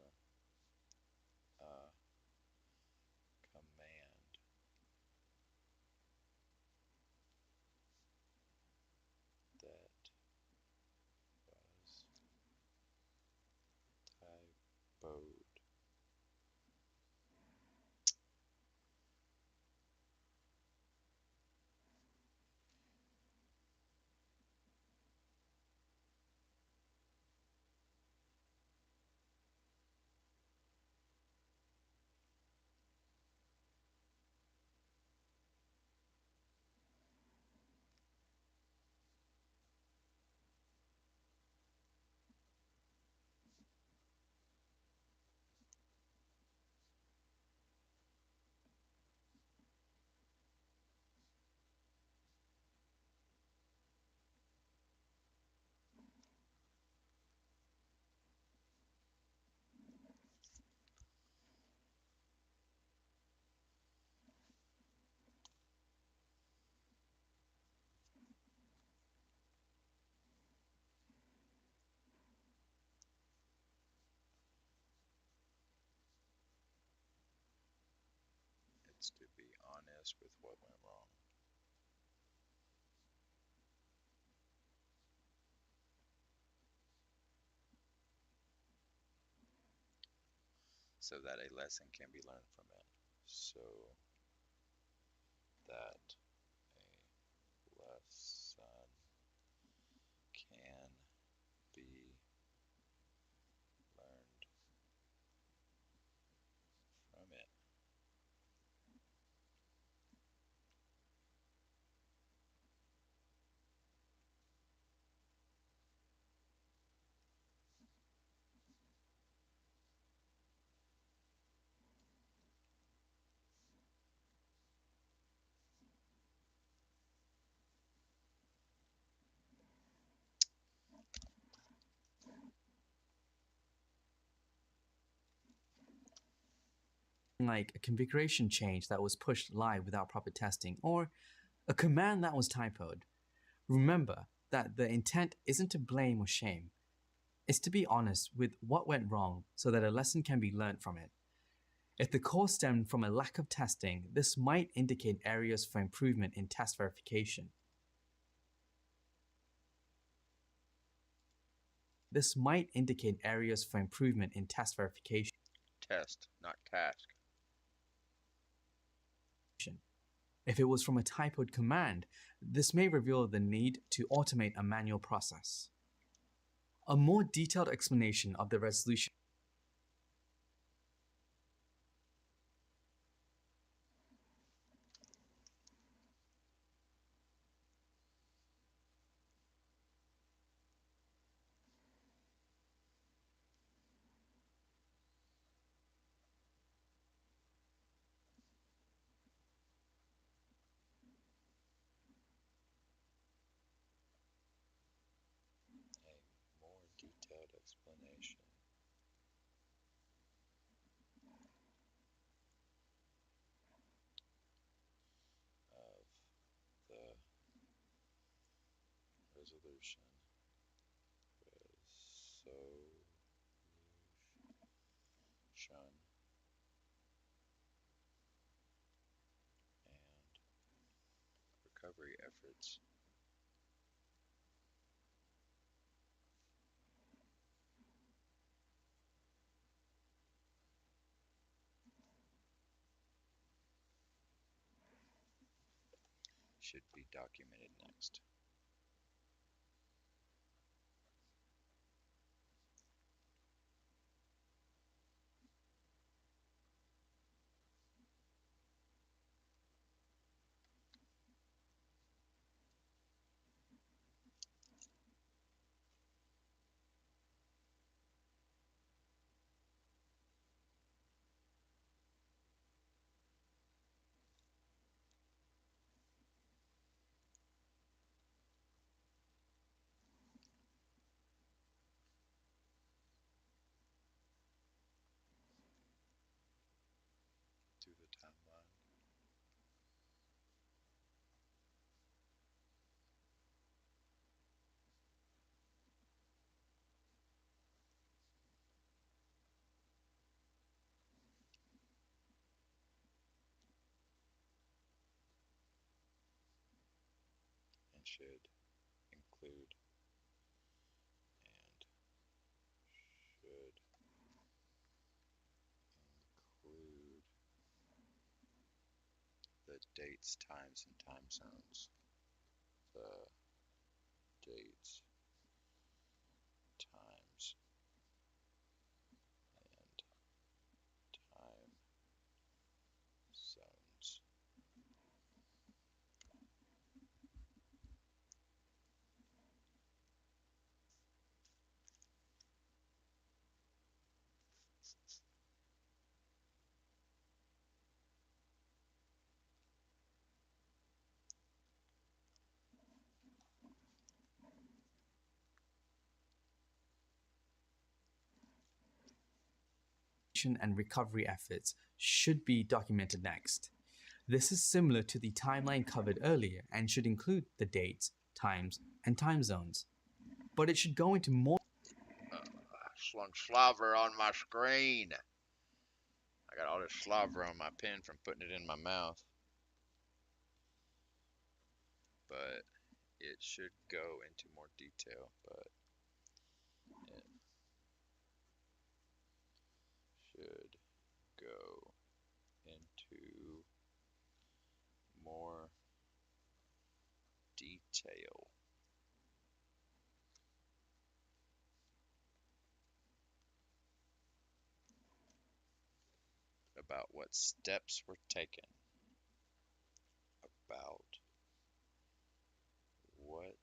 Speaker 1: a command that was typoed. It's to be honest with what went wrong. so that a lesson can be learned from it. So that a lesson can be learned from it.
Speaker 2: Like a configuration change that was pushed live without proper testing, or a command that was typoed. Remember that the intent isn't to blame or shame, it's to be honest with what went wrong so that a lesson can be learned from it. If the cause stemmed from a lack of testing, this might indicate areas for improvement in test verification. This might indicate areas for improvement in test verification.
Speaker 1: Test, not task.
Speaker 2: If it was from a typoed command, this may reveal the need to automate a manual process. A more detailed explanation of the resolution
Speaker 1: A more detailed explanation of the resolution and recovery efforts should be documented next. Through the timeline. And should include the dates, times, and time zones. The dates, times, and time zones.
Speaker 2: and recovery efforts should be documented next. This is similar to the timeline covered earlier and should include the dates, times, and time zones. But it should go into more
Speaker 1: Slung slobber on my screen. I got all this slobber on my pen from putting it in my mouth. But it should go into more detail, but it should detail about what steps were taken, about what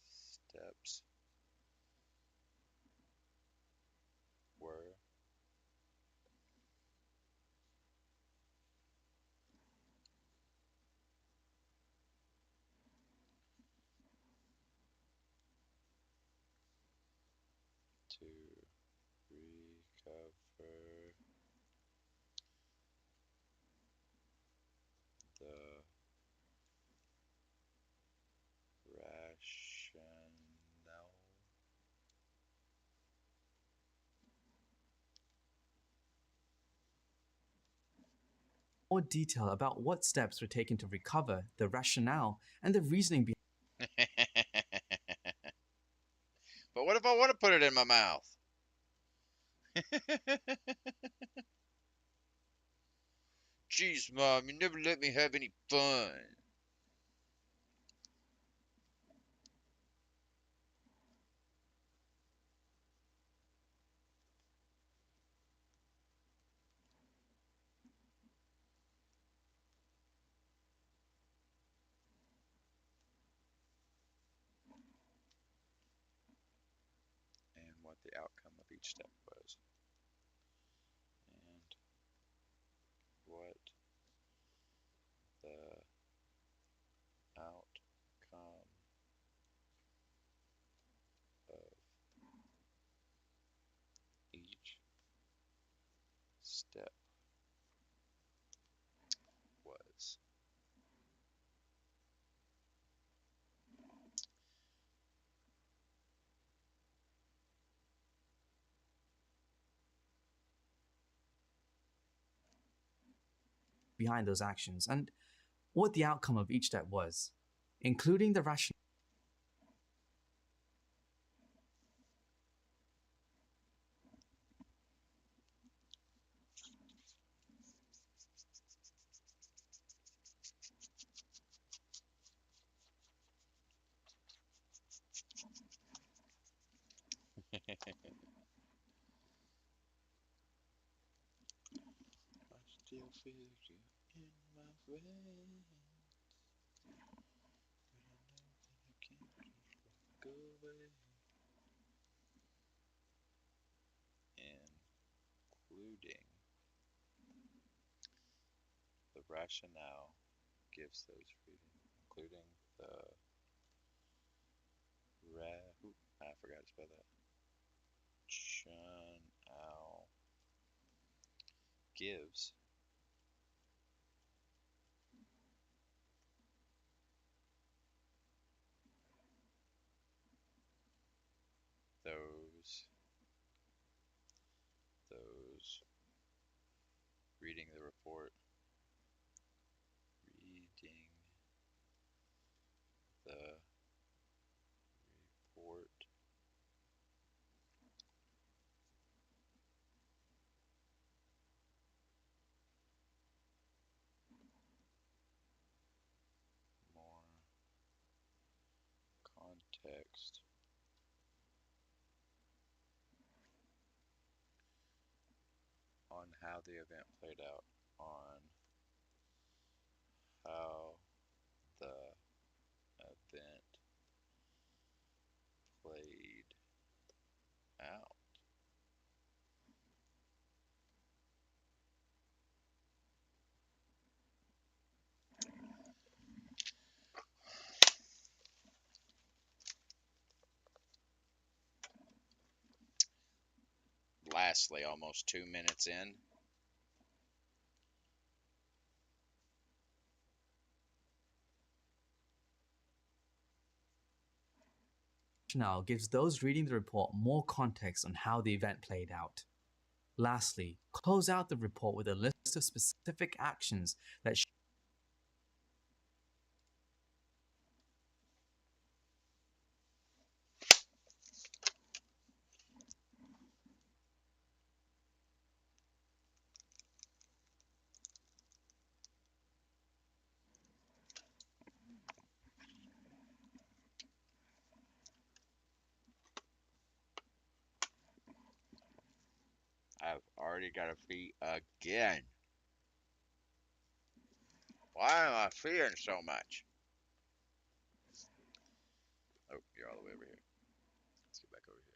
Speaker 1: steps were to recover the rationale
Speaker 2: More detail about what steps were taken to recover, the rationale, and the reasoning behind.
Speaker 1: But what if I want to put it in my mouth? Jeez, Mom, you never let me have any fun. And what the outcome of each step was. And what the outcome of each step was.
Speaker 2: behind those actions and what the outcome of each step was, including the rationale.
Speaker 1: I still feel you in my veins, but I know that I can't just walk away. Including the rationale gives those readings, including the I forgot to spell that. Rationale gives those reading the report more context on how the event played out, on how the event played out. Lastly, almost 2 minutes in,
Speaker 2: Rationale gives those reading the report more context on how the event played out. Lastly, close out the report with a list of specific actions that
Speaker 1: I've already got a fee again. Why am I feeing so much? Oh, you're all the way over here. Let's get back over here.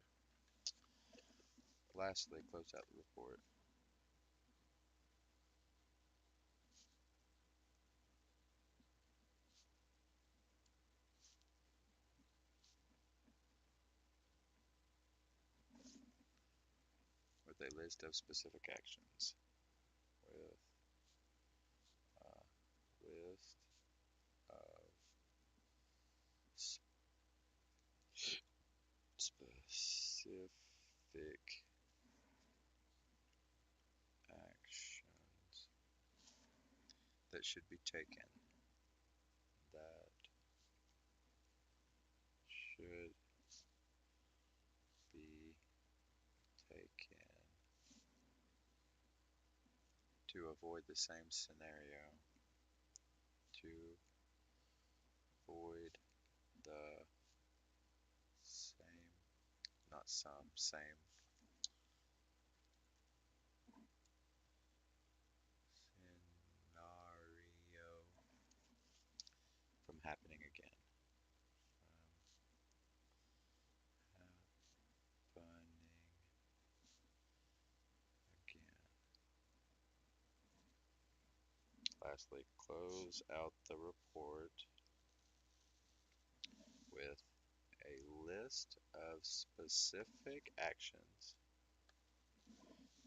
Speaker 1: Lastly, close out the report. With a list of specific actions. With a list of specific actions that should be taken. That should be taken to avoid the same scenario. To avoid the same, not some, same scenario from happening again. From happening again. Lastly, close out the report with a list of specific actions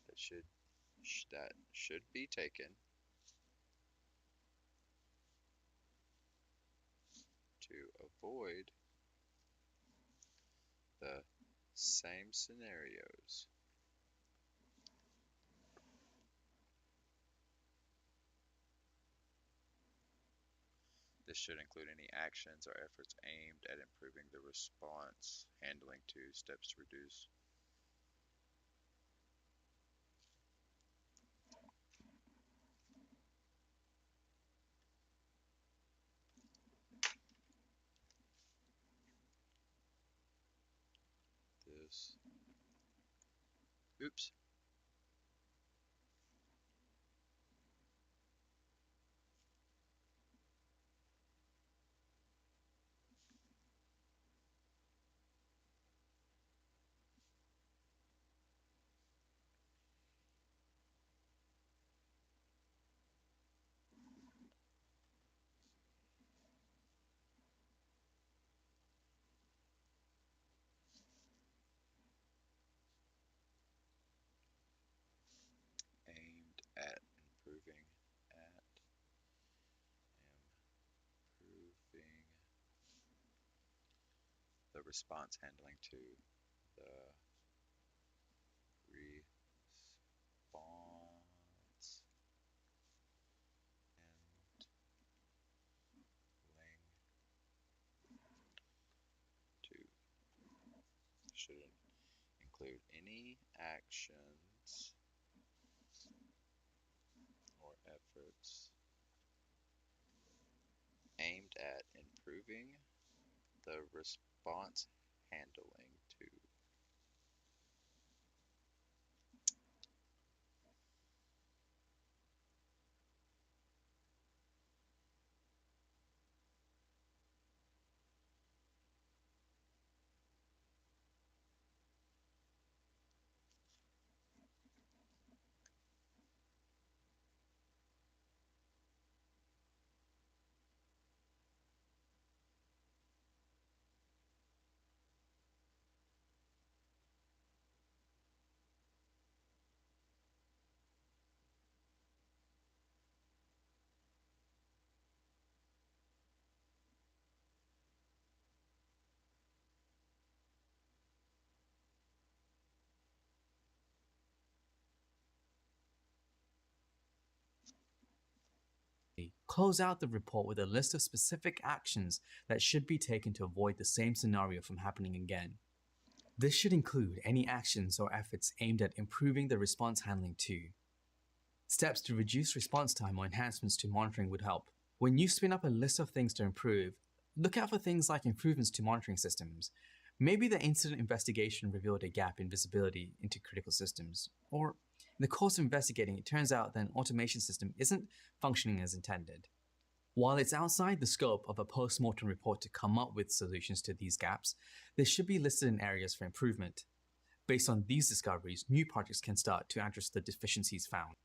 Speaker 1: that should be taken to avoid the same scenarios. This should include any actions or efforts aimed at improving the response handling to steps to reduce this. Oops. Aimed at improving the response handling to the response handling to should include any actions or efforts aimed at improving the response handling to.
Speaker 2: Close out the report with a list of specific actions that should be taken to avoid the same scenario from happening again. This should include any actions or efforts aimed at improving the response handling too. Steps to reduce response time or enhancements to monitoring would help. When you spin up a list of things to improve, look out for things like improvements to monitoring systems, Maybe the incident investigation revealed a gap in visibility into critical systems, or in the course of investigating, it turns out that an automation system isn't functioning as intended. While it's outside the scope of a post-mortem report to come up with solutions to these gaps, they should be listed in areas for improvement. Based on these discoveries, new projects can start to address the deficiencies found.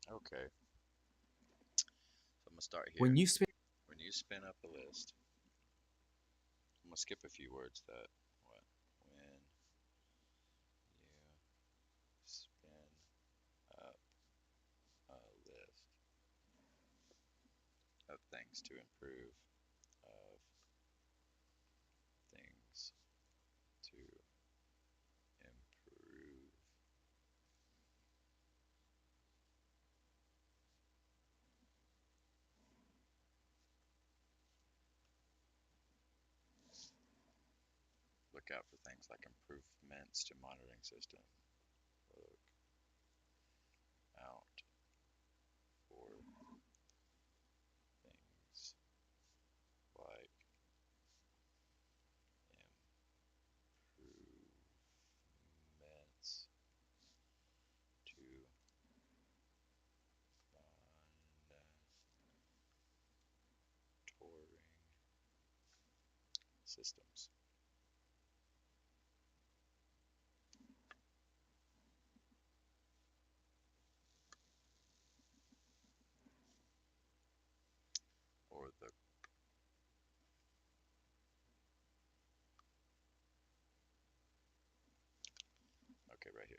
Speaker 1: Okay, so I'm gonna start here.
Speaker 2: When you spin
Speaker 1: When you spin up a list, I'm gonna skip a few words that what when you spin up a list of things to improve, of things to improve. Look out for things like improvements to monitoring system. Look out for things like improvements to monitoring systems. Or the okay, right here.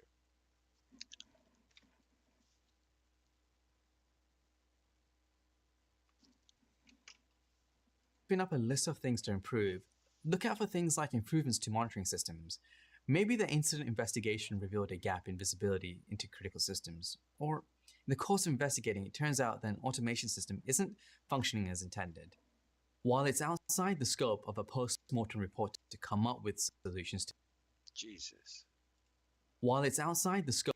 Speaker 2: up a list of things to improve, look out for things like improvements to monitoring systems. Maybe the incident investigation revealed a gap in visibility into critical systems, or in the course of investigating, it turns out that an automation system isn't functioning as intended. While it's outside the scope of a post-mortem report to come up with solutions to
Speaker 1: Jesus.
Speaker 2: while it's outside the scope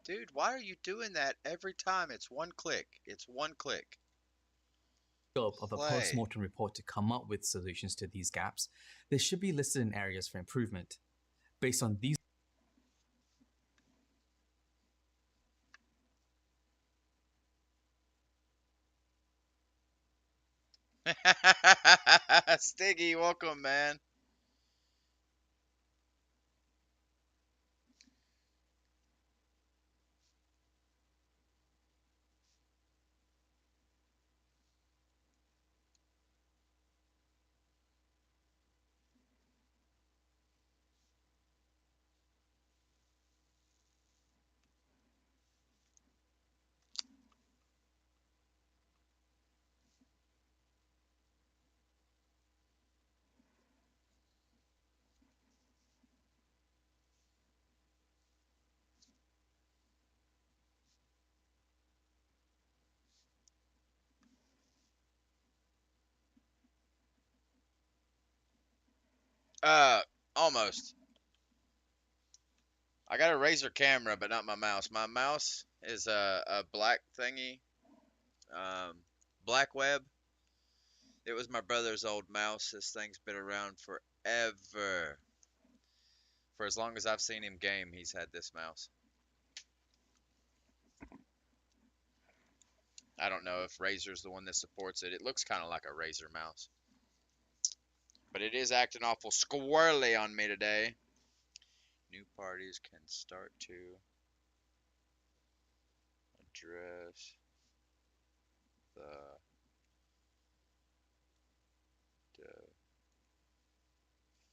Speaker 1: Dude, why are you doing that every time? It's one click. It's one click.
Speaker 2: scope of a
Speaker 1: Play.
Speaker 2: post-mortem report to come up with solutions to these gaps, they should be listed in areas for improvement. Based on these
Speaker 1: Stiggy, welcome, man. Almost. I got a Razer camera, but not my mouse. My mouse is a black thingy, Black Web. It was my brother's old mouse. This thing's been around forever. For as long as I've seen him game, he's had this mouse. I don't know if Razer's the one that supports it. It looks kind of like a Razer mouse. But it is acting awful squirrely on me today. New parties can start to address the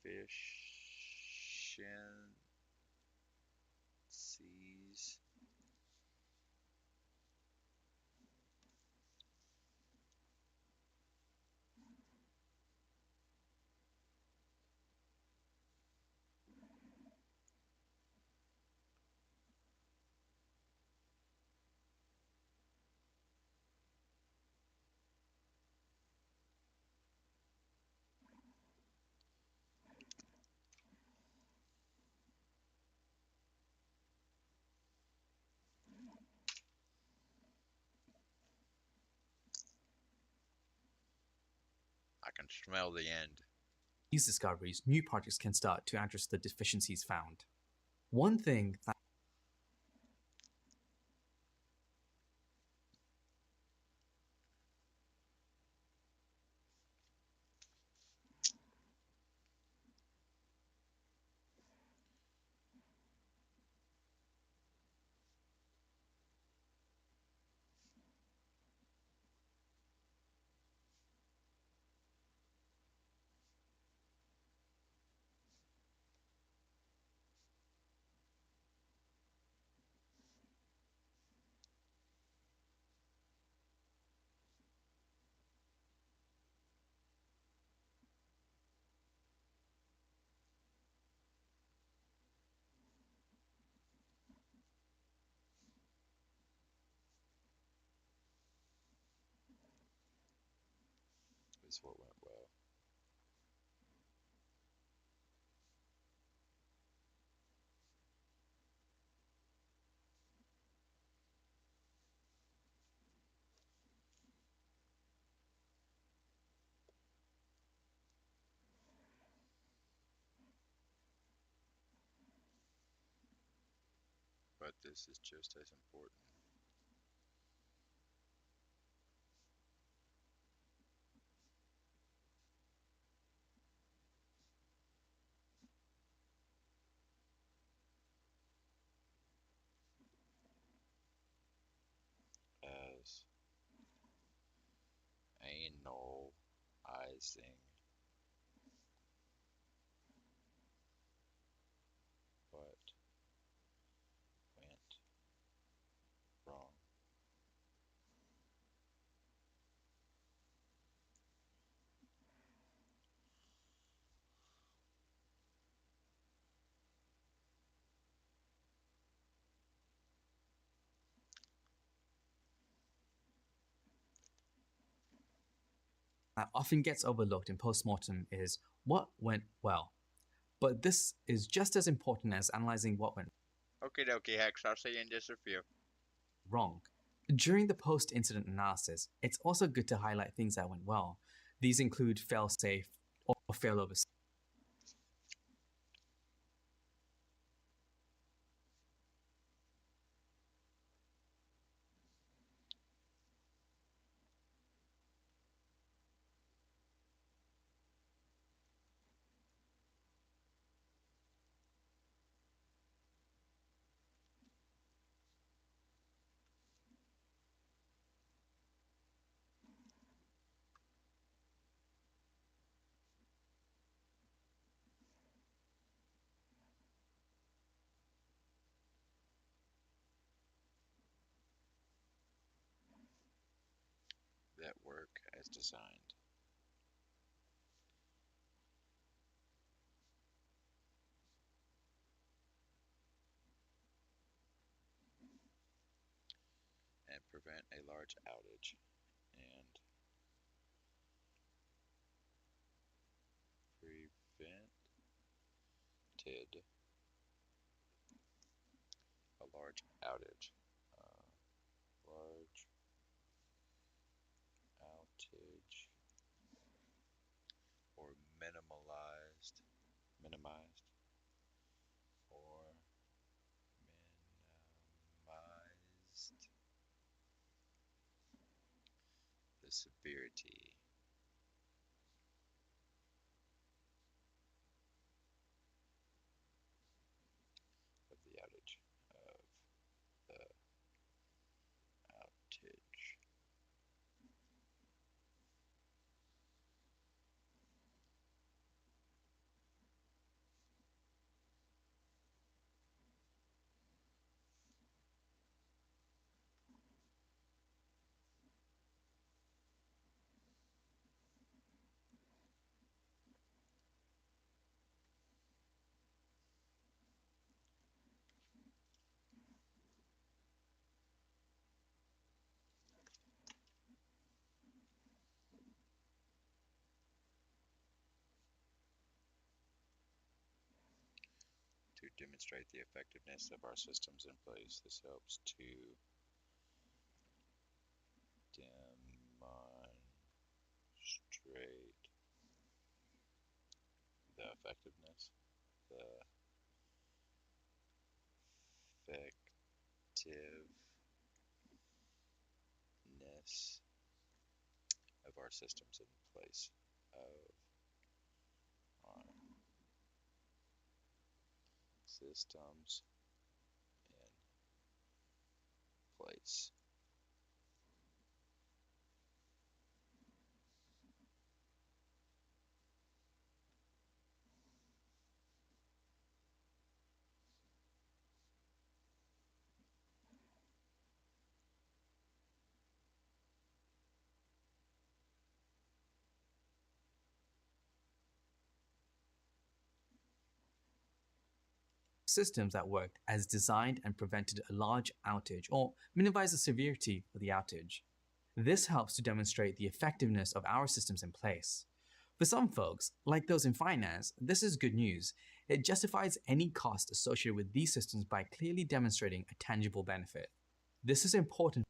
Speaker 1: deficiencies. I can smell the end.
Speaker 2: discoveries, new projects can start to address the deficiencies found. One thing that
Speaker 1: This is what went well. But this is just as important. As analyzing what went wrong.
Speaker 2: often gets overlooked in postmortem is what went well. But this is just as important as analyzing what went
Speaker 1: Okie dokie, Hex. I'll see you in just a few.
Speaker 2: wrong. During the post incident analysis, it's also good to highlight things that went well. These include fail-safe or failover.
Speaker 1: that work as designed. And prevent a large outage. And prevented a large outage. Large outage or minimized or minimized the severity of the outage. To demonstrate the effectiveness of our systems in place, this helps to demonstrate the effectiveness of our systems in place of our systems in place.
Speaker 2: Systems that worked as designed and prevented a large outage or minimized the severity of the outage. This helps to demonstrate the effectiveness of our systems in place. For some folks, like those in finance, this is good news. It justifies any cost associated with these systems by clearly demonstrating a tangible benefit. This is important.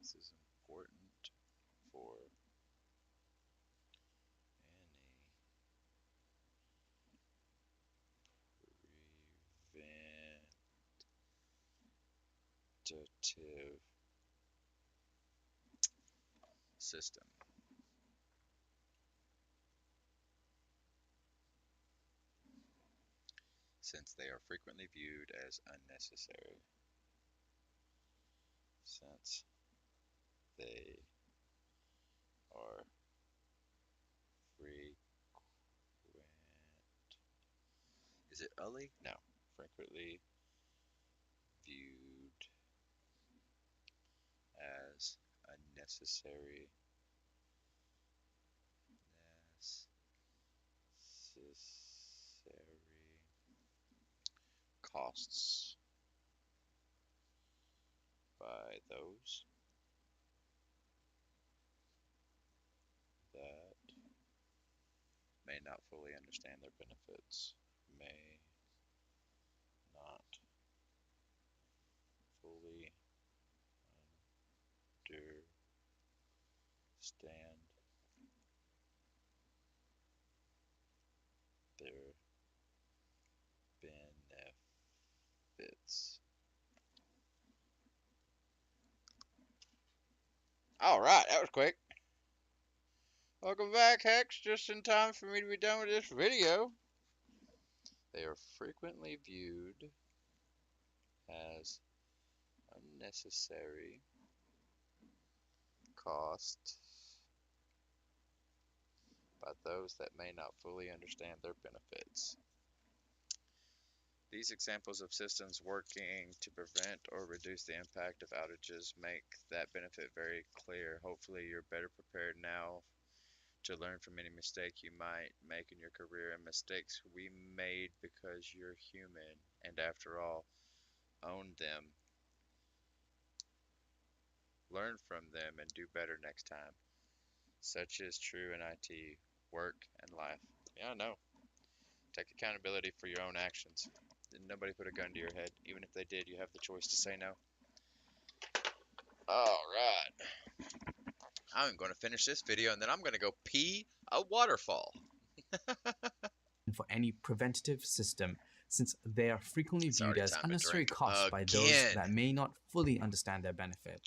Speaker 1: This is important for any preventative system. Since they are frequently viewed as unnecessary. Since they are frequent. Is it ULI? No. Frequently viewed as unnecessary. Necessary costs by those that may not fully understand their benefits. May not fully understand their benefits. All right, that was quick. Welcome back, Hex. Just in time for me to be done with this video. They are frequently viewed as unnecessary costs by those that may not fully understand their benefits. These examples of systems working to prevent or reduce the impact of outages make that benefit very clear. Hopefully, you're better prepared now to learn from any mistake you might make in your career and mistakes we made because you're human and after all, own them. Learn from them and do better next time. Such is true in IT, work, and life. Yeah, I know. Take accountability for your own actions. Nobody put a gun to your head. Even if they did, you have the choice to say no. Alright. I'm going to finish this video and then I'm going to go pee a waterfall.
Speaker 2: For any preventative system, since they are frequently
Speaker 1: It's
Speaker 2: viewed
Speaker 1: already
Speaker 2: as
Speaker 1: time to
Speaker 2: unnecessary
Speaker 1: drink
Speaker 2: costs by those
Speaker 1: again.
Speaker 2: that may not fully understand their benefit.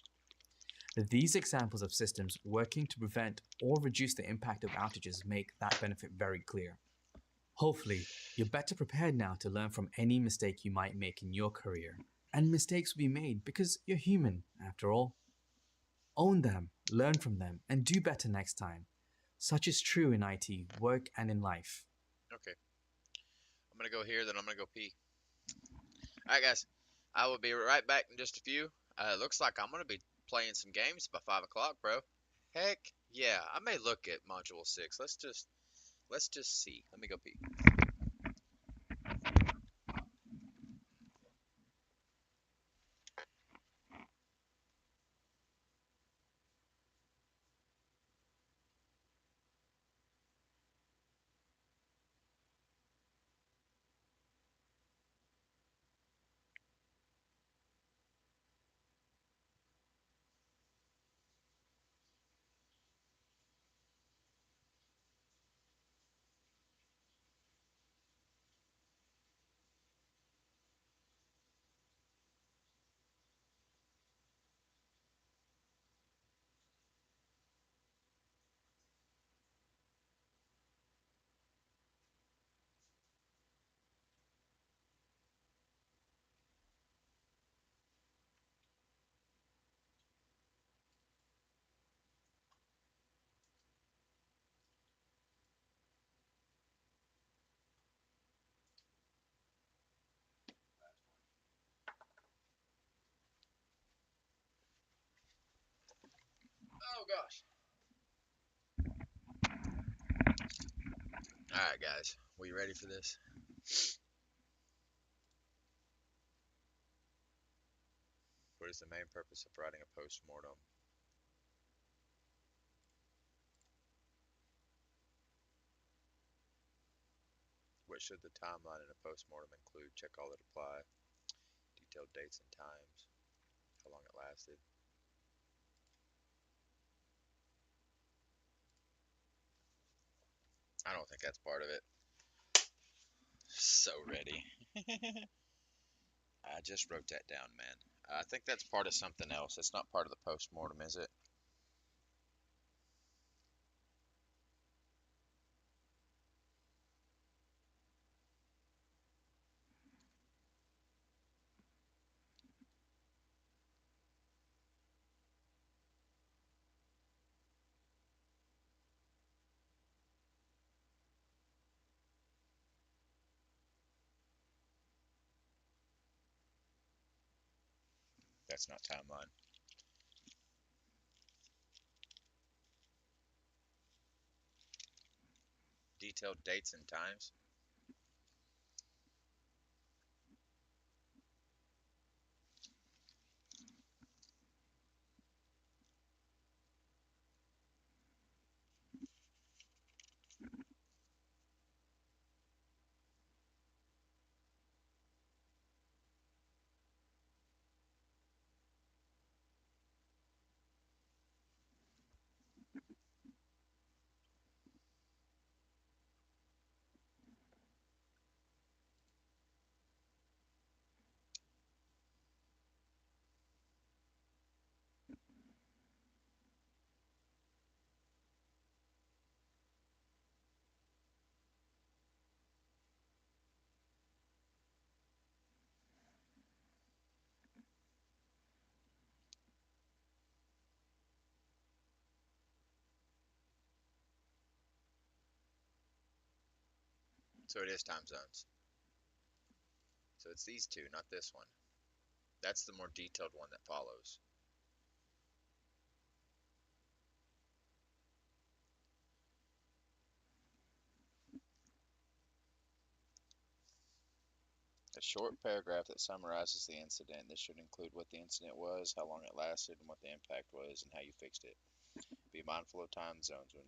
Speaker 2: These examples of systems working to prevent or reduce the impact of outages make that benefit very clear. Hopefully, you're better prepared now to learn from any mistake you might make in your career. And mistakes will be made because you're human, after all. Own them, learn from them, and do better next time. Such is true in IT, work, and in life.
Speaker 1: Okay. I'm going to go here, then I'm going to go pee. Alright, guys. I will be right back in just a few. Looks like I'm going to be playing some games by 5 o'clock, bro. Heck yeah. I may look at Module 6. Let's just see. Let me go pee. Oh, gosh. Alright, guys. We ready for this? What is the main purpose of writing a post-mortem? What should the timeline in a post-mortem include? Check all that apply. Detailed dates and times. How long it lasted. I don't think that's part of it. So ready. I just wrote that down, man. I think that's part of something else. It's not part of the post-mortem, is it? That's not timeline. Detailed dates and times. So it is time zones. So it's these two, not this one. That's the more detailed one that follows. A short paragraph that summarizes the incident. This should include what the incident was, how long it lasted, and what the impact was, and how you fixed it. Be mindful of time zones when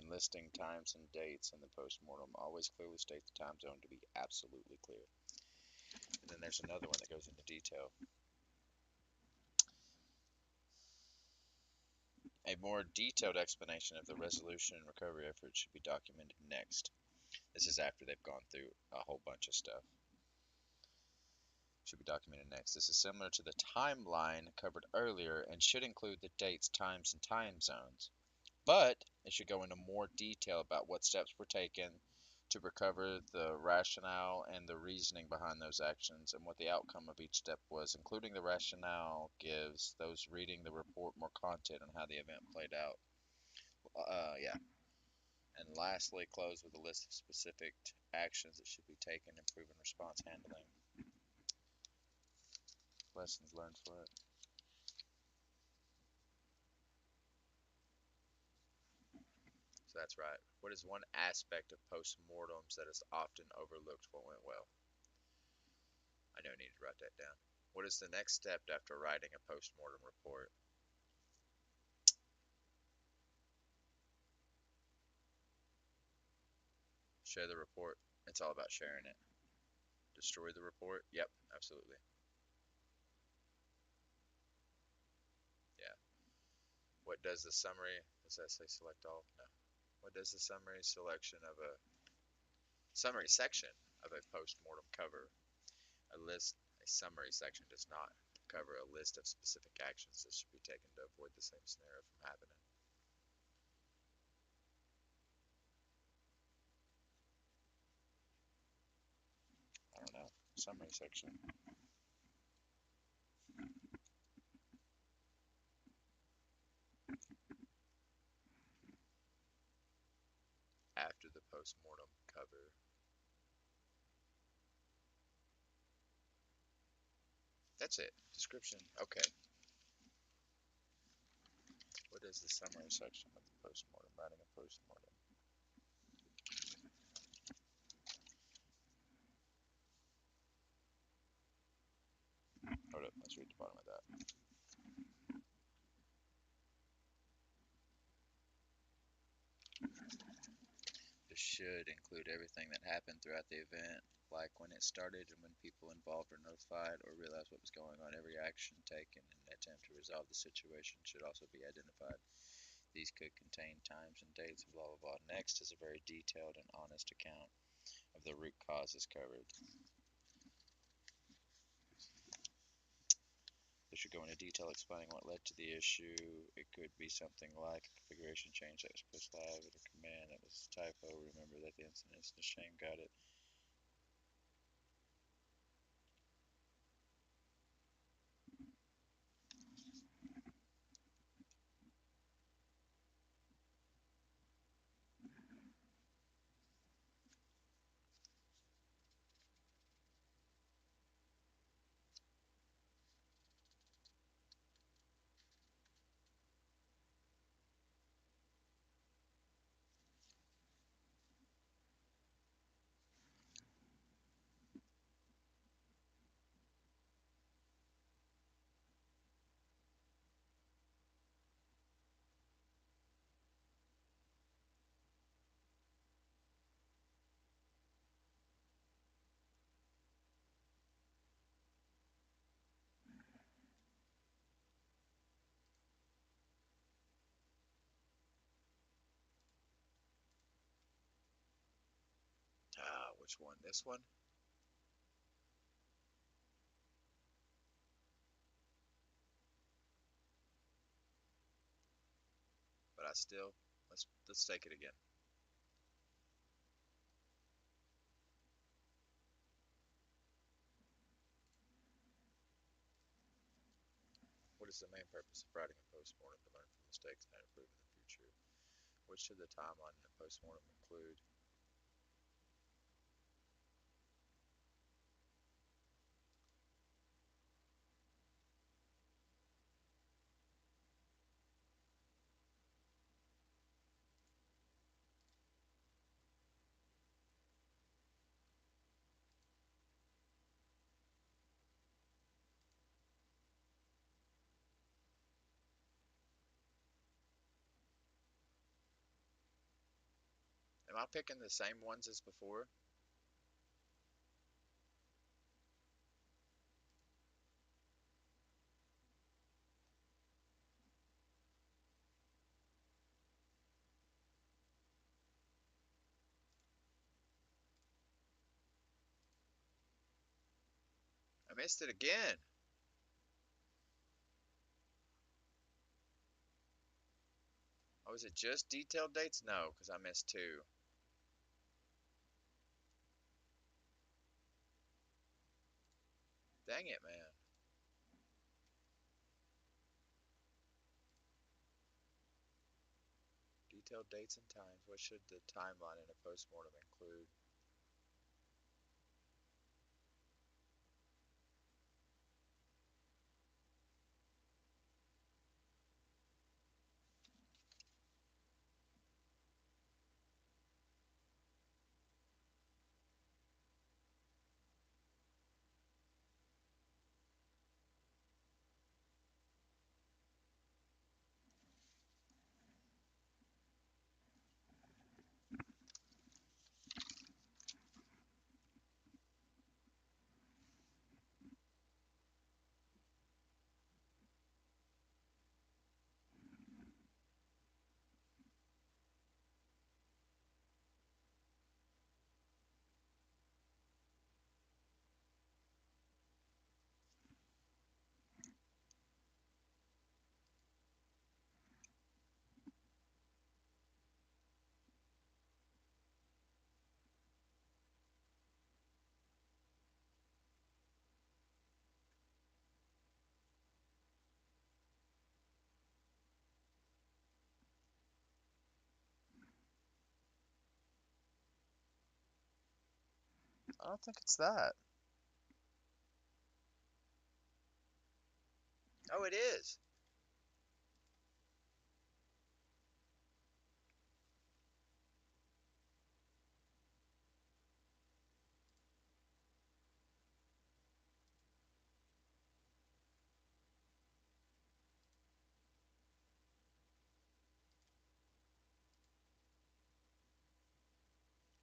Speaker 1: listing times and dates in the postmortem. Always clearly state the time zone to be absolutely clear. And then there's another one that goes into detail. A more detailed explanation of the resolution and recovery efforts should be documented next. This is after they've gone through a whole bunch of stuff. Should be documented next. This is similar to the timeline covered earlier and should include the dates, times, and time zones. But it should go into more detail about what steps were taken to recover, the rationale and the reasoning behind those actions, and what the outcome of each step was, including the rationale gives those reading the report more content on how the event played out. Yeah. And lastly, close with a list of specific actions that should be taken in proven response handling. Lessons learned for it. So that's right. What is one aspect of postmortems that is often overlooked what went well? I know I need to write that down. What is the next step after writing a postmortem report? Share the report. It's all about sharing it. Destroy the report? Yep, absolutely. Yeah. What does the summary, does that say select all? No. What does the summary section of a postmortem cover? A summary section does not cover a list of specific actions that should be taken to avoid the same scenario from happening. I don't know. Summary section. After the postmortem cover. That's it. Description. Okay. What is the summary section of the postmortem? Writing a postmortem. Hold up. Let's read the bottom of that. This should include everything that happened throughout the event, like when it started and when people involved were notified or realized what was going on. Every action taken in an attempt to resolve the situation should also be identified. These could contain times and dates, blah, blah, blah. Next is a very detailed and honest account of the root causes covered. This should go into detail explaining what led to the issue. It could be something like a configuration change that was pushed live with a command that was a typo. Remember that the incident is a shame. Got it. Which one? This one? But I still, let's take it again. What is the main purpose of writing a postmortem? To learn from mistakes and improve in the future. What should the timeline in the postmortem include? Am I picking the same ones as before? I missed it again. Oh, is it just detailed dates? No, because I missed two. Dang it, man. Detailed dates and times. What should the timeline in a postmortem include? I don't think it's that. Oh, it is.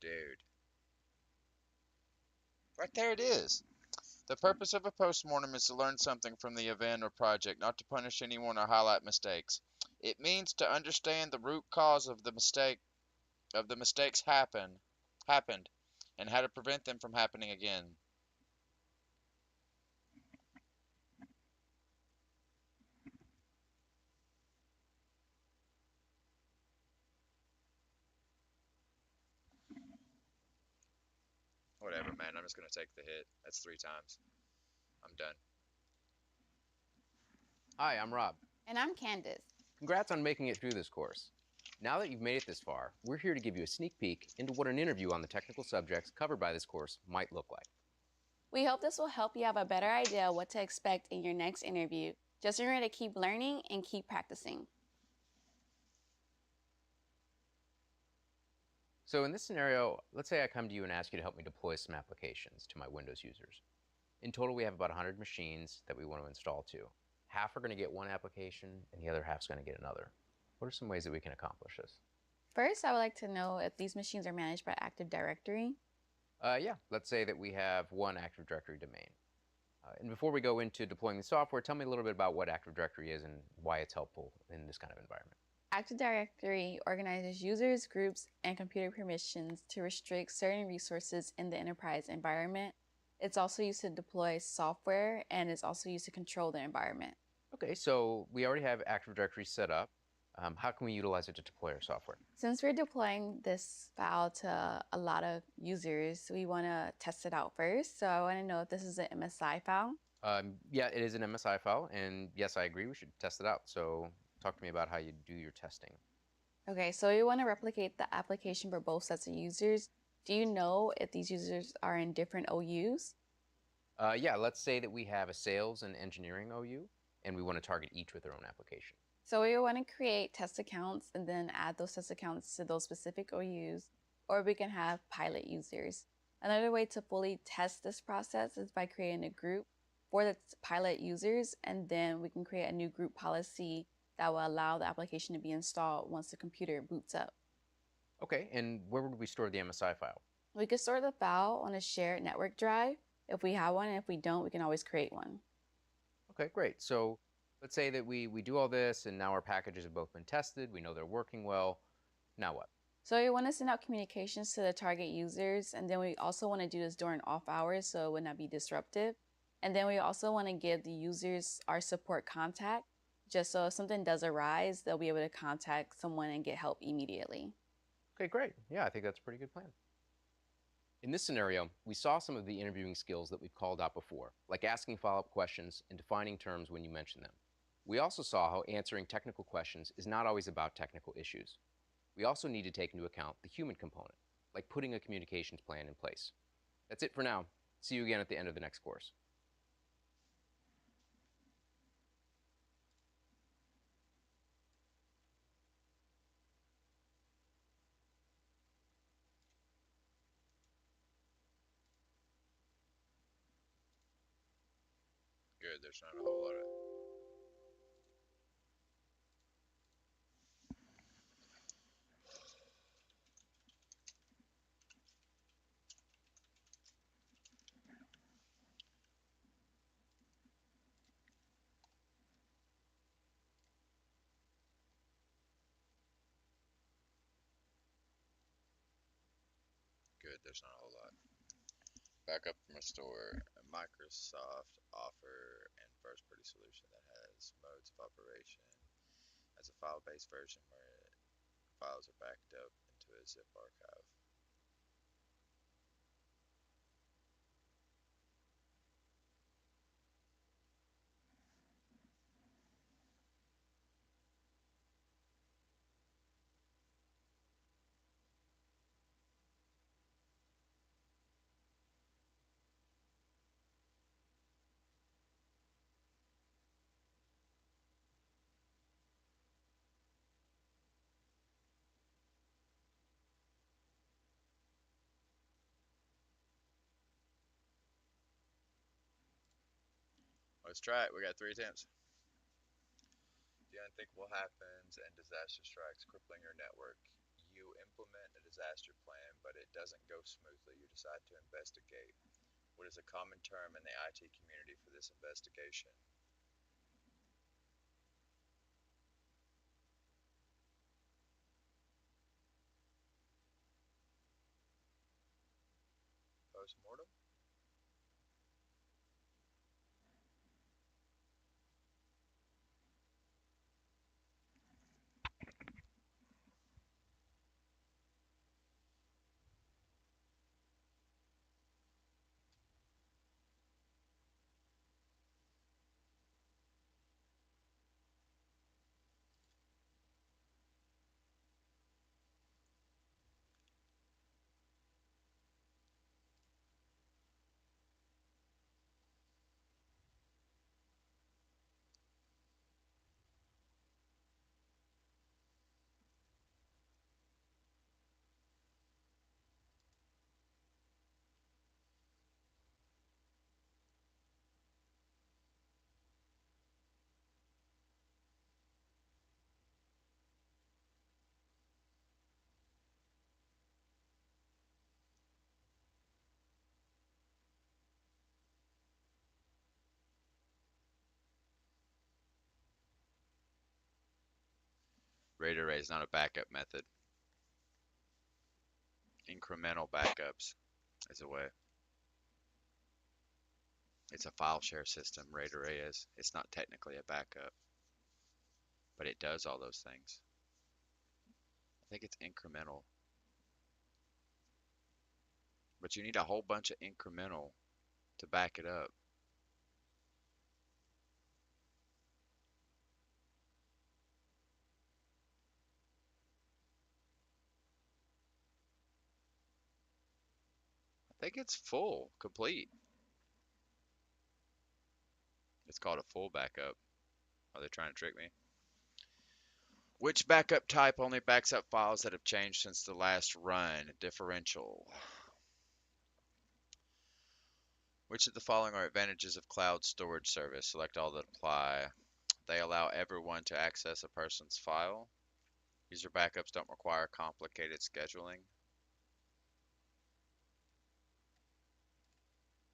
Speaker 1: Dude. Right there it is. The purpose of a postmortem is to learn something from the event or project, not to punish anyone or highlight mistakes. It means to understand the root cause of the mistakes happened and how to prevent them from happening again. Whatever, man. I'm just gonna take the hit. That's 3 times. I'm done.
Speaker 3: Hi, I'm Rob.
Speaker 4: And I'm Candace.
Speaker 3: Congrats on making it through this course. Now that you've made it this far, we're here to give you a sneak peek into what an interview on the technical subjects covered by this course might look like.
Speaker 4: We hope this will help you have a better idea of what to expect in your next interview. Just remember to keep learning and keep practicing.
Speaker 3: So in this scenario, let's say I come to you and ask you to help me deploy some applications to my Windows users. In total, we have about 100 machines that we want to install to. Half are going to get one application and the other half's going to get another. What are some ways that we can accomplish this?
Speaker 4: First, I would like to know if these machines are managed by Active Directory.
Speaker 3: Yeah, let's say that we have one Active Directory domain. And before we go into deploying the software, tell me a little bit about what Active Directory is and why it's helpful in this kind of environment.
Speaker 4: Active Directory organizes users, groups, and computer permissions to restrict certain resources in the enterprise environment. It's also used to deploy software, and it's also used to control the environment.
Speaker 3: Okay, so we already have Active Directory set up. How can we utilize it to deploy our software?
Speaker 4: Since we're deploying this file to a lot of users, we want to test it out first. So I want to know if this is an MSI file.
Speaker 3: Yeah, it is an MSI file, and yes, I agree, we should test it out. So talk to me about how you do your testing.
Speaker 4: Okay, so we want to replicate the application for both sets of users. Do you know if these users are in different OUs?
Speaker 3: Yeah, let's say that we have a sales and engineering OU, and we want to target each with their own application.
Speaker 4: So we want to create test accounts and then add those test accounts to those specific OUs, or we can have pilot users. Another way to fully test this process is by creating a group for the pilot users, and then we can create a new group policy that will allow the application to be installed once the computer boots up.
Speaker 3: Okay, and where would we store the MSI file?
Speaker 4: We could store the file on a shared network drive if we have one, and if we don't, we can always create one.
Speaker 3: Okay, great. So let's say that we do all this and now our packages have both been tested. We know they're working well. Now what?
Speaker 4: So we want to send out communications to the target users, and then we also want to do this during off hours so it would not be disruptive. And then we also want to give the users our support contact, just so if something does arise, they'll be able to contact someone and get help immediately.
Speaker 3: Okay, great. Yeah, I think that's a pretty good plan. In this scenario, we saw some of the interviewing skills that we've called out before, like asking follow-up questions and defining terms when you mention them. We also saw how answering technical questions is not always about technical issues. We also need to take into account the human component, like putting a communications plan in place. That's it for now. See you again at the end of the next course.
Speaker 1: Good, there's not a whole lot of. Good, there's not a whole lot. Backup from a store, a Microsoft offer and first party solution that has modes of operation as a file based version where files are backed up into a zip archive. Let's try it. We got 3 attempts. The unthinkable happens and disaster strikes, crippling your network. You implement a disaster plan, but it doesn't go smoothly. You decide to investigate. What is a common term in the IT community for this investigation? Postmortem? RAID array is not a backup method. Incremental backups is a way. It's a file share system, RAID array is. It's not technically a backup, but it does all those things. I think it's incremental. But you need a whole bunch of incremental to back it up. I think it's full, complete. It's called a full backup. Are they trying to trick me? Which backup type only backs up files that have changed since the last run? Differential. Which of the following are advantages of cloud storage service? Select all that apply. They allow everyone to access a person's file. User backups don't require complicated scheduling.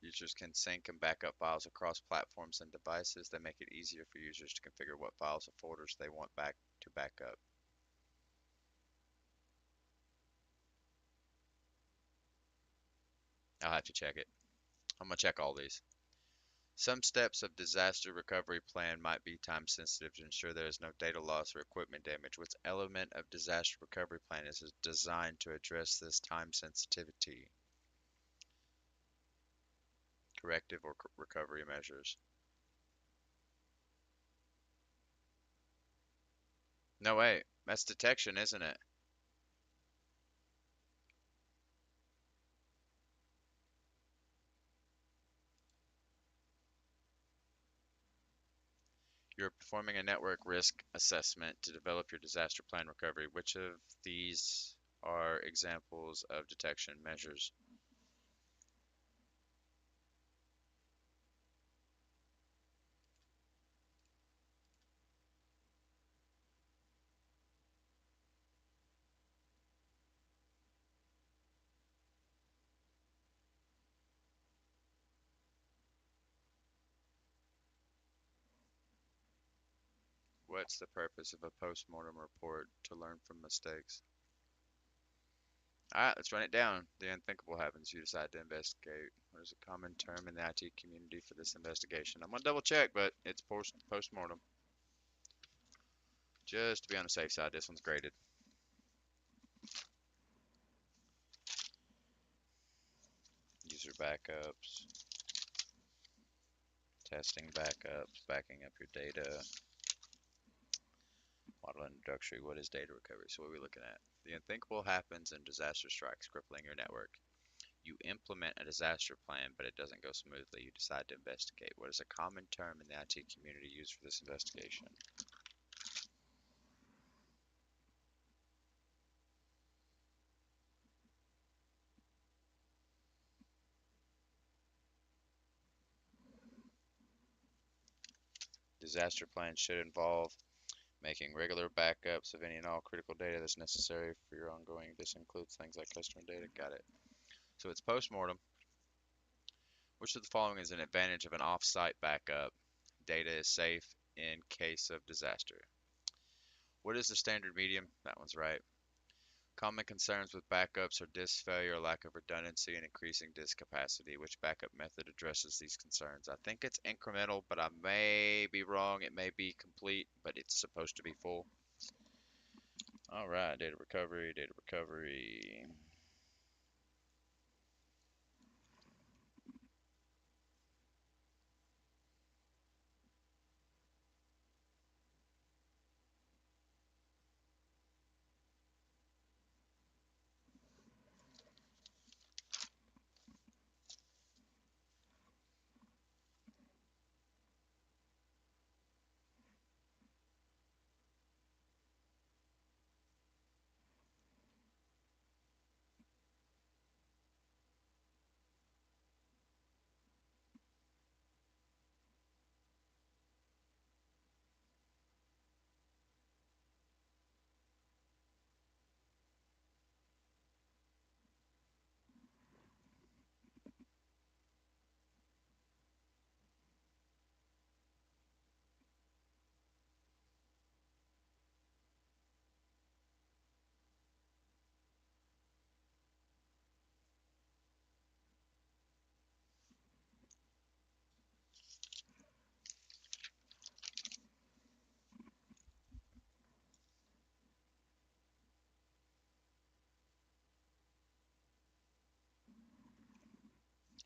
Speaker 1: Users can sync and back up files across platforms and devices. They make it easier for users to configure what files or folders they want back up. I'll have to check it. I'm going to check all these. Some steps of disaster recovery plan might be time sensitive to ensure there is no data loss or equipment damage. Which element of disaster recovery plan is designed to address this time sensitivity? Corrective or recovery measures. No, wait. That's detection, isn't it? You're performing a network risk assessment to develop your disaster plan recovery. Which of these are examples of detection measures? What's the purpose of a post-mortem report? To learn from mistakes. Alright, let's run it down. The unthinkable happens. You decide to investigate. What is a common term in the IT community for this investigation? I'm going to double check, but it's post-mortem. Just to be on the safe side, this one's graded. User backups. Testing backups. Backing up your data. Model introductory. What is data recovery? So what are we looking at? The unthinkable happens and disaster strikes, crippling your network. You implement a disaster plan, but it doesn't go smoothly. You decide to investigate. What is a common term in the IT community used for this investigation? Disaster plans should involve making regular backups of any and all critical data that's necessary for your ongoing. This includes things like customer data. Got it. So it's post-mortem. Which of the following is an advantage of an off-site backup? Data is safe in case of disaster. What is the standard medium? That one's right. Common concerns with backups are disk failure, lack of redundancy, and increasing disk capacity. Which backup method addresses these concerns? I think it's incremental, but I may be wrong. It may be complete, but it's supposed to be full. All right, data recovery, data recovery.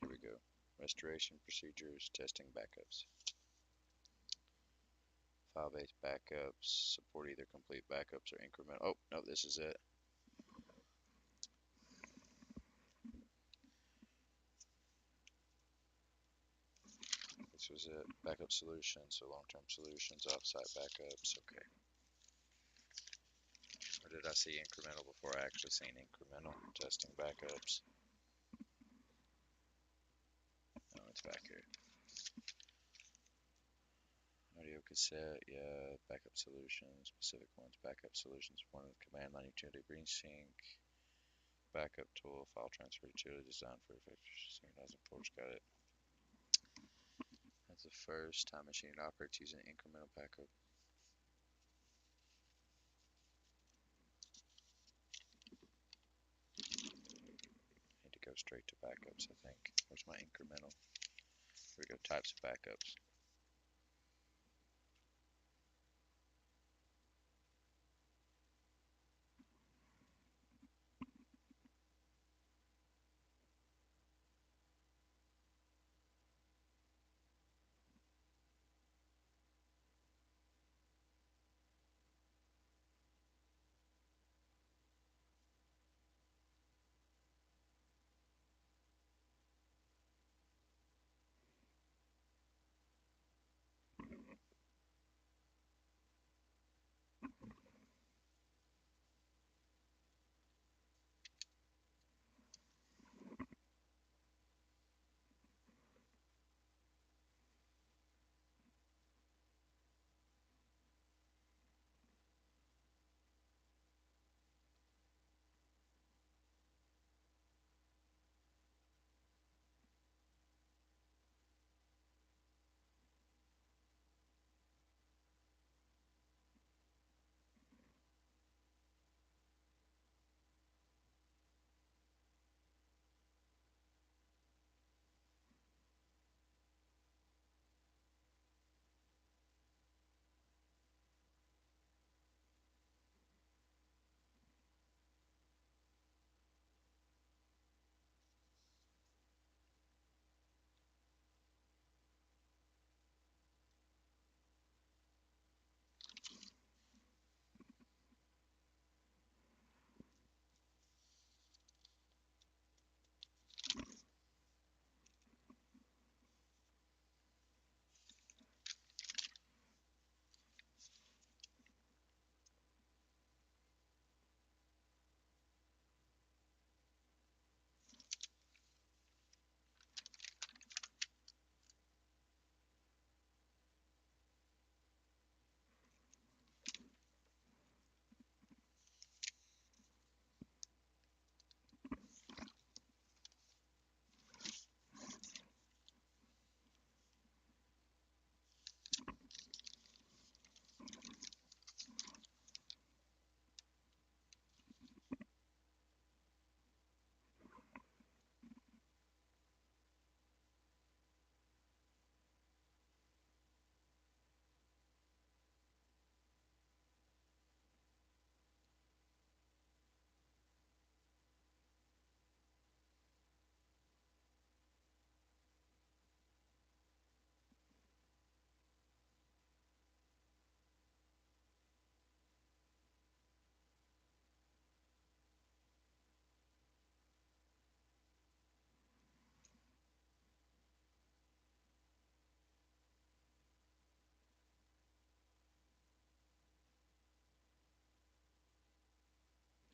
Speaker 1: Here we go. Restoration procedures, testing backups. File-based backups support either complete backups or incremental. Oh, no, this is it. This was it. Backup solutions, so long-term solutions, off-site backups. Okay. Or did I see incremental before I actually seen incremental? Testing backups. Oh, it's back here. Audio cassette, yeah. Backup solutions, specific ones. Backup solutions, one of the command line utility resync. Backup tool, file transfer utility designed for effective synchronizing ports. Got it. That's the first time machine operates using incremental backup. Need to go straight to backups, I think. Where's my incremental? Here we go, types of backups.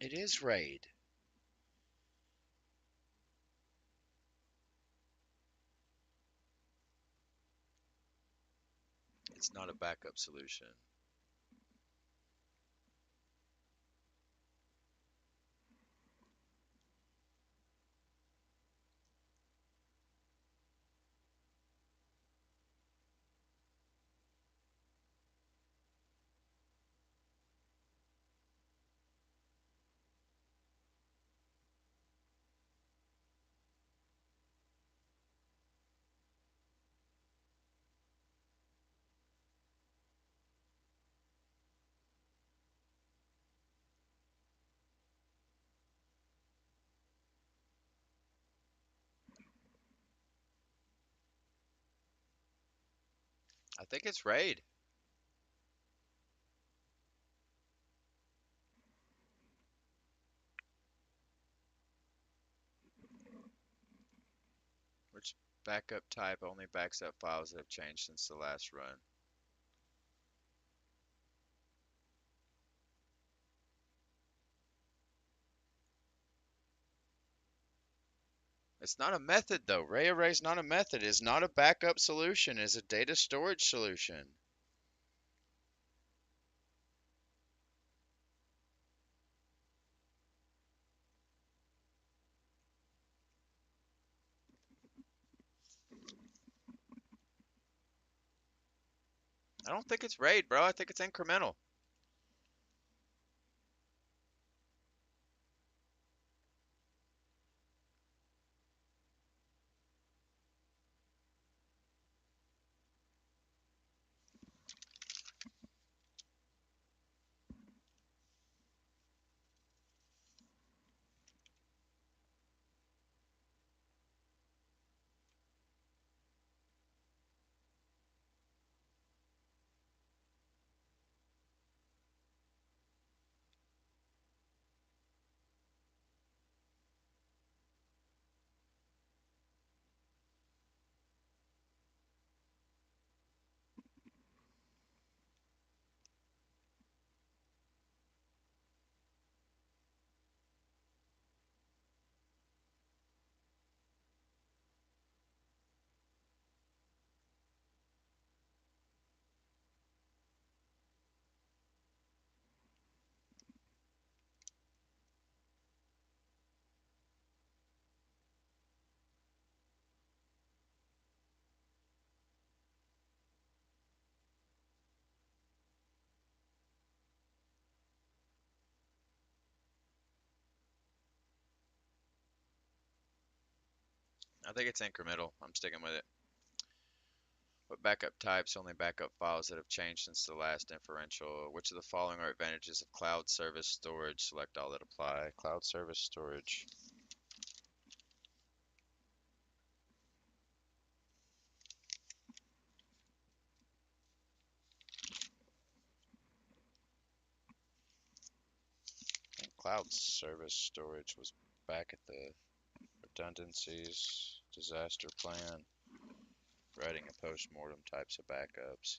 Speaker 1: It is RAID. It's not a backup solution. I think it's RAID. Which backup type only backs up files that have changed since the last run? It's not a method though. Ray array is not a method. It's not a backup solution. It's a data storage solution. I don't think it's RAID, bro. I think it's incremental. I think it's incremental. I'm sticking with it. What backup types? Only backup files that have changed since the last inferential. Which of the following are advantages of cloud service storage? Select all that apply. Cloud service storage. I think cloud service storage was back at the redundancies, disaster plan, writing a post-mortem types of backups.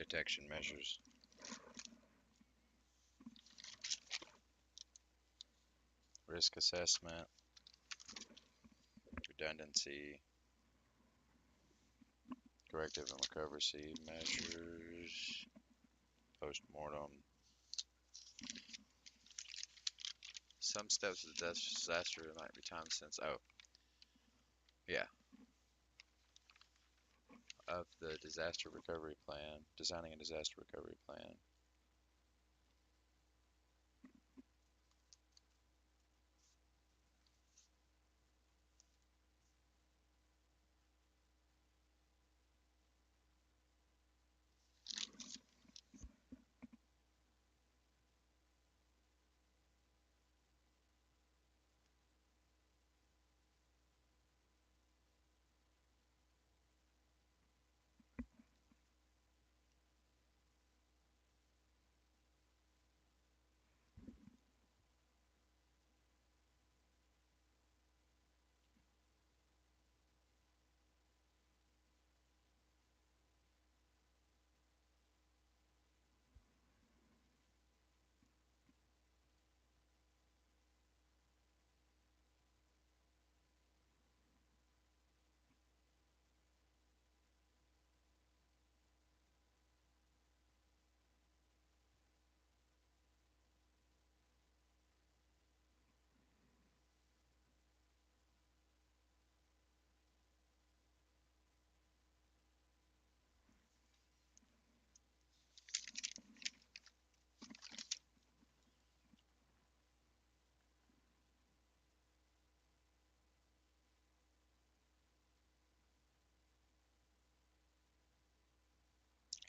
Speaker 1: Detection measures. Risk assessment. Redundancy. Corrective and recovery measures. Post-mortem. Some steps of the disaster might be time since. Oh, yeah. Of the disaster recovery plan, designing a disaster recovery plan.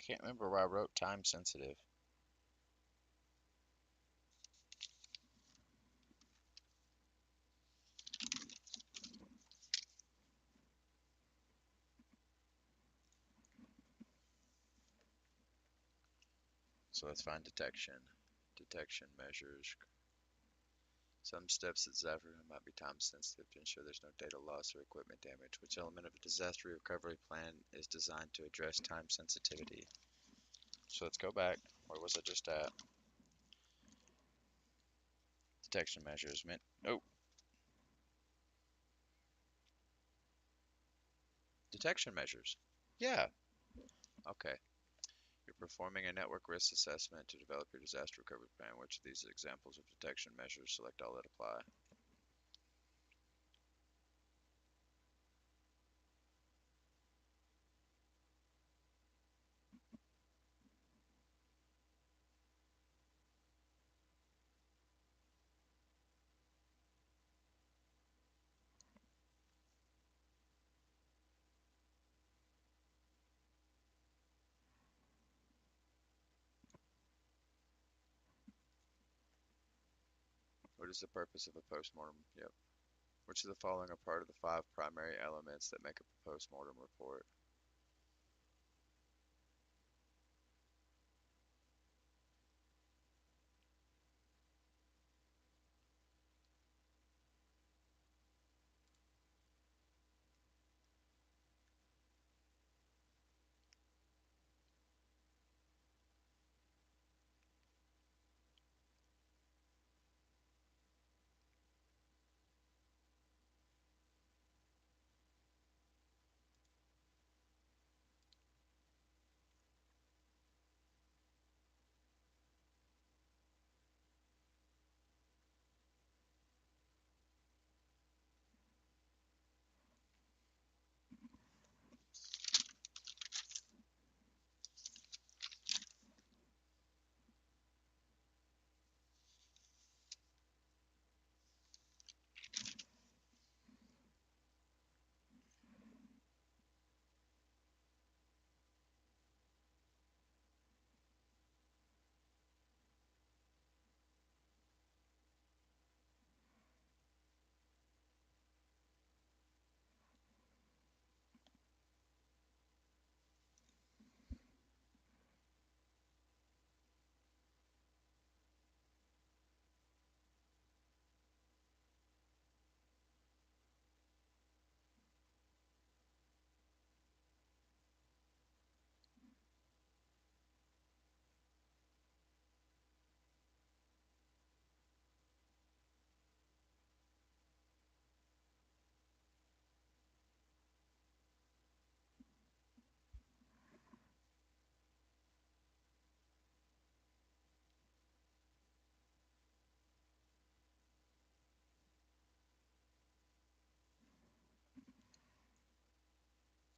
Speaker 1: I can't remember where I wrote time sensitive. So let's find detection. Detection measures. Some steps that disaster might be time sensitive to ensure there's no data loss or equipment damage. Which element of a disaster recovery plan is designed to address time sensitivity? So let's go back. Where was I just at? Detection measures. Oh, detection measures. Yeah. Okay. You're performing a network risk assessment to develop your disaster recovery plan. Which of these are examples of detection measures? Select all that apply. What is the purpose of a postmortem? Yep. Which of the following are part of the 5 primary elements that make up a postmortem report?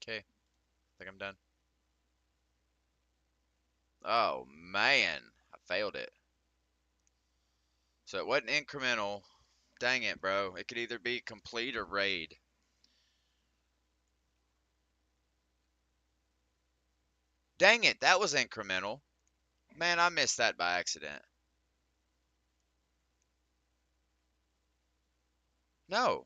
Speaker 1: Okay, I think I'm done. Oh man, I failed it. So it wasn't incremental. Dang it, bro. It could either be complete or raid. Dang it, that was incremental. Man, I missed that by accident. No.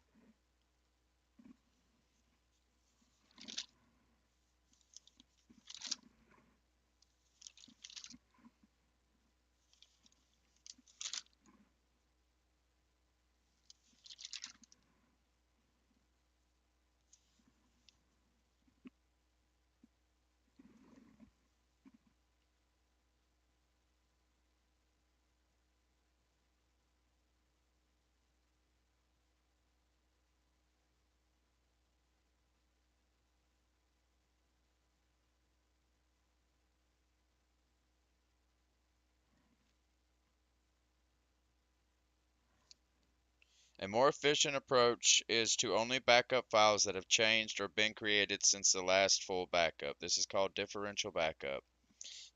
Speaker 1: A more efficient approach is to only backup files that have changed or been created since the last full backup. This is called differential backup.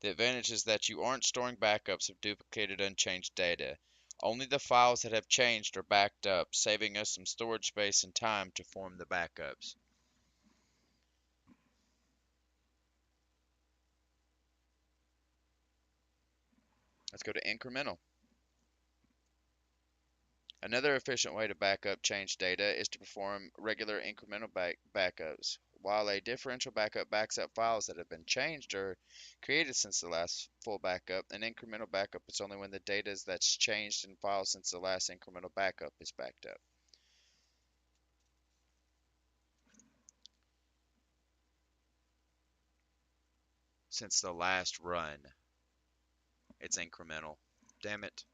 Speaker 1: The advantage is that you aren't storing backups of duplicated unchanged data. Only the files that have changed are backed up, saving us some storage space and time to form the backups. Let's go to incremental. Another efficient way to back up changed data is to perform regular incremental backups. While a differential backup backs up files that have been changed or created since the last full backup, an incremental backup is only when the data that's changed in files since the last incremental backup is backed up. Since the last run, it's incremental. Damn it.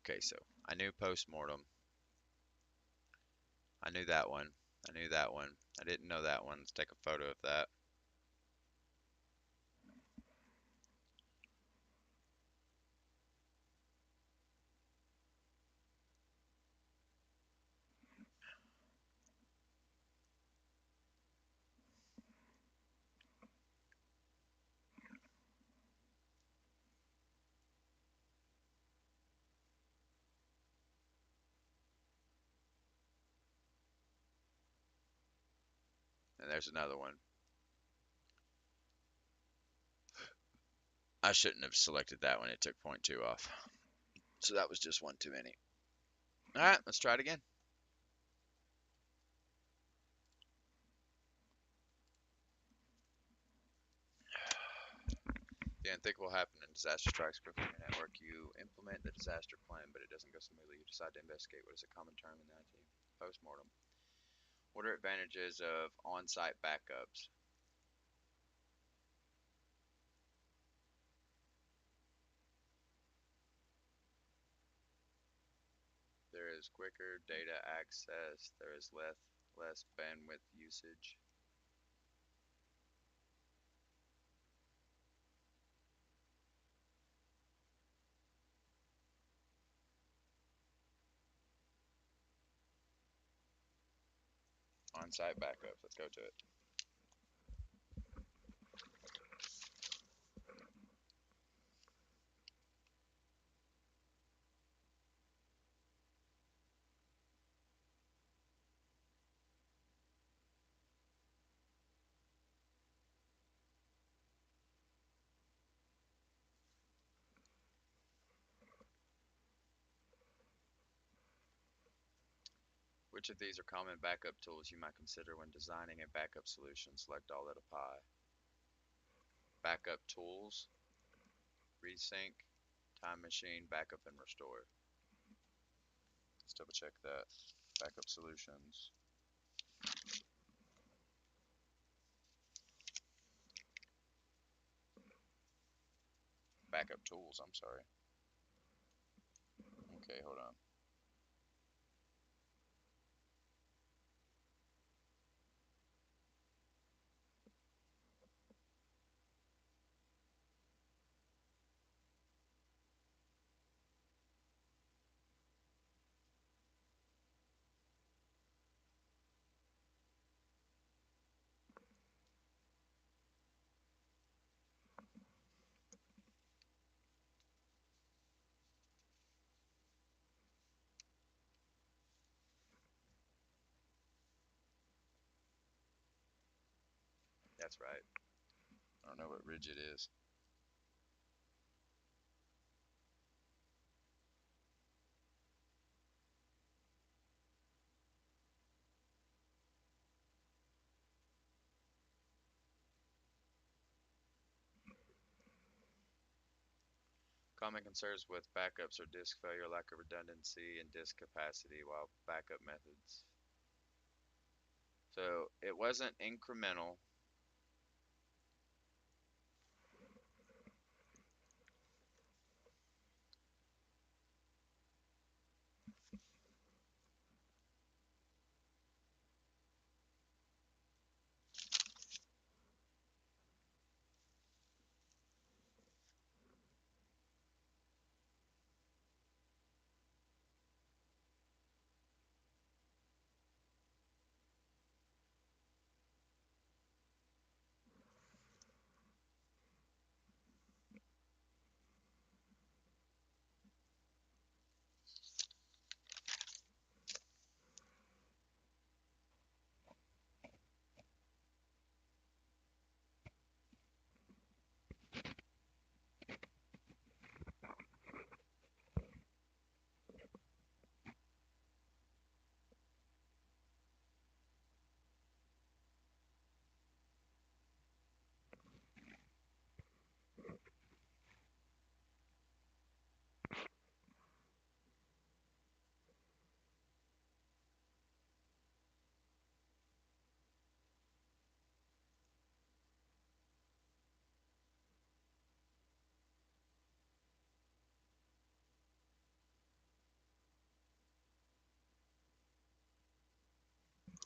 Speaker 1: Okay, so I knew postmortem. I knew that one. I knew that one. I didn't know that one. Let's take a photo of that. And there's another one. I shouldn't have selected that one. It took 0.2 off. So that was just one too many. Alright, let's try it again. The unthinkable will happen in disaster strikes quickly on your network. You implement the disaster plan, but it doesn't go smoothly. You decide to investigate. What is a common term in the IT? Postmortem. What are advantages of on-site backups? There is quicker data access. There is less bandwidth usage. On-site backup. Let's go to it. Which of these are common backup tools you might consider when designing a backup solution? Select all that apply. Backup tools, Resync, Time Machine, Backup and Restore. Let's double check that. Backup solutions. Backup tools, I'm sorry. Okay, hold on. That's right. I don't know what rigid is. Common concerns with backups are disk failure, lack of redundancy, and disk capacity while backup methods. So it wasn't incremental.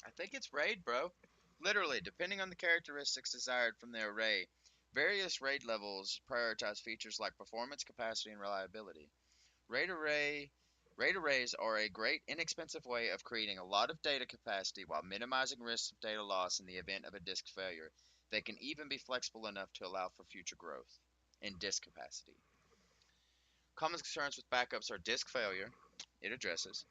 Speaker 1: I think it's RAID, bro. Literally, depending on the characteristics desired from the array, various RAID levels prioritize features like performance, capacity, and reliability. RAID array RAID arrays are a great inexpensive way of creating a lot of data capacity while minimizing risks of data loss in the event of a disk failure. They can even be flexible enough to allow for future growth in disk capacity. Common concerns with backups are disk failure, it addresses,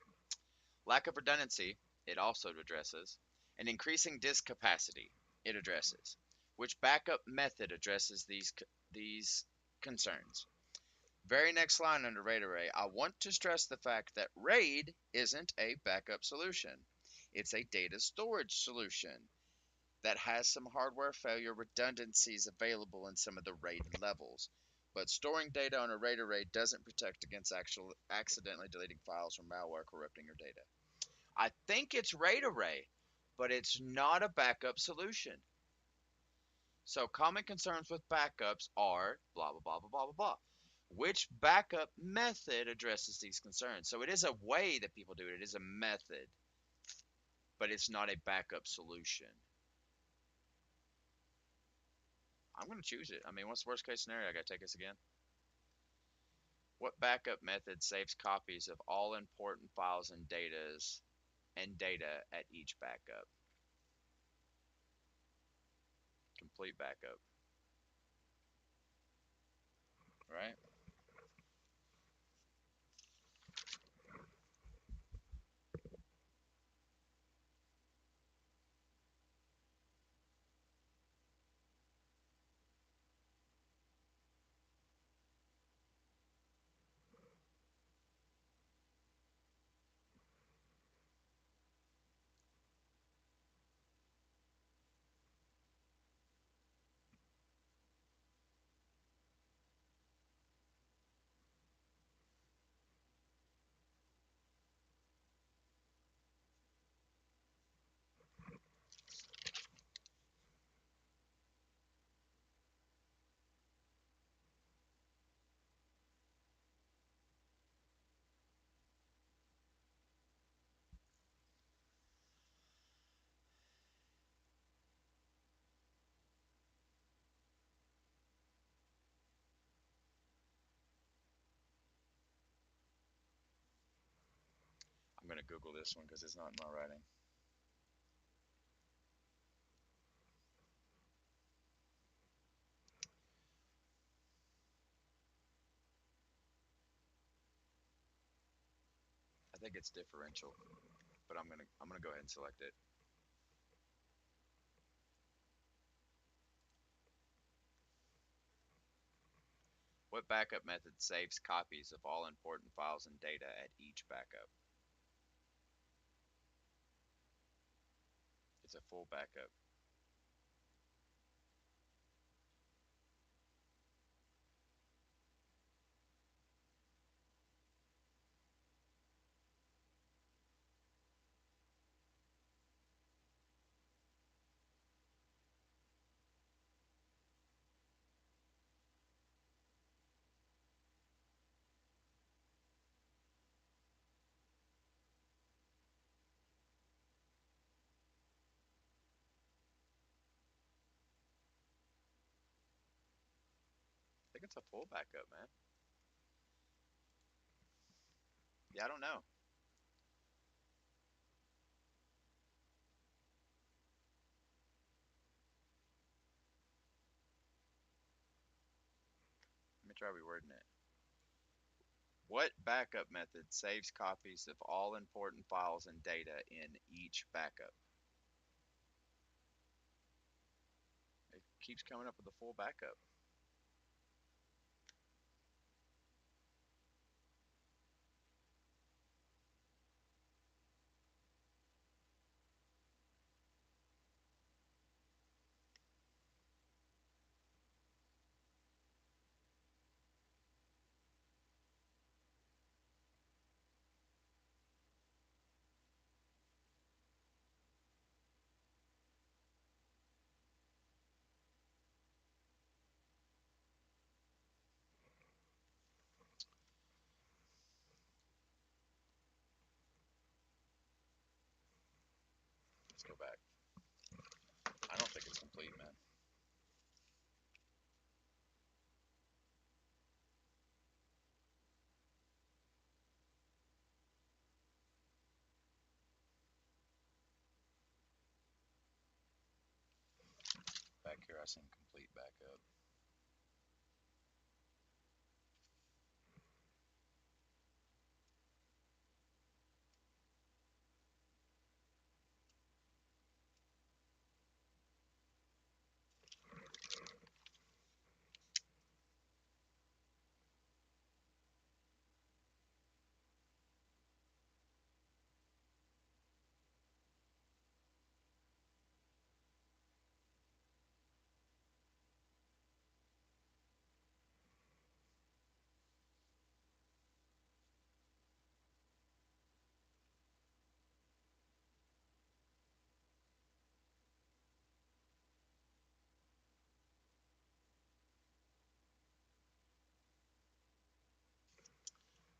Speaker 1: lack of redundancy, it also addresses, and increasing disk capacity, it addresses. Which backup method addresses these concerns? Very next line under RAID array, I want to stress the fact that RAID isn't a backup solution. It's a data storage solution that has some hardware failure redundancies available in some of the RAID levels. But storing data on a RAID array doesn't protect against accidentally deleting files or malware corrupting your data. I think it's RAID array, but it's not a backup solution. So common concerns with backups are blah, blah, blah, blah, blah, blah, blah. Which backup method addresses these concerns? So it is a way that people do it. It is a method, but it's not a backup solution. I'm going to choose it. I mean, what's the worst case scenario? I got to take this again. What backup method saves copies of all important files and data at each backup? Complete backup. Right? I'm going to Google this one because it's not in my writing. I think it's differential, but I'm gonna go ahead and select it. What backup method saves copies of all important files and data at each backup? It's a full backup. I think it's a full backup, man. Yeah, I don't know. Let me try rewording it. What backup method saves copies of all important files and data in each backup? It keeps coming up with a full backup. Let's go back. I don't think it's complete, man. Back here, I seen complete backup.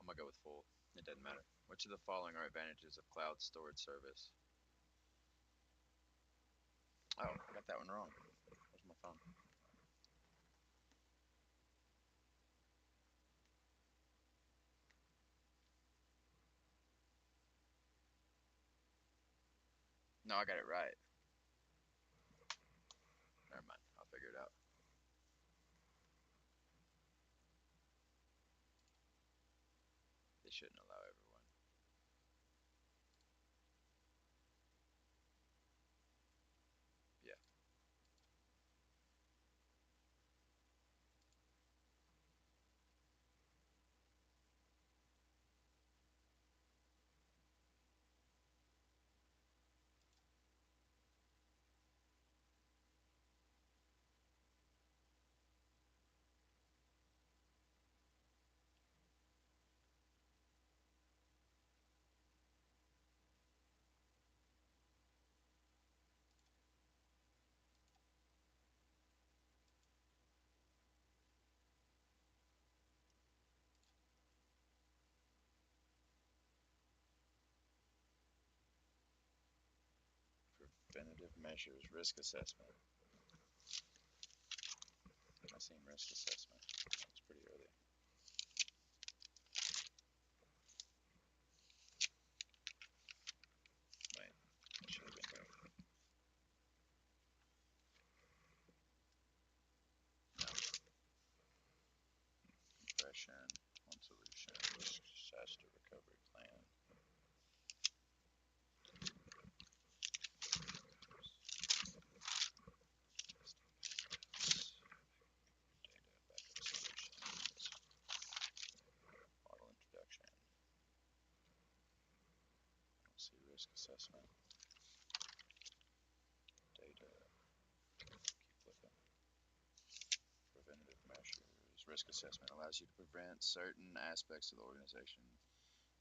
Speaker 1: I'm gonna go with full. It doesn't matter. Which of the following are advantages of cloud storage service? Oh, I got that one wrong. Where's my phone? No, I got it right. Never mind. I'll figure it out. They shouldn't allow everyone. Yeah. Preventative measures, risk assessment. I seen risk assessment. It's pretty early. Wait, it should have been there. No. Compression, one solution, disaster recovery plan. Data backup solutions. assessment. Data. Keep flipping. Preventative measures. Risk assessment allows you to prevent certain aspects of the organization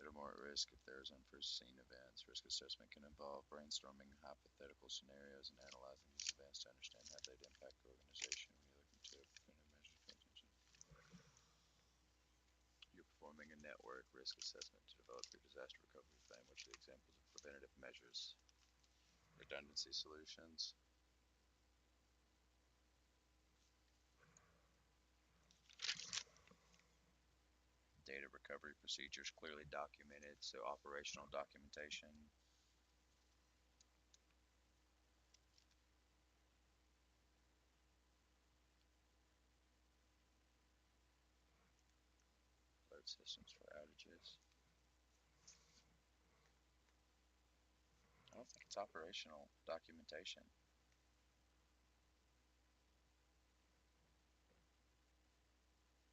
Speaker 1: that are more at risk if there is unforeseen events. Risk assessment can involve brainstorming hypothetical scenarios and analyzing these events to understand how they'd impact the organization. When you're looking to preventive measures, pay attention. You're performing a network risk assessment to develop your disaster recovery plan. Which are the examples of preventative measures? Redundancy solutions. Data recovery procedures clearly documented, so operational documentation. Alert systems for outages. I don't think it's operational documentation.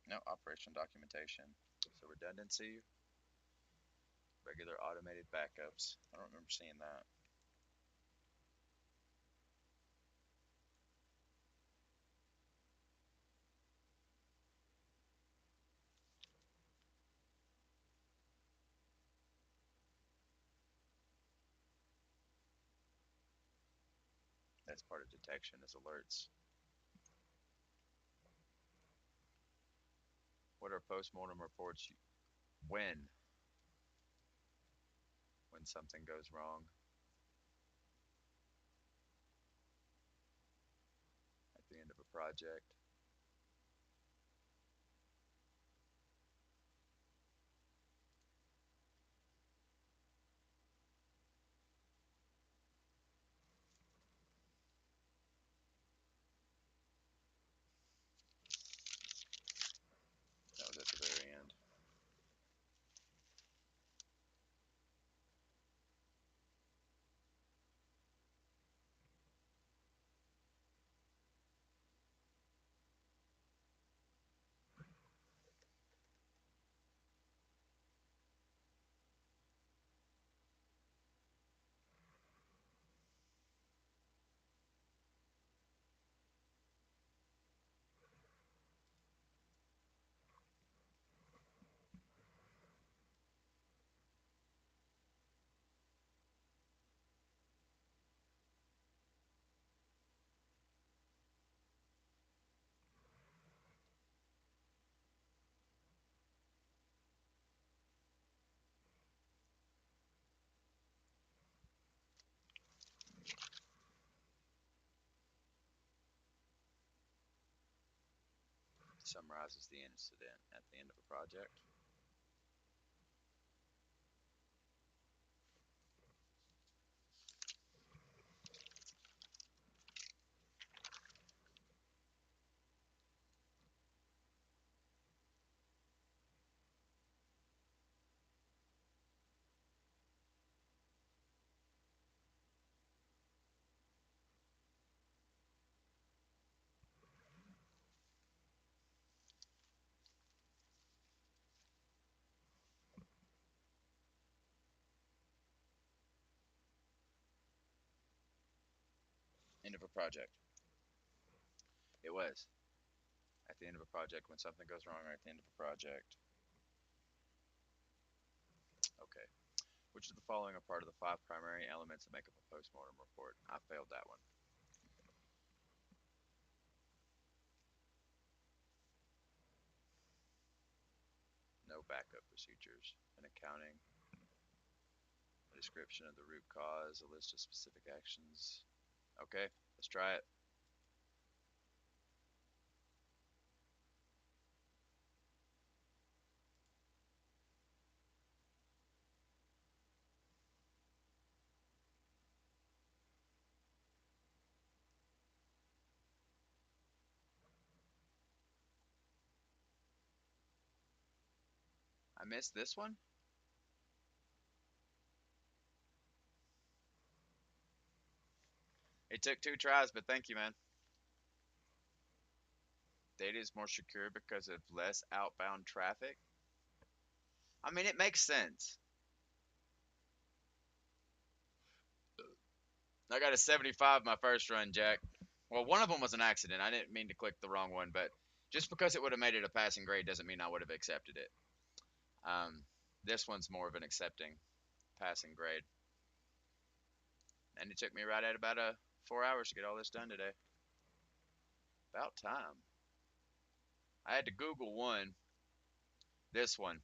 Speaker 1: No, operational documentation. So redundancy, regular automated backups. I don't remember seeing that. That's part of detection is alerts. What are postmortem reports? When? When something goes wrong. At the end of a project. That was at the very end. Summarizes the incident at the end of a project. End of a project. It was. At the end of a project when something goes wrong or at the end of a project. Okay. Which of the following are part of the 5 primary elements that make up a postmortem report? I failed that one. No backup procedures. An accounting. A description of the root cause. A list of specific actions. Okay, let's try it. I missed this one? It took 2 tries, but thank you, man. Data is more secure because of less outbound traffic. I mean, it makes sense. I got a 75 my first run, Jack. Well, one of them was an accident. I didn't mean to click the wrong one, but just because it would have made it a passing grade doesn't mean I would have accepted it. This one's more of an accepting passing grade. And it took me right at about 4 hours to get all this done today. About time. I had to Google one, this one,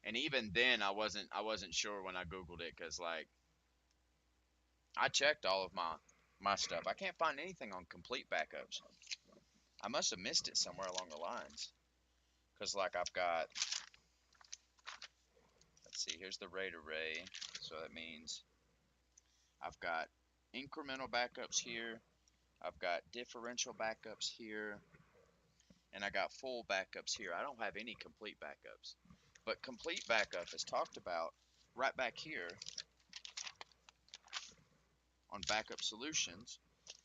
Speaker 1: and even then I wasn't sure when I Googled it because like I checked all of my stuff. I can't find anything on complete backups. I must have missed it somewhere along the lines because like I've got, let's see, here's the RAID array, so that means I've got incremental backups here, I've got differential backups here, and I got full backups here. I don't have any complete backups. But complete backup is talked about right back here on backup solutions,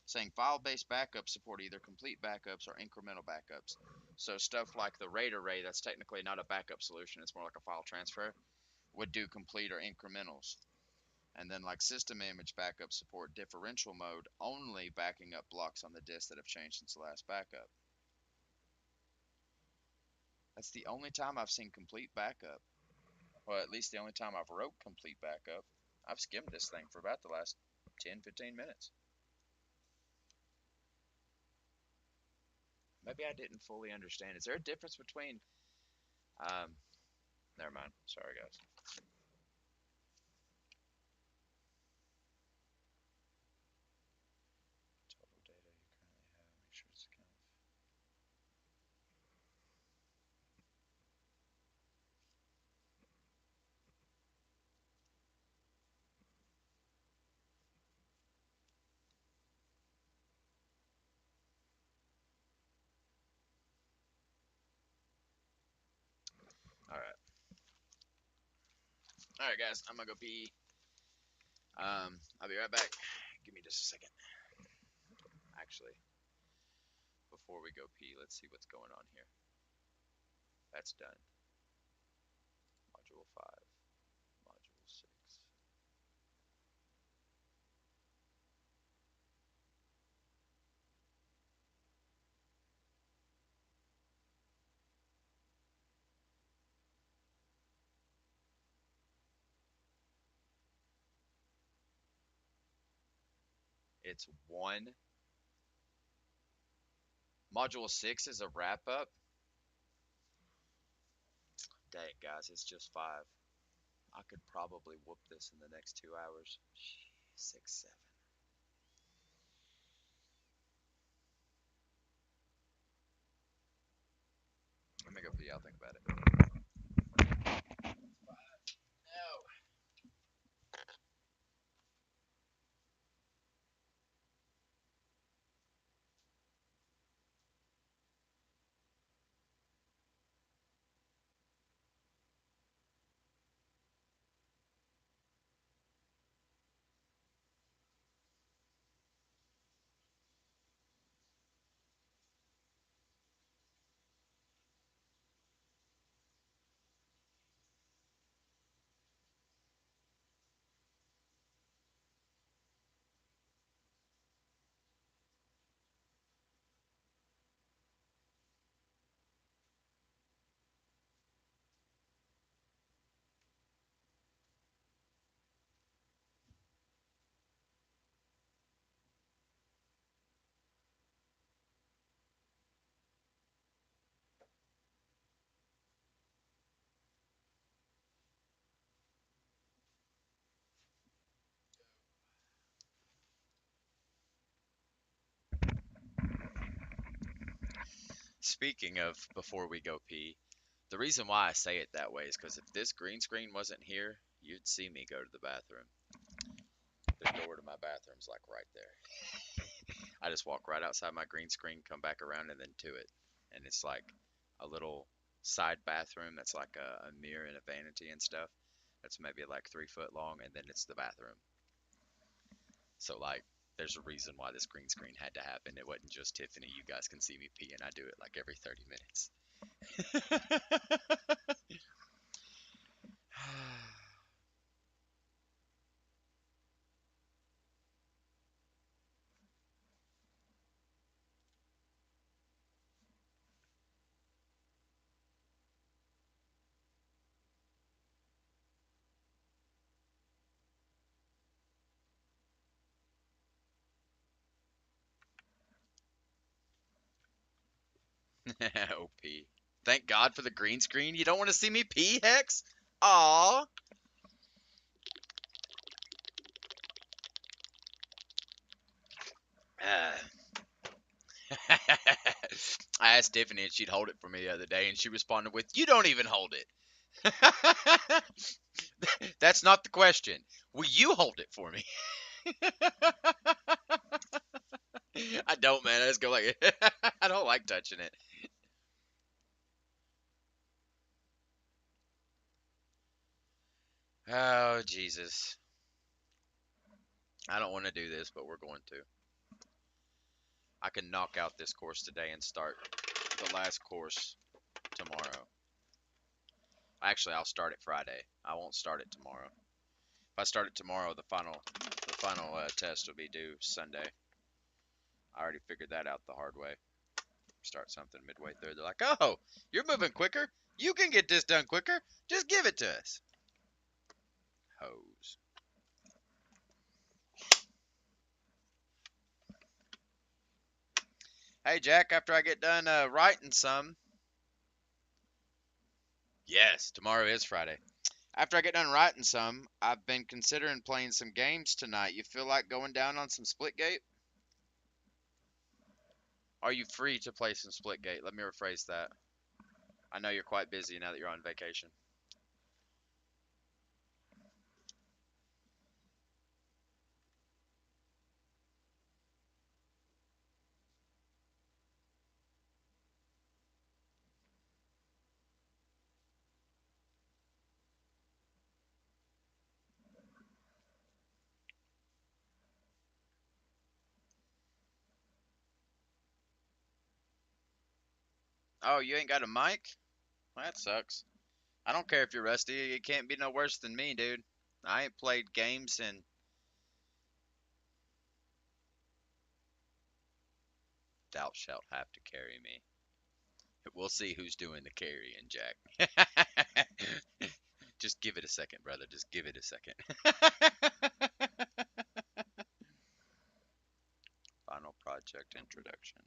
Speaker 1: saying file-based backups support either complete backups or incremental backups. So stuff like the RAID array, that's technically not a backup solution, it's more like a file transfer, would do complete or incrementals. And then like system image backup support differential mode, only backing up blocks on the disk that have changed since the last backup. That's the only time I've seen complete backup. Well, at least the only time I've wrote complete backup. I've skimmed this thing for about the last 10-15 minutes. Maybe I didn't fully understand. Is there a difference between never mind. Sorry guys. Total data you currently have. Make sure it's account. Alright. Alright guys, I'm gonna go pee. I'll be right back. Give me just a second. Actually, before we go pee, let's see what's going on here. That's done. Module 5. Module 6. It's 1. Module 6 is a wrap up. Dang, guys, it's just 5. I could probably whoop this in the next 2 hours. 6, 7. Let me go pee. I'll think about it. No. Speaking of before we go pee, the reason why I say it that way is because if this green screen wasn't here, you'd see me go to the bathroom. The door to my bathroom's like right there. I just walk right outside my green screen, come back around, and then to it. And it's like a little side bathroom that's like a mirror and a vanity and stuff. That's maybe like 3 foot long, and then it's the bathroom. So like, there's a reason why this green screen had to happen. It wasn't just Tiffany. You guys can see me pee, and I do it like every 30 minutes. OP. Thank God for the green screen. You don't want to see me pee, Hex? Aww. I asked Tiffany and she'd hold it for me the other day, and she responded with, "You don't even hold it." That's not the question. Will you hold it for me? I don't, man. I just go like, I don't like touching it. Oh, Jesus. I don't want to do this, but we're going to. I can knock out this course today and start the last course tomorrow. Actually, I'll start it Friday. I won't start it tomorrow. If I start it tomorrow, the final test will be due Sunday. I already figured that out the hard way. Start something midway through. They're like, "Oh, you're moving quicker. You can get this done quicker. Just give it to us." Hose. Hey, Jack, after I get done writing some. Yes, tomorrow is Friday. After I get done writing some, I've been considering playing some games tonight. You feel like going down on some Splitgate? Are you free to play some Splitgate? Let me rephrase that. I know you're quite busy now that you're on vacation. Oh, you ain't got a mic? Well, that sucks. I don't care if you're rusty. It can't be no worse than me, dude. I ain't played games in. Thou shalt have to carry me. We'll see who's doing the carrying, Jack. Just give it a second, brother. Just give it a second. Final project introduction.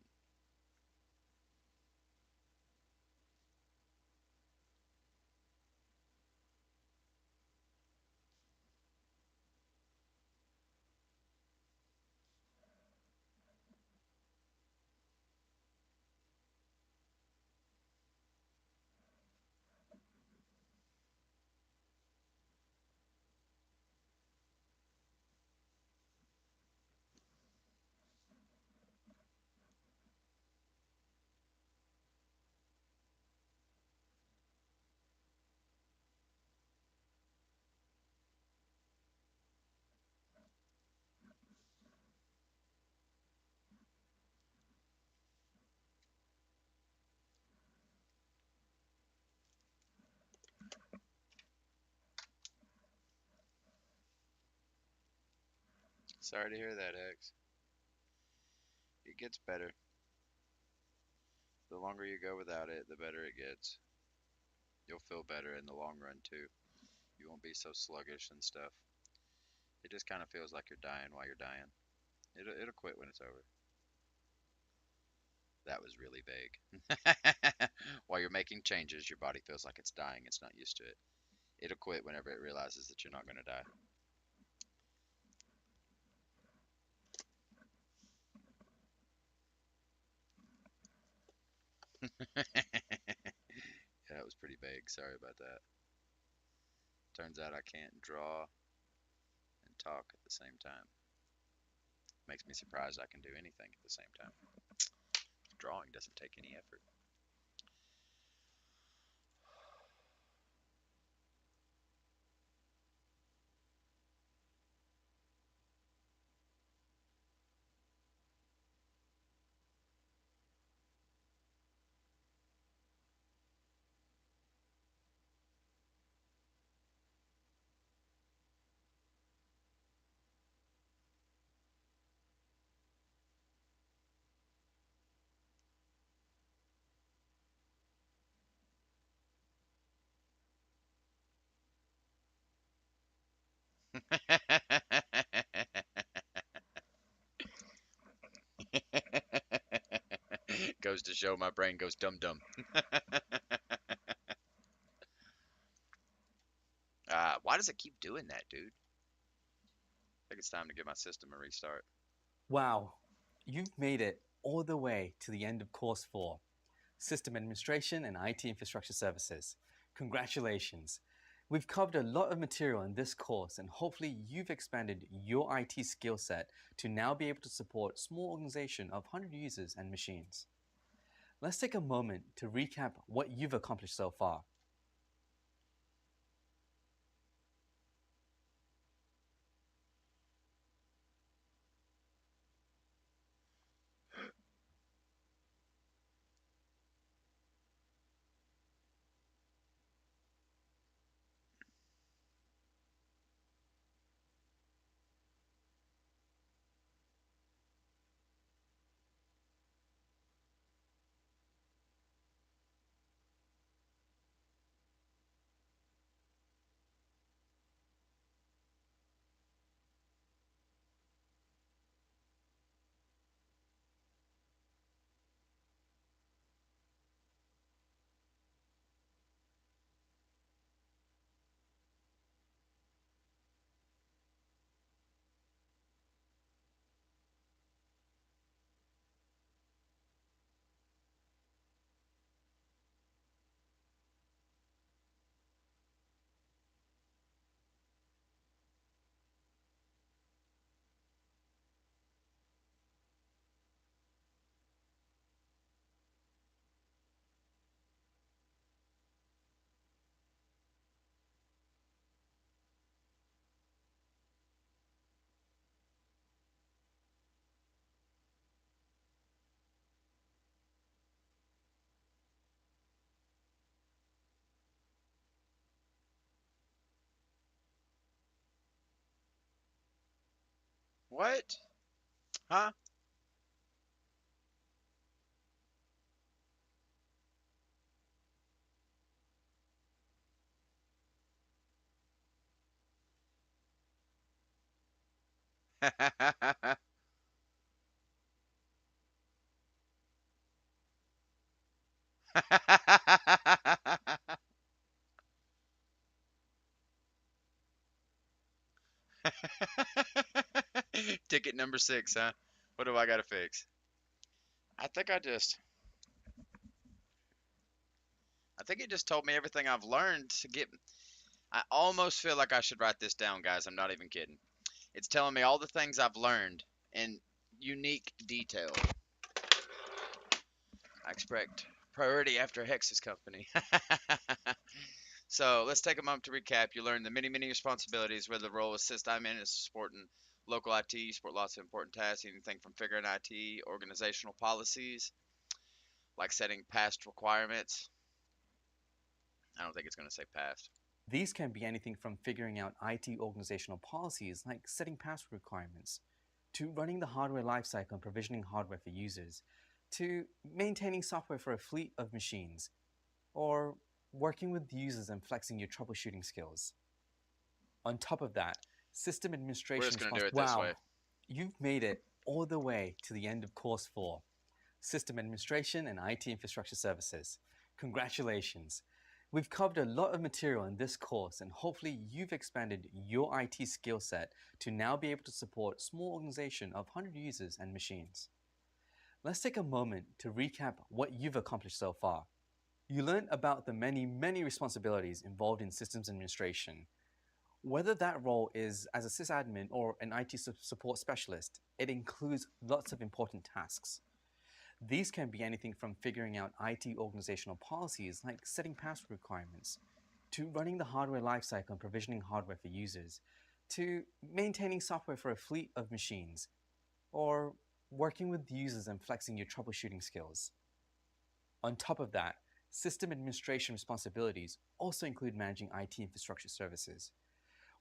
Speaker 1: Sorry to hear that, X. It gets better. The longer you go without it, the better it gets. You'll feel better in the long run, too. You won't be so sluggish and stuff. It just kind of feels like you're dying while you're dying. It'll quit when it's over. That was really vague. While you're making changes, your body feels like it's dying. It's not used to it. It'll quit whenever it realizes that you're not going to die. Yeah, that was pretty vague. Sorry about that. Turns out I can't draw and talk at the same time. Makes me surprised I can do anything at the same time. Drawing doesn't take any effort. just yo, my brain goes dum dum. Why does it keep doing that, dude? I think it's time to give my system a restart.
Speaker 2: Wow, you've made it all the way to the end of Course 4, System Administration and IT Infrastructure Services. Congratulations! We've covered a lot of material in this course, and hopefully you've expanded your IT skill set to now be able to support a small organization of 100 users and machines. Let's take a moment to recap what you've accomplished so far.
Speaker 1: What? Huh? Ticket number 6, huh? What do I gotta fix? I think I just, I think it just told me everything I've learned to get. I almost feel like I should write this down, guys. I'm not even kidding. It's telling me all the things I've learned in unique detail. I expect priority after Hex's company. So let's take a moment to recap. You learned the many responsibilities where the role of sysadmin is supporting local IT, you support lots of important tasks, anything from figuring IT, organizational policies, like setting past requirements. I don't think it's going to say past.
Speaker 2: These can be anything from figuring out IT organizational policies like setting password requirements, to running the hardware lifecycle and provisioning hardware for users, to maintaining software for a fleet of machines, or working with users and flexing your troubleshooting skills. On top of that, system
Speaker 1: We're
Speaker 2: administration
Speaker 1: just going to do it this way.
Speaker 2: You've made it all the way to the end of Course 4, System Administration and IT Infrastructure Services. Congratulations! We've covered a lot of material in this course, and hopefully you've expanded your IT skill set to now be able to support a small organization of 100 users and machines. Let's take a moment to recap what you've accomplished so far. You learned about the many responsibilities involved in systems administration. Whether that role is as a sysadmin or an IT support specialist, it includes lots of important tasks. These can be anything from figuring out IT organizational policies like setting password requirements, to running the hardware lifecycle and provisioning hardware for users, to maintaining software for a fleet of machines, or working with users and flexing your troubleshooting skills. On top of that, system administration responsibilities also include managing IT infrastructure services.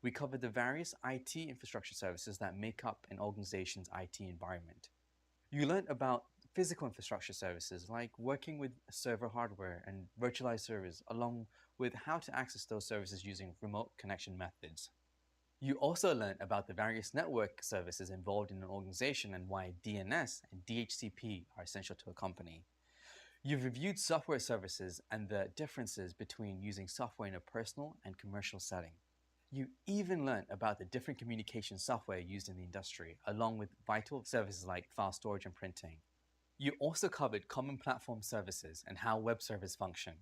Speaker 2: We covered the various IT infrastructure services that make up an organization's IT environment. You learned about physical infrastructure services like working with server hardware and virtualized servers, along with how to access those services using remote connection methods. You also learned about the various network services involved in an organization and why DNS and DHCP are essential to a company. You've reviewed software services and the differences between using software in a personal and commercial setting. You even learned about the different communication software used in the industry, along with vital services like file storage and printing. You also covered common platform services and how web servers function.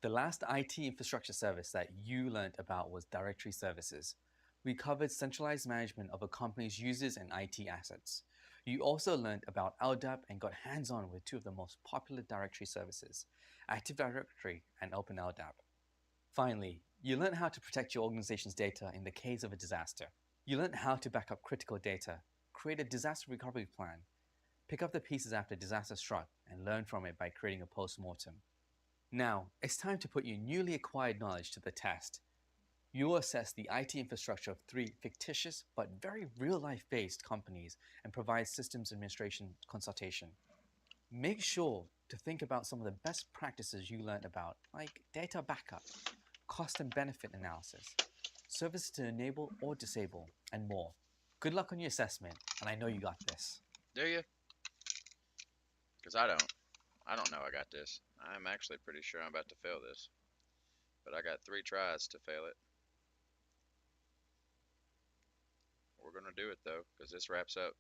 Speaker 2: The last IT infrastructure service that you learned about was directory services. We covered centralized management of a company's users and IT assets. You also learned about LDAP and got hands-on with two of the most popular directory services, Active Directory and Open LDAP. Finally, you learned how to protect your organization's data in the case of a disaster. You learned how to back up critical data, create a disaster recovery plan, pick up the pieces after disaster struck, and learn from it by creating a post-mortem. Now, it's time to put your newly acquired knowledge to the test. You will assess the IT infrastructure of 3 fictitious but very real-life based companies and provide systems administration consultation. Make sure to think about some of the best practices you learned about, like data backup, cost and benefit analysis, services to enable or disable, and more. Good luck on your assessment, and I know you got this.
Speaker 1: Do you? Because I don't. I don't know I got this. I'm actually pretty sure I'm about to fail this. But I got 3 tries to fail it. We're going to do it though, because this wraps up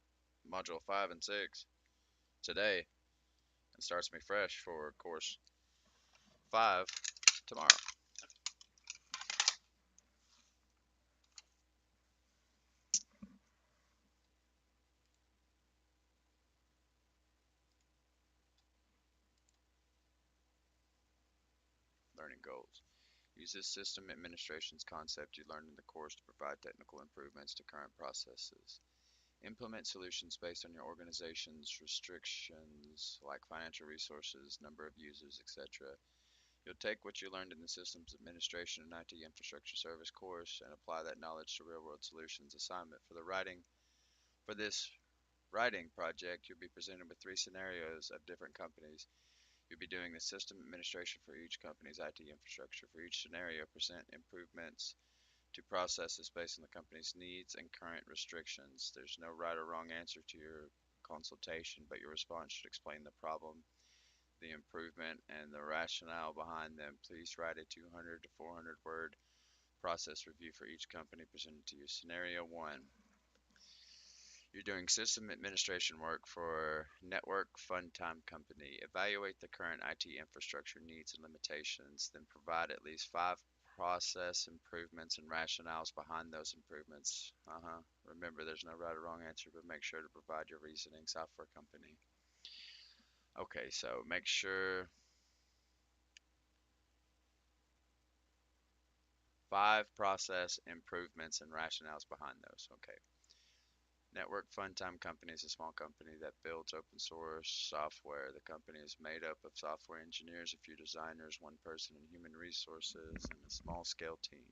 Speaker 1: Module 5 and 6 today and starts me fresh for Course 5 tomorrow. Learning goals. Use this system administration's concept you learned in the course to provide technical improvements to current processes. Implement solutions based on your organization's restrictions like financial resources, number of users, etc. You'll take what you learned in the Systems Administration and IT Infrastructure Service course and apply that knowledge to real-world solutions assignment. For this writing project, you'll be presented with 3 scenarios of different companies. You'll be doing the system administration for each company's IT infrastructure. For each scenario, present improvements to processes based on the company's needs and current restrictions. There's no right or wrong answer to your consultation, but your response should explain the problem, the improvement, and the rationale behind them. Please write a 200 to 400 word process review for each company presented to you. Scenario 1. You're doing system administration work for Network Fun Time Company. Evaluate the current IT infrastructure needs and limitations, then provide at least 5 process improvements and rationales behind those improvements. Remember, there's no right or wrong answer, but make sure to provide your reasoning. Software company. Okay, so make sure 5 process improvements and rationales behind those. Okay. Network Fun Time Company is a small company that builds open source software. The company is made up of software engineers, a few designers, 1 person in human resources, and a small scale team.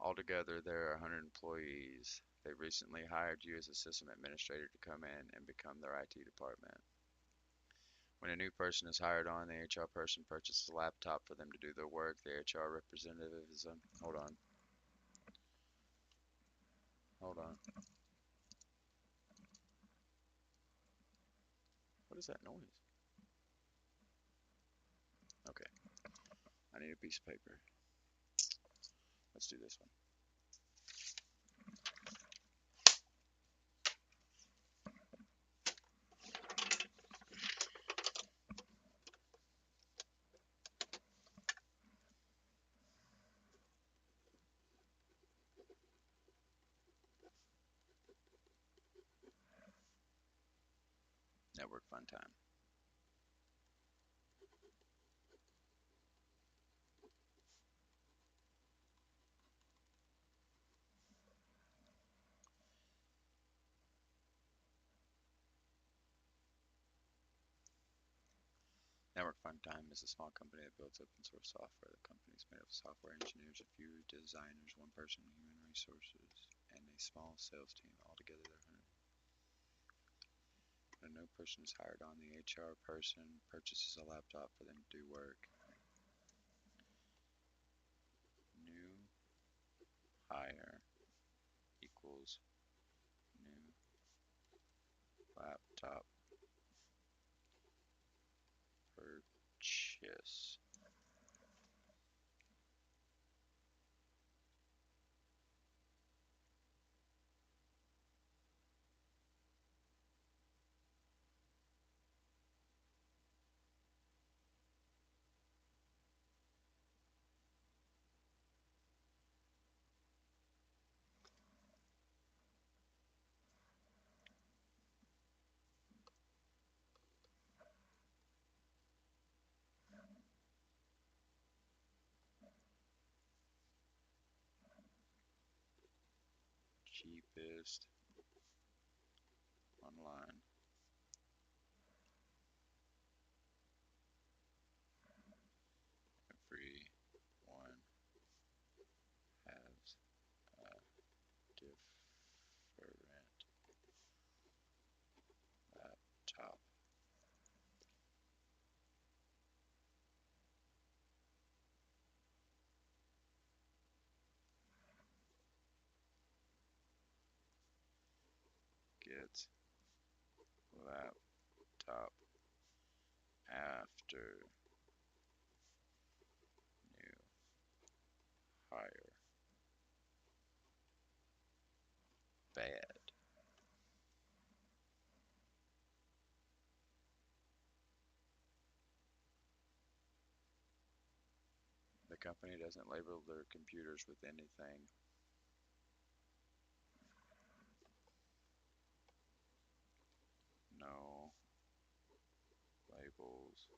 Speaker 1: Altogether, there are 100 employees. They recently hired you as a system administrator to come in and become their IT department. When a new person is hired on, the HR person purchases a laptop for them to do their work. The HR representative is hold on. What is that noise? Okay. I need a piece of paper. Let's do this one. Network Fun Time. Network Fun Time is a small company that builds open source software. The company is made up of software engineers, a few designers, 1 person in human resources, and a small sales team. Altogether, they're 100. When a new person is hired on, the HR person purchases a laptop for them to do work. New hire equals new laptop Cheapest online. Everyone has a different laptop. Gets laptop after new hire. Bad. The company doesn't label their computers with anything. No labels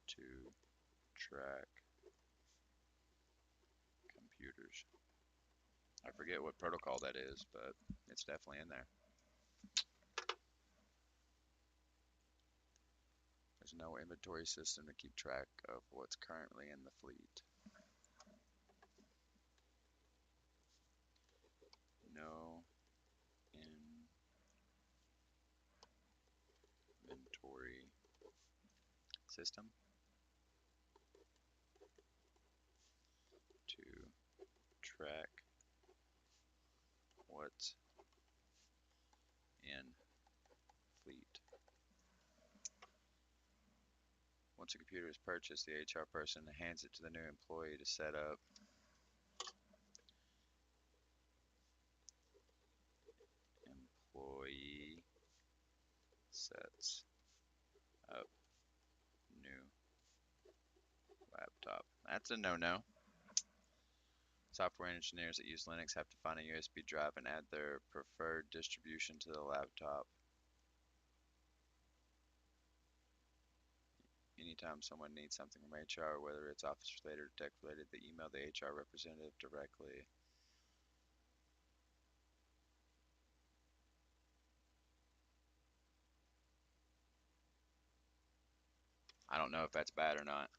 Speaker 1: to track computers. I forget what protocol that is, but it's definitely in there. There's no inventory system to keep track of what's currently in the fleet. No inventory system to track what's in fleet. Once a computer is purchased, the HR person hands it to the new employee to set up. Employee sets up new laptop. That's a no-no. Software engineers that use Linux have to find a USB drive and add their preferred distribution to the laptop. Anytime someone needs something from HR, whether it's office related or tech related, they email the HR representative directly. I don't know if that's bad or not.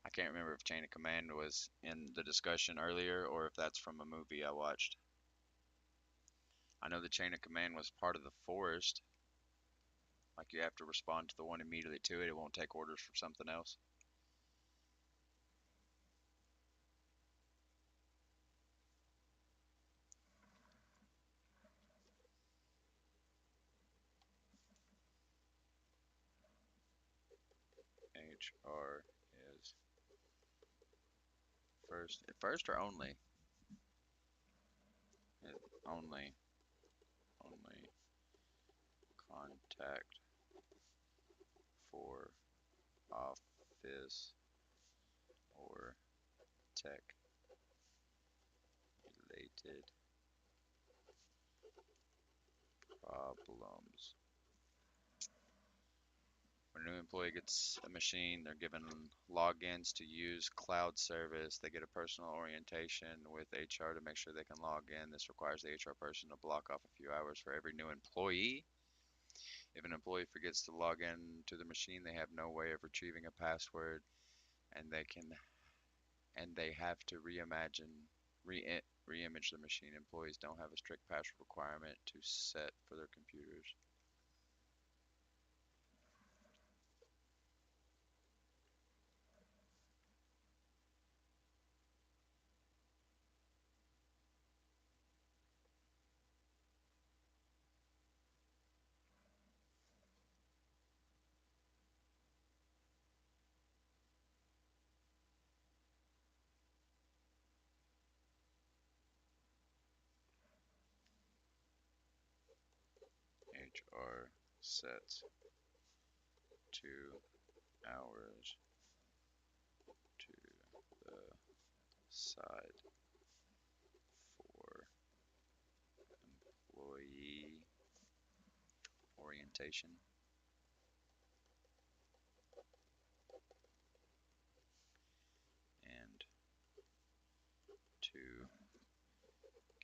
Speaker 1: I can't remember if Chain of Command was in the discussion earlier or if that's from a movie I watched. I know the Chain of Command was part of the Forest. Like you have to respond to the one immediately to it. It won't take orders from something else. HR is first or only? Only contact for office or tech related problems. When a new employee gets a machine, they're given logins to use cloud service. They get a personal orientation with HR to make sure they can log in. This requires the HR person to block off a few hours for every new employee. If an employee forgets to log in to the machine, they have no way of retrieving a password, and they have to reimage the machine. Employees don't have a strict password requirement to set for their computers. HR sets 2 hours to the side for employee orientation and to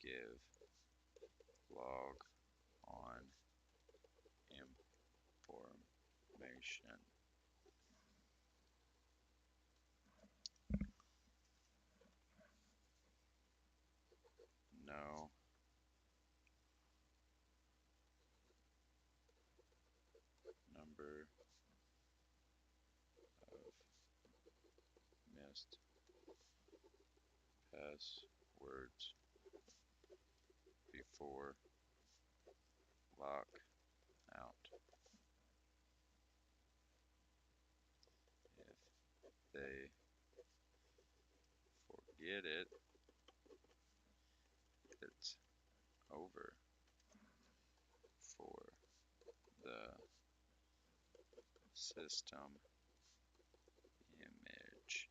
Speaker 1: give log on information. No number of missed passwords before lock out. If they forget it, it's over for the system image.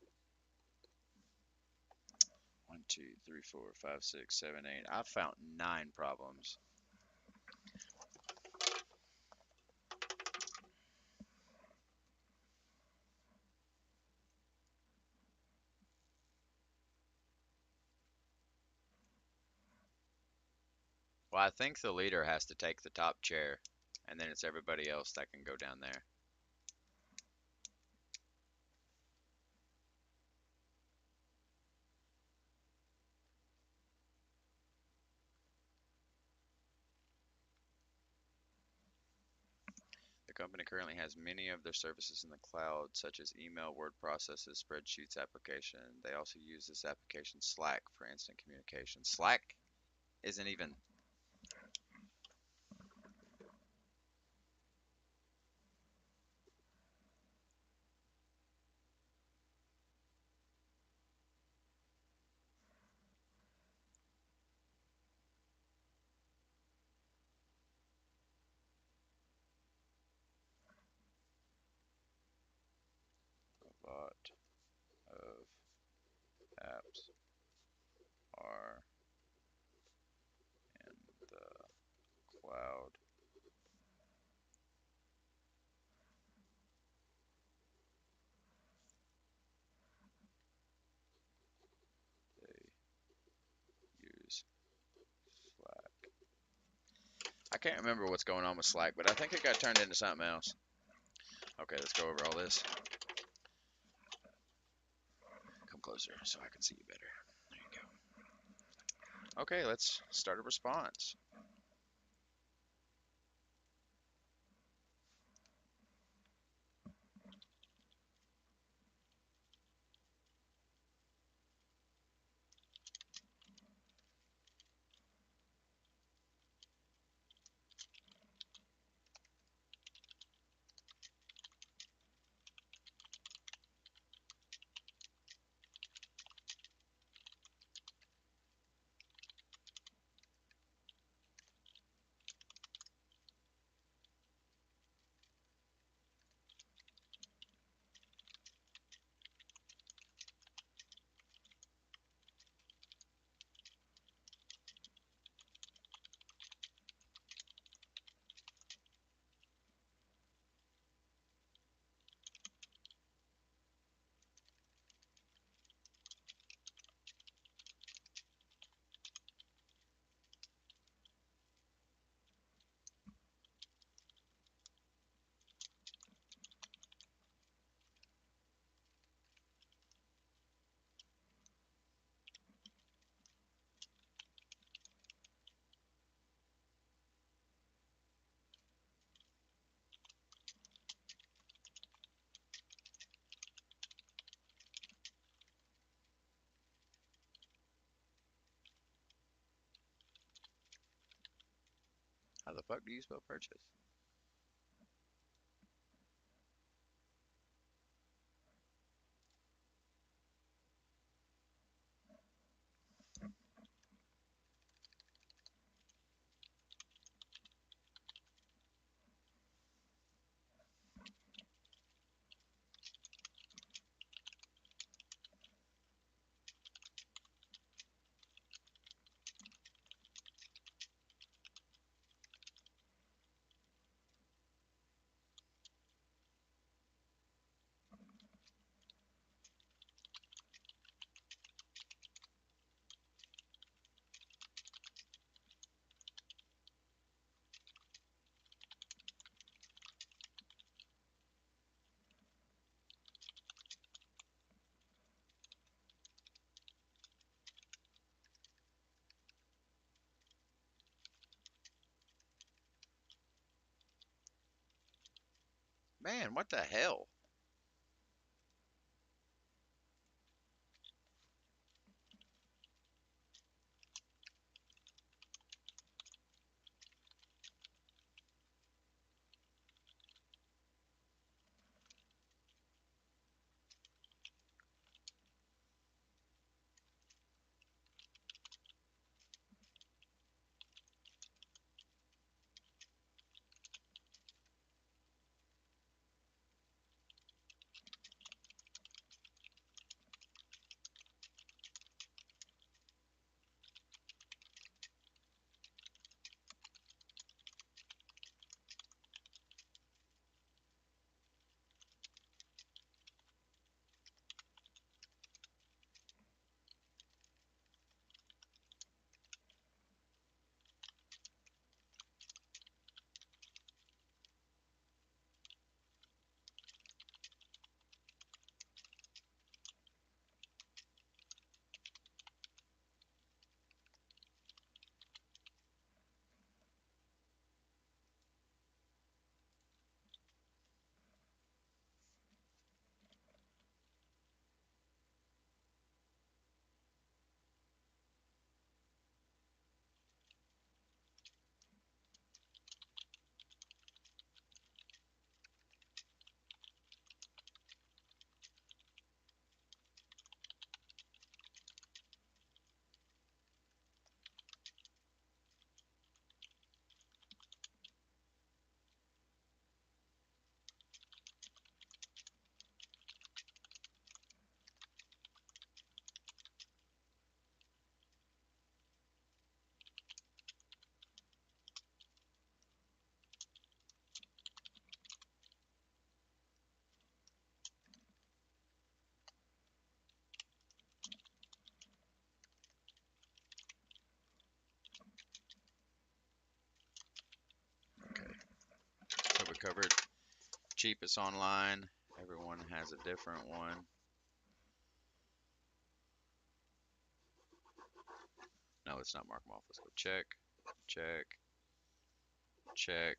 Speaker 1: 1, 2, 3, 4, 5, 6, 7, 8. I found 9 problems. Well, I think the leader has to take the top chair, and then it's everybody else that can go down there. The company currently has many of their services in the cloud, such as email, word processes, spreadsheets application. They also use this application Slack for instant communication. Slack isn't even. A lot of apps are in the cloud. They use Slack. I can't remember what's going on with Slack, but I think it got turned into something else. Okay, let's go over all this. Come closer so I can see you better. There you go. Okay, let's start a response. How the fuck do you spell purchase? Man, what the hell? So we covered cheapest online. Everyone has a different one. No, let's not mark them off. Let's go check, check, check.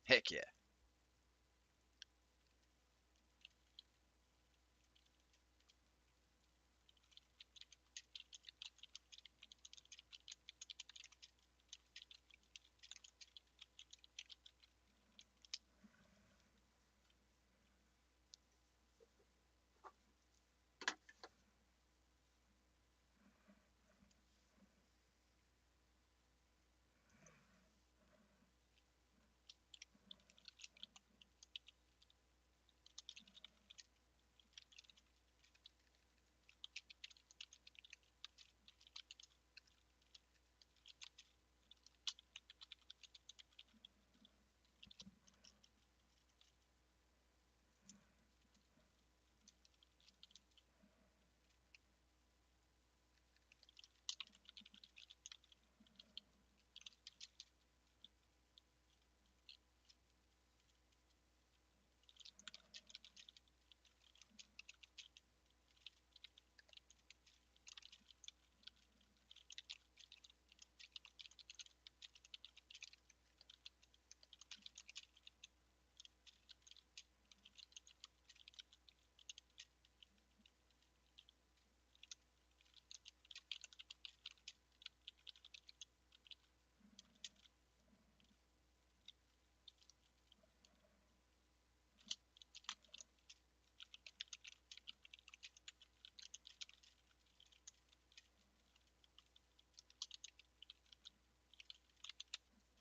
Speaker 1: Heck yeah.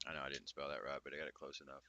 Speaker 1: I know I didn't spell that right, but I got it close enough.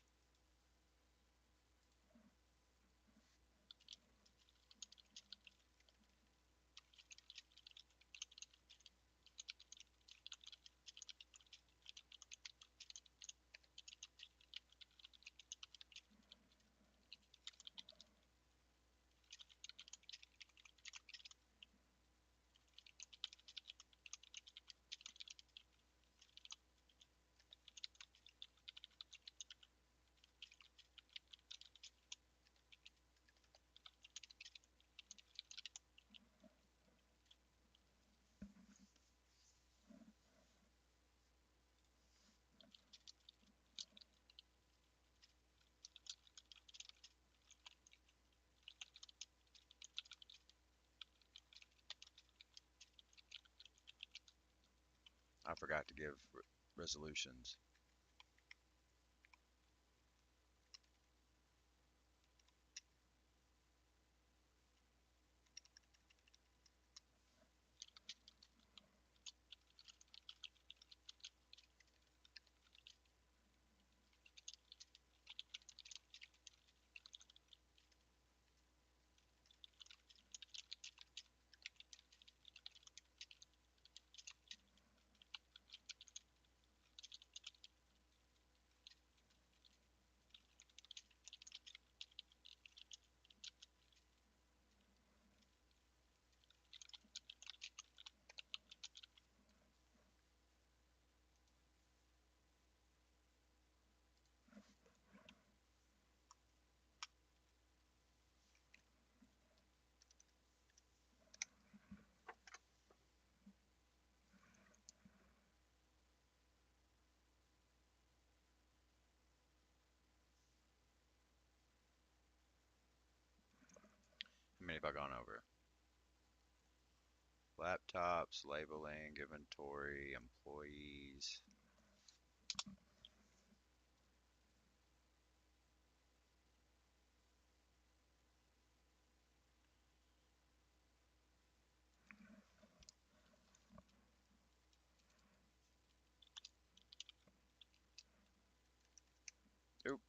Speaker 1: I forgot to give resolutions. How many have I gone over? Laptops, labeling, inventory, employees. Oop.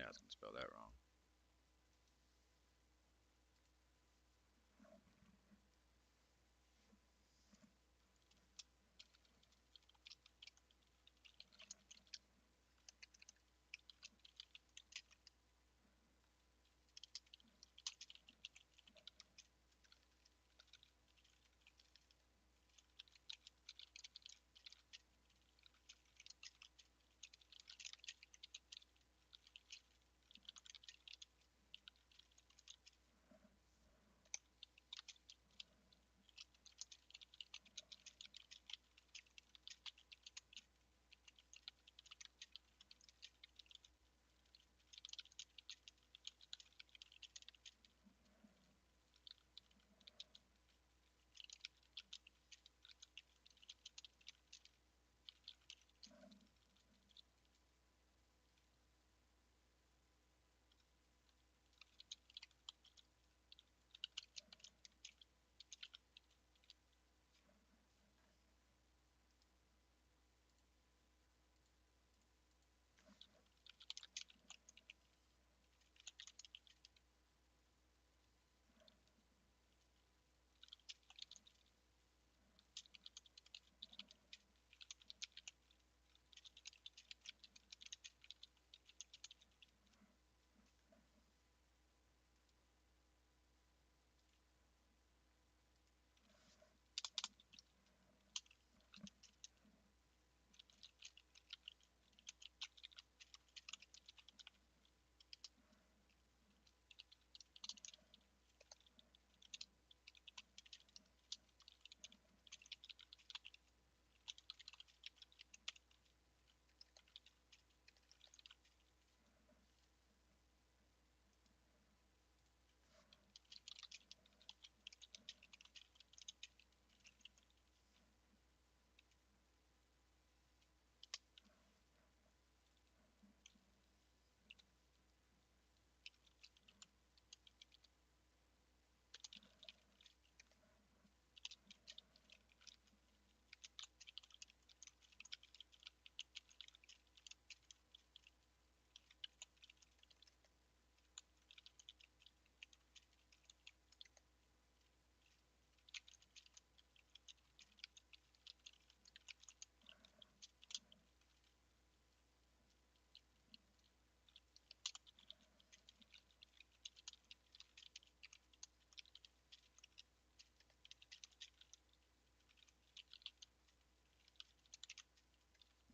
Speaker 1: I was gonna spell that wrong.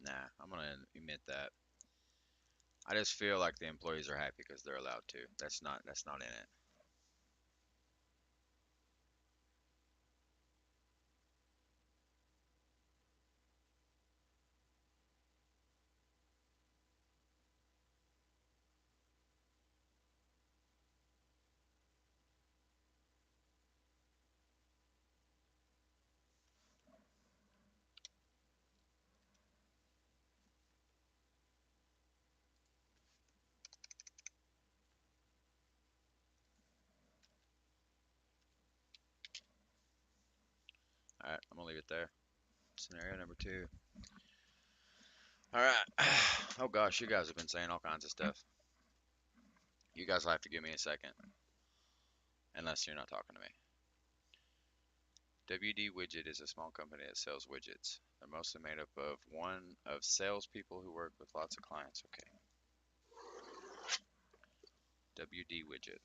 Speaker 1: Nah, I'm gonna omit that. I just feel like the employees are happy because they're allowed to. That's not in it. All right, I'm gonna leave it there. Scenario number two. All right. Oh gosh, you guys have been saying all kinds of stuff. You guys will have to give me a second, unless you're not talking to me. WD Widget is a small company that sells widgets. They're mostly made up of one of salespeople who work with lots of clients. Okay. WD Widget.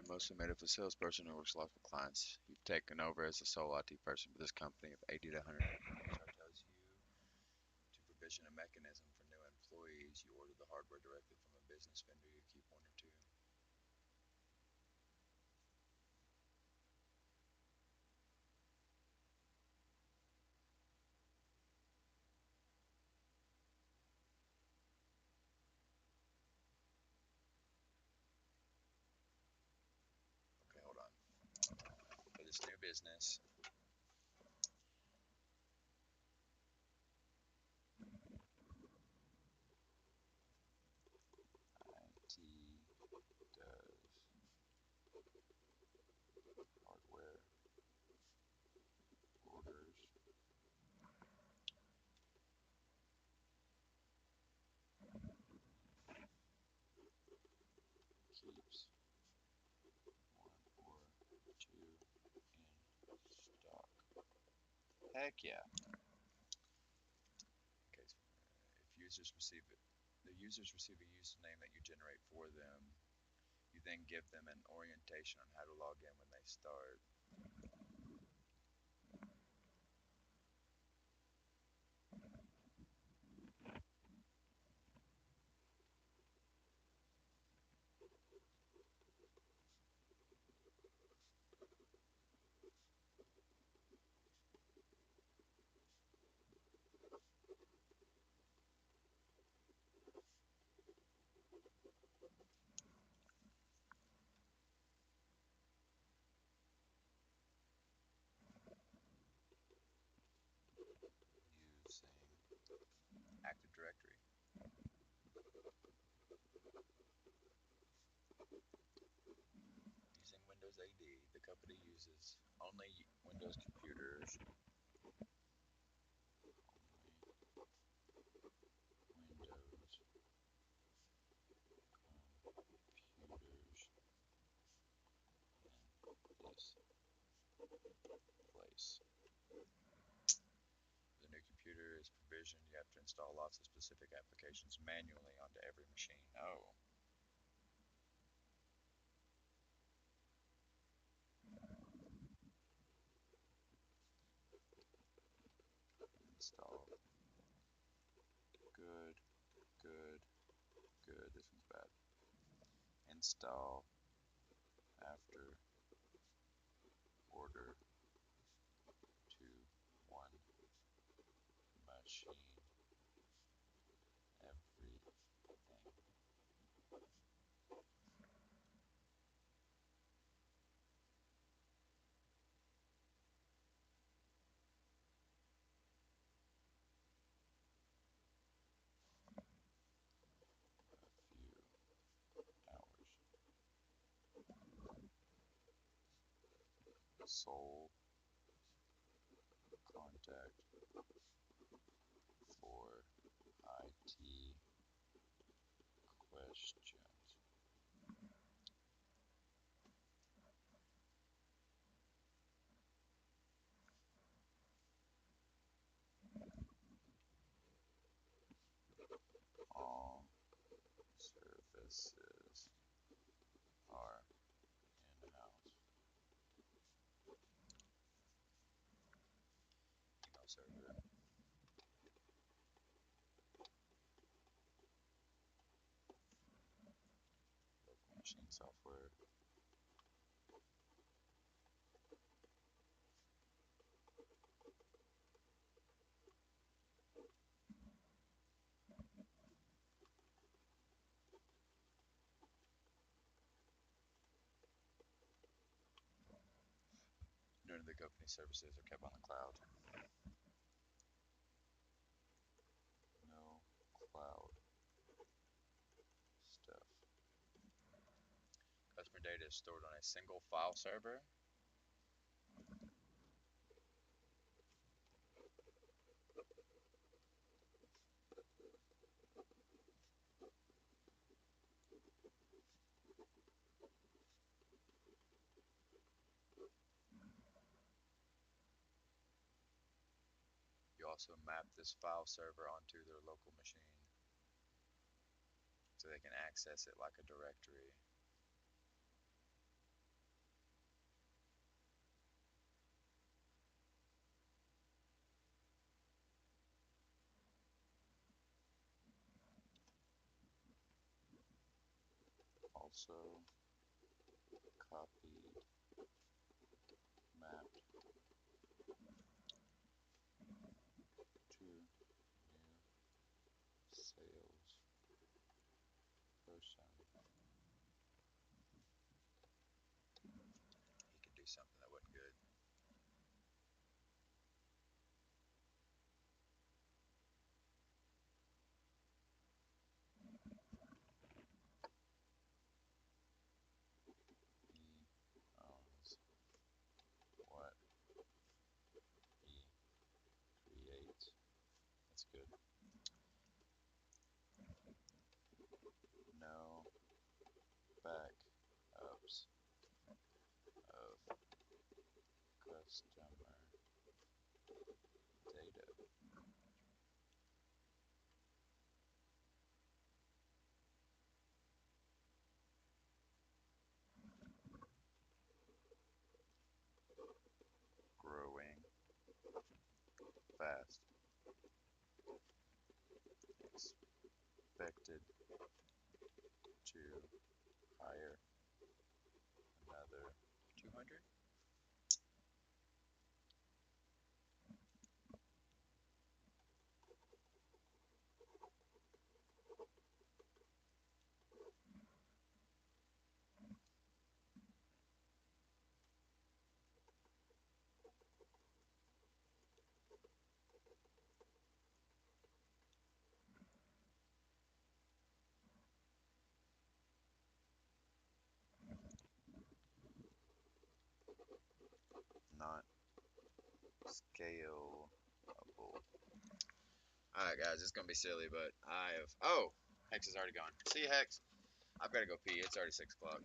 Speaker 1: been mostly made up of a salesperson who works a lot with clients. You've taken over as the sole IT person for this company of 80 to 100 employees. Our tells you to provision a mechanism for new employees. You order the hardware directly from a business vendor. You keep one or two. Okay, hold on. For this new business, IT does hardware orders, keeps one or two in stock. Heck yeah. Okay, so, if users receive it, the users receive a username that you generate for them. You then give them an orientation on how to log in when they start. Using Active Directory. Using Windows AD, the company uses only Windows computers. Place. The new computer is provisioned. You have to install lots of specific applications manually onto every machine. Oh. Install. Good, good, good. This one's bad. Install after order to one machine. Everything. Sole contact for IT questions. All services are in-house. Email server. Local machine software. None of the company services are kept on the cloud. No cloud stuff. Customer data is stored on a single file server. You also map this file server onto their local machine so they can access it like a directory.
Speaker 5: also copied, mapped to new sales person.
Speaker 1: He could do something that wasn't good.
Speaker 5: He owns what he creates. That's good. No backups of customer data. Growing fast. Expected to hire another
Speaker 1: 200?
Speaker 5: not scalable.
Speaker 1: Alright, guys, it's gonna be silly, but I have. Oh! Hex is already gone. See you, Hex. I've gotta go pee. It's already 6 o'clock.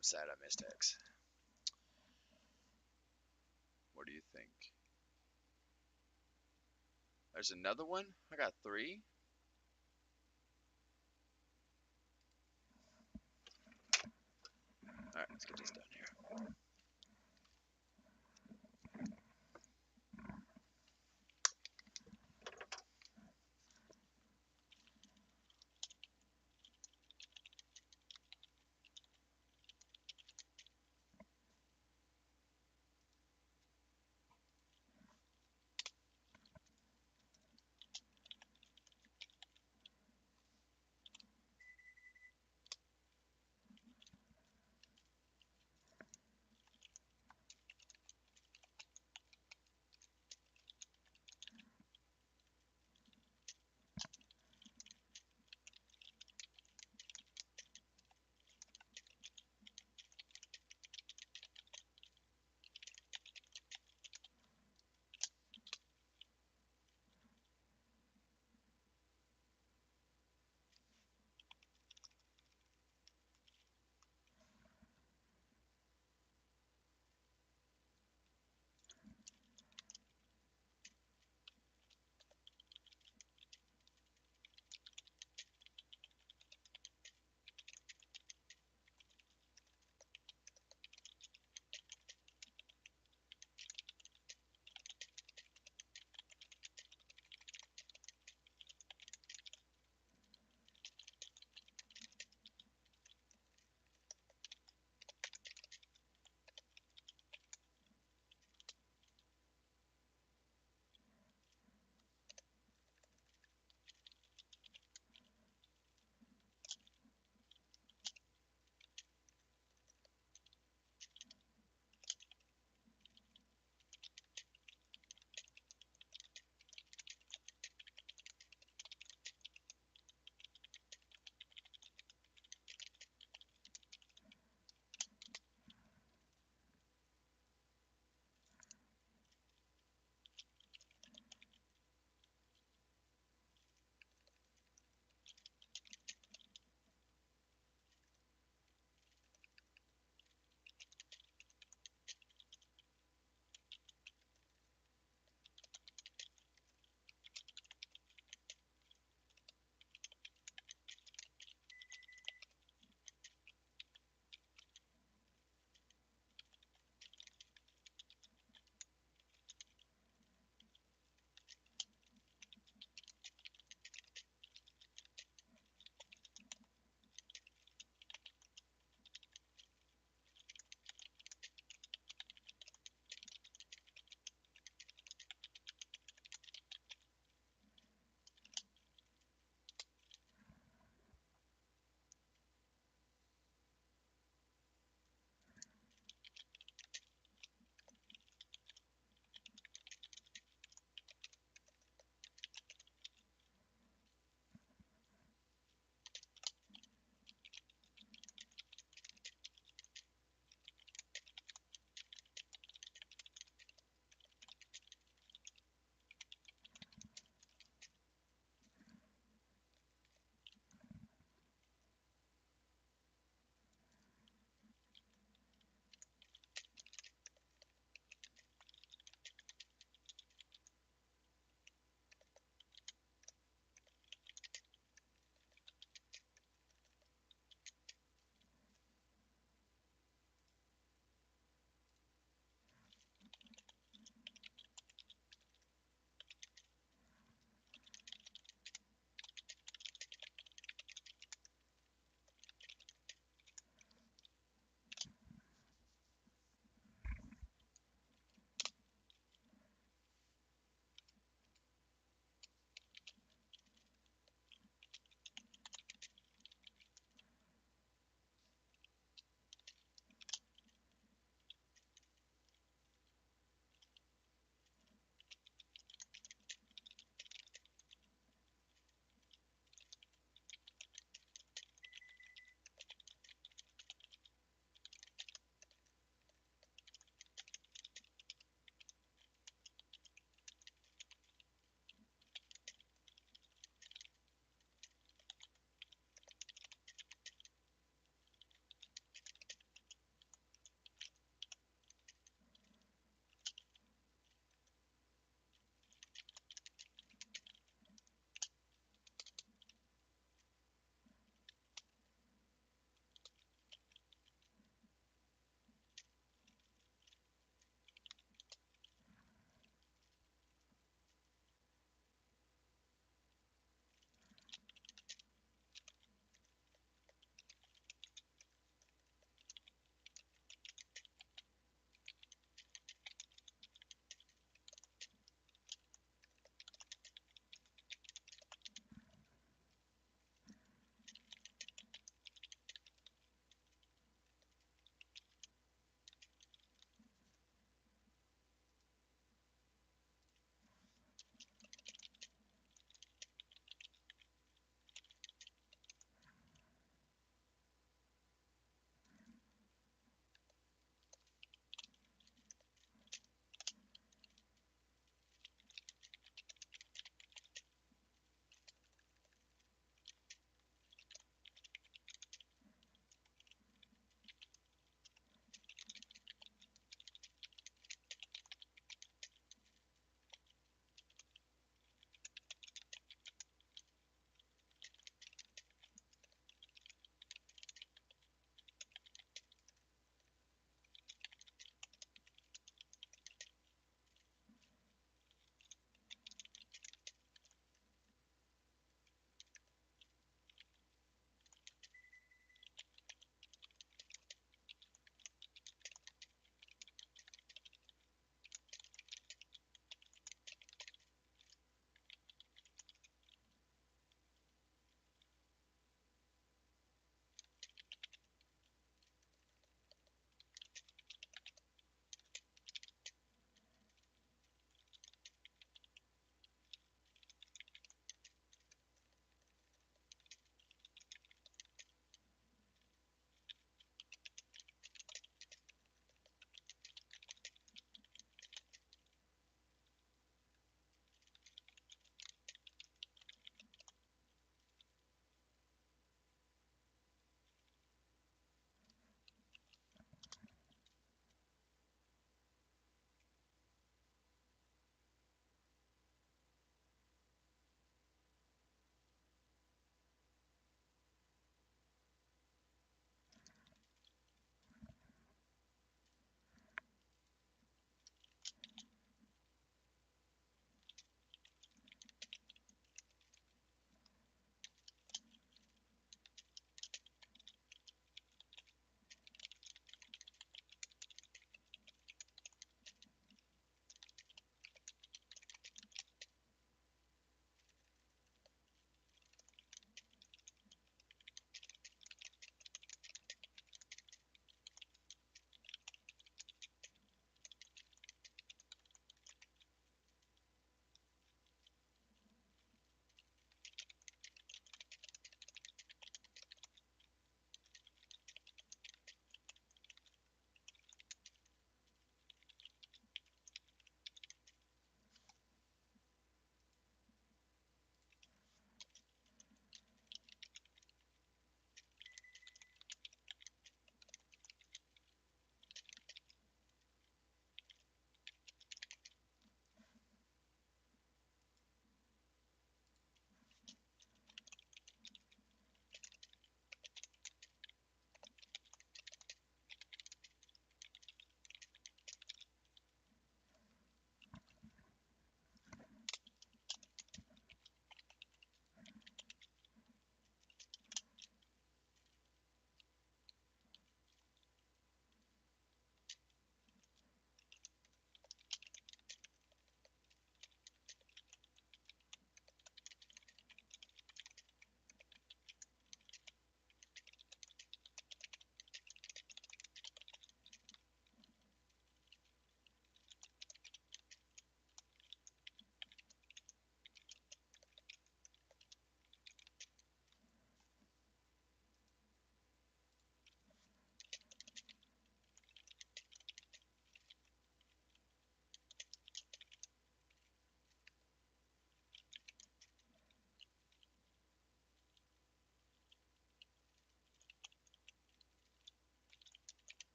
Speaker 1: I'm sad I missed Hex. What do you think? There's another one? I got 3? Alright, let's get this done here.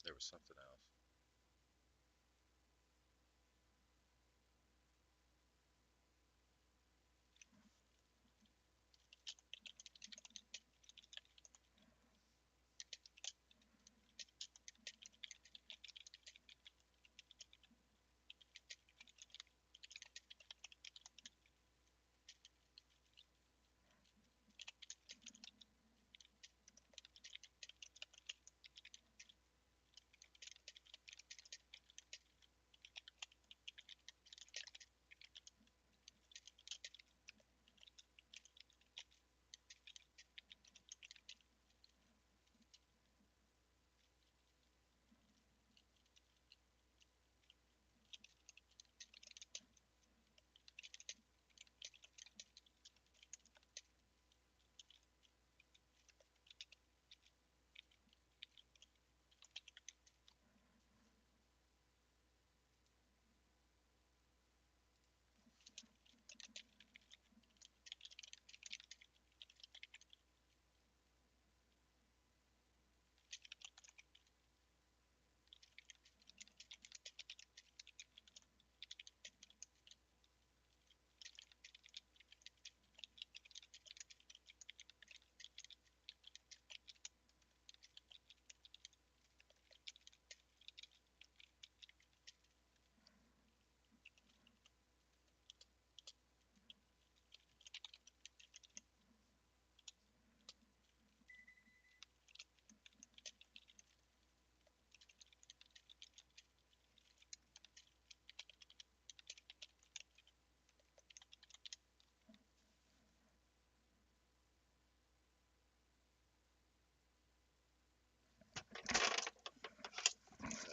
Speaker 1: There was something else.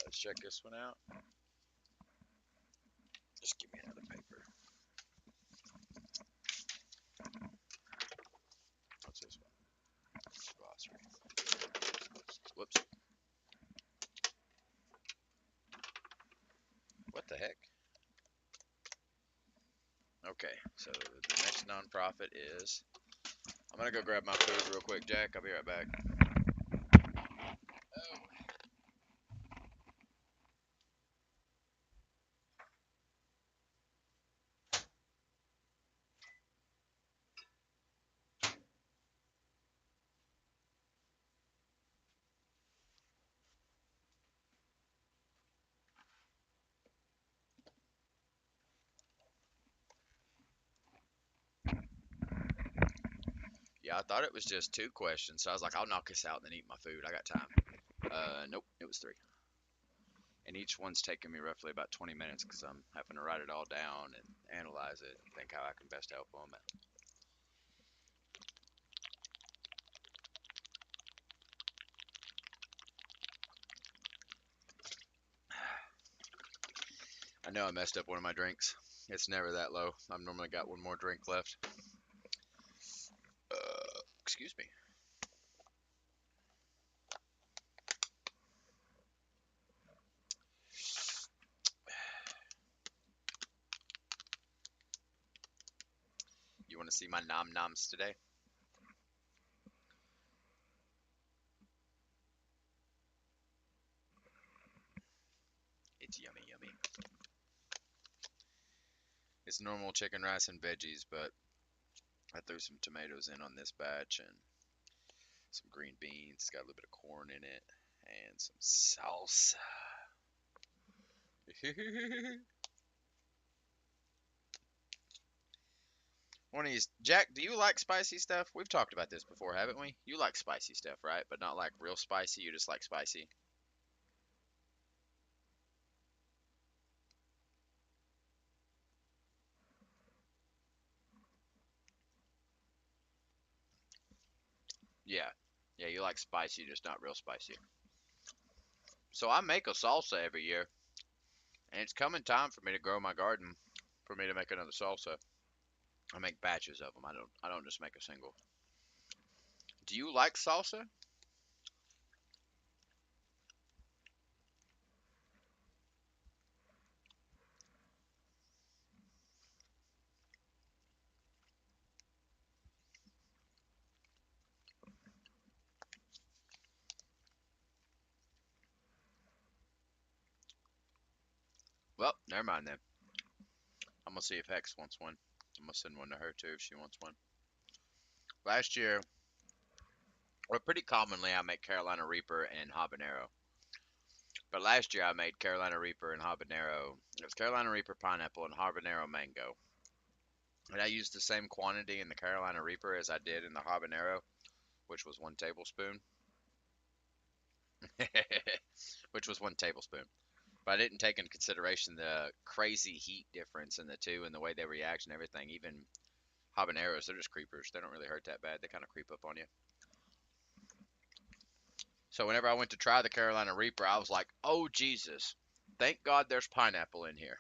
Speaker 1: Let's check this one out. Just give me another paper. What's this one? Glossary. Whoops. What the heck? Okay, so the next nonprofit is. I'm gonna go grab my food real quick, Jack. I'll be right back. Yeah, I thought it was just 2 questions, so I was like, I'll knock this out and then eat my food. I got time. Nope, it was 3. And each one's taking me roughly about 20 minutes because I'm having to write it all down and analyze it and think how I can best help them. I know I messed up one of my drinks. It's never that low. I've normally got one more drink left. Excuse me. You want to see my nom noms today? It's yummy, yummy. It's normal chicken, rice, and veggies, but I threw some tomatoes in on this batch and some green beans. Got a little bit of corn in it and some salsa. One of these, Jack, do you like spicy stuff? We've talked about this before, haven't we? You like spicy stuff, right? But not like real spicy. You just like spicy. Yeah. Yeah, you like spicy, just not real spicy. So I make a salsa every year, and it's coming time for me to grow my garden, for me to make another salsa. I make batches of them. I don't just make a single. Do you like salsa? Well, never mind then. I'm gonna see if Hex wants one. I'm gonna send one to her too if she wants one. Last year, or pretty commonly, I make Carolina Reaper and habanero. But last year I made Carolina Reaper and habanero. It was Carolina Reaper pineapple and habanero mango. And I used the same quantity in the Carolina Reaper as I did in the habanero, which was 1 tablespoon. Which was 1 tablespoon. But I didn't take into consideration the crazy heat difference in the two and the way they react and everything. Even habaneros, they're just creepers. They don't really hurt that bad. They kind of creep up on you. So whenever I went to try the Carolina Reaper, I was like, oh, Jesus. Thank God there's pineapple in here.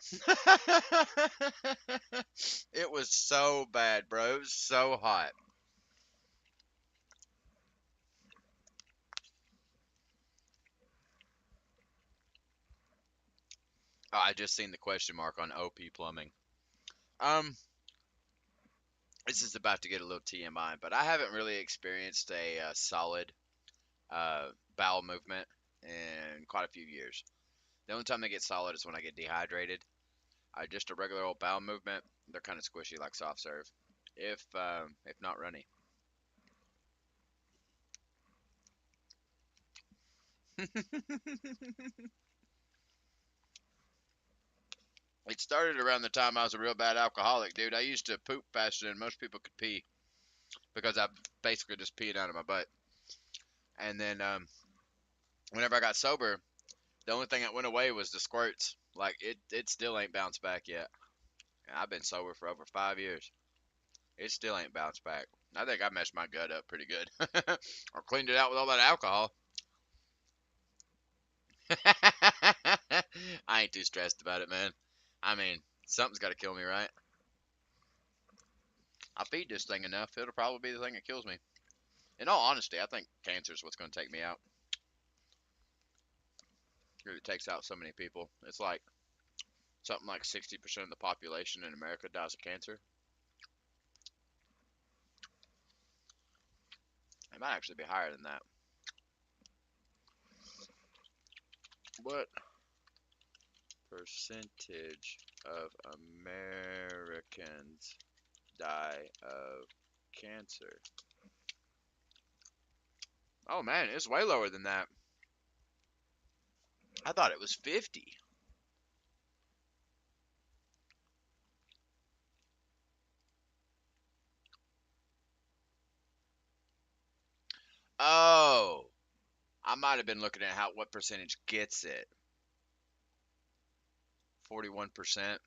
Speaker 1: It was so bad, bro. It was so hot. Oh, I just seen the question mark on OP Plumbing. This is about to get a little TMI, but I haven't really experienced a solid bowel movement in quite a few years. The only time they get solid is when I get dehydrated. Just a regular old bowel movement, they're kind of squishy like soft serve, if not runny. It started around the time I was a real bad alcoholic, dude. I used to poop faster than most people could pee because I basically just peed out of my butt. And then whenever I got sober, the only thing that went away was the squirts. Like it still ain't bounced back yet. And I've been sober for over 5 years. It still ain't bounced back. I think I messed my gut up pretty good, or cleaned it out with all that alcohol. I ain't too stressed about it, man. I mean, something's got to kill me, right? I feed this thing enough, it'll probably be the thing that kills me. In all honesty, I think cancer is what's going to take me out. It takes out so many people. It's like something like 60% of the population in America dies of cancer. It might actually be higher than that. What percentage of Americans die of cancer? Oh man, it's way lower than that. I thought it was 50. Oh, I might have been looking at what percentage gets it. 41%.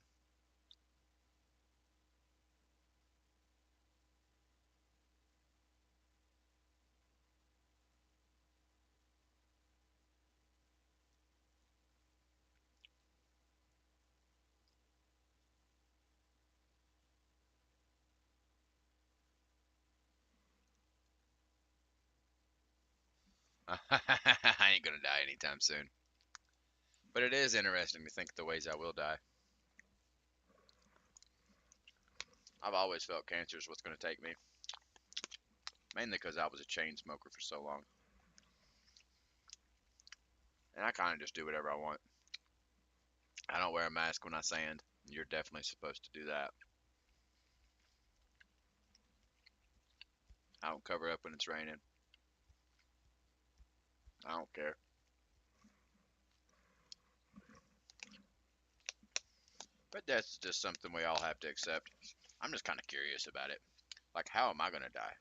Speaker 1: I ain't gonna die anytime soon. But it is interesting to think the ways I will die. I've always felt cancer is what's gonna take me. Mainly because I was a chain smoker for so long. And I kind of just do whatever I want. I don't wear a mask when I sand. You're definitely supposed to do that. I don't cover up when it's raining. I don't care. But that's just something we all have to accept. I'm just kind of curious about it. Like, how am I going to die?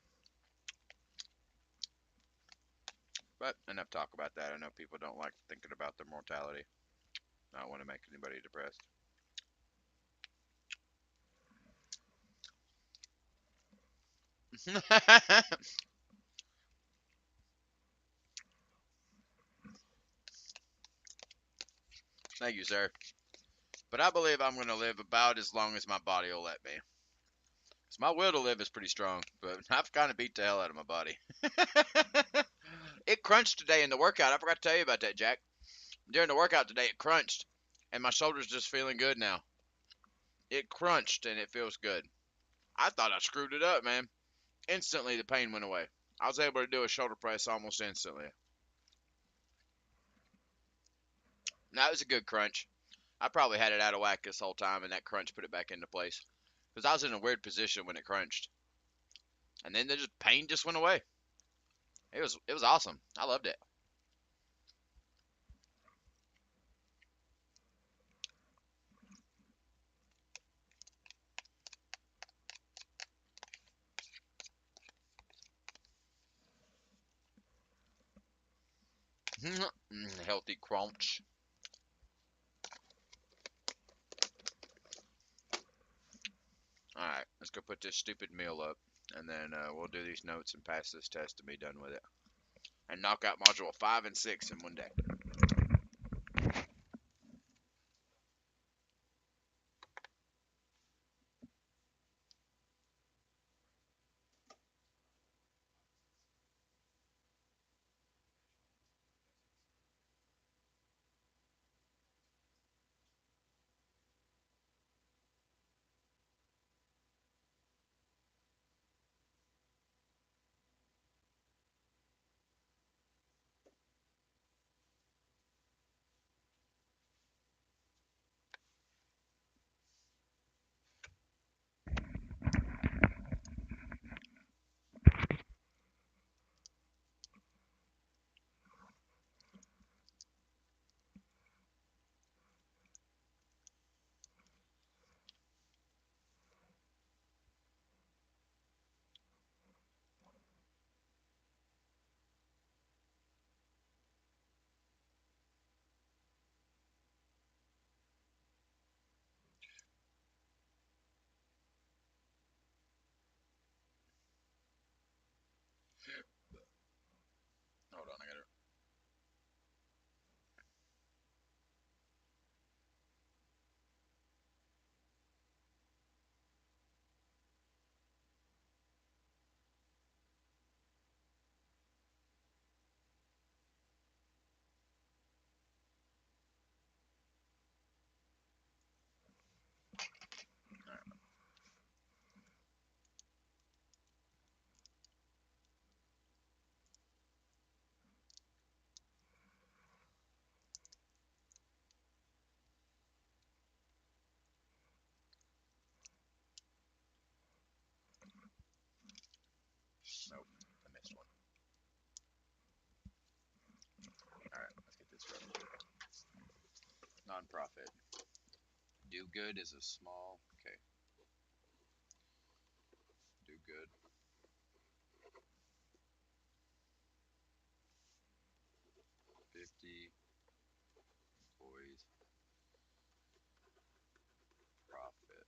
Speaker 1: But enough talk about that. I know people don't like thinking about their mortality. I don't want to make anybody depressed. Thank you, sir. But I believe I'm going to live about as long as my body will let me. Because my will to live is pretty strong, but I've kind of beat the hell out of my body. It crunched today in the workout. I forgot to tell you about that, Jack. During the workout today, it crunched. And my shoulder's just feeling good now. It crunched and it feels good. I thought I screwed it up, man. Instantly, the pain went away. I was able to do a shoulder press almost instantly. Now, it was a good crunch. I probably had it out of whack this whole time, and that crunch put it back into place. Because I was in a weird position when it crunched, and then the pain just went away. It was awesome. I loved it. Healthy crunch. All right, let's go put this stupid meal up, and then we'll do these notes and pass this test and be done with it, and knock out module 5 and 6 in one day. Hold on, I gotta. Nope, I missed one. All right, let's get this running. Nonprofit. Do good is a small. Okay. Do good. $50 employees. Profit.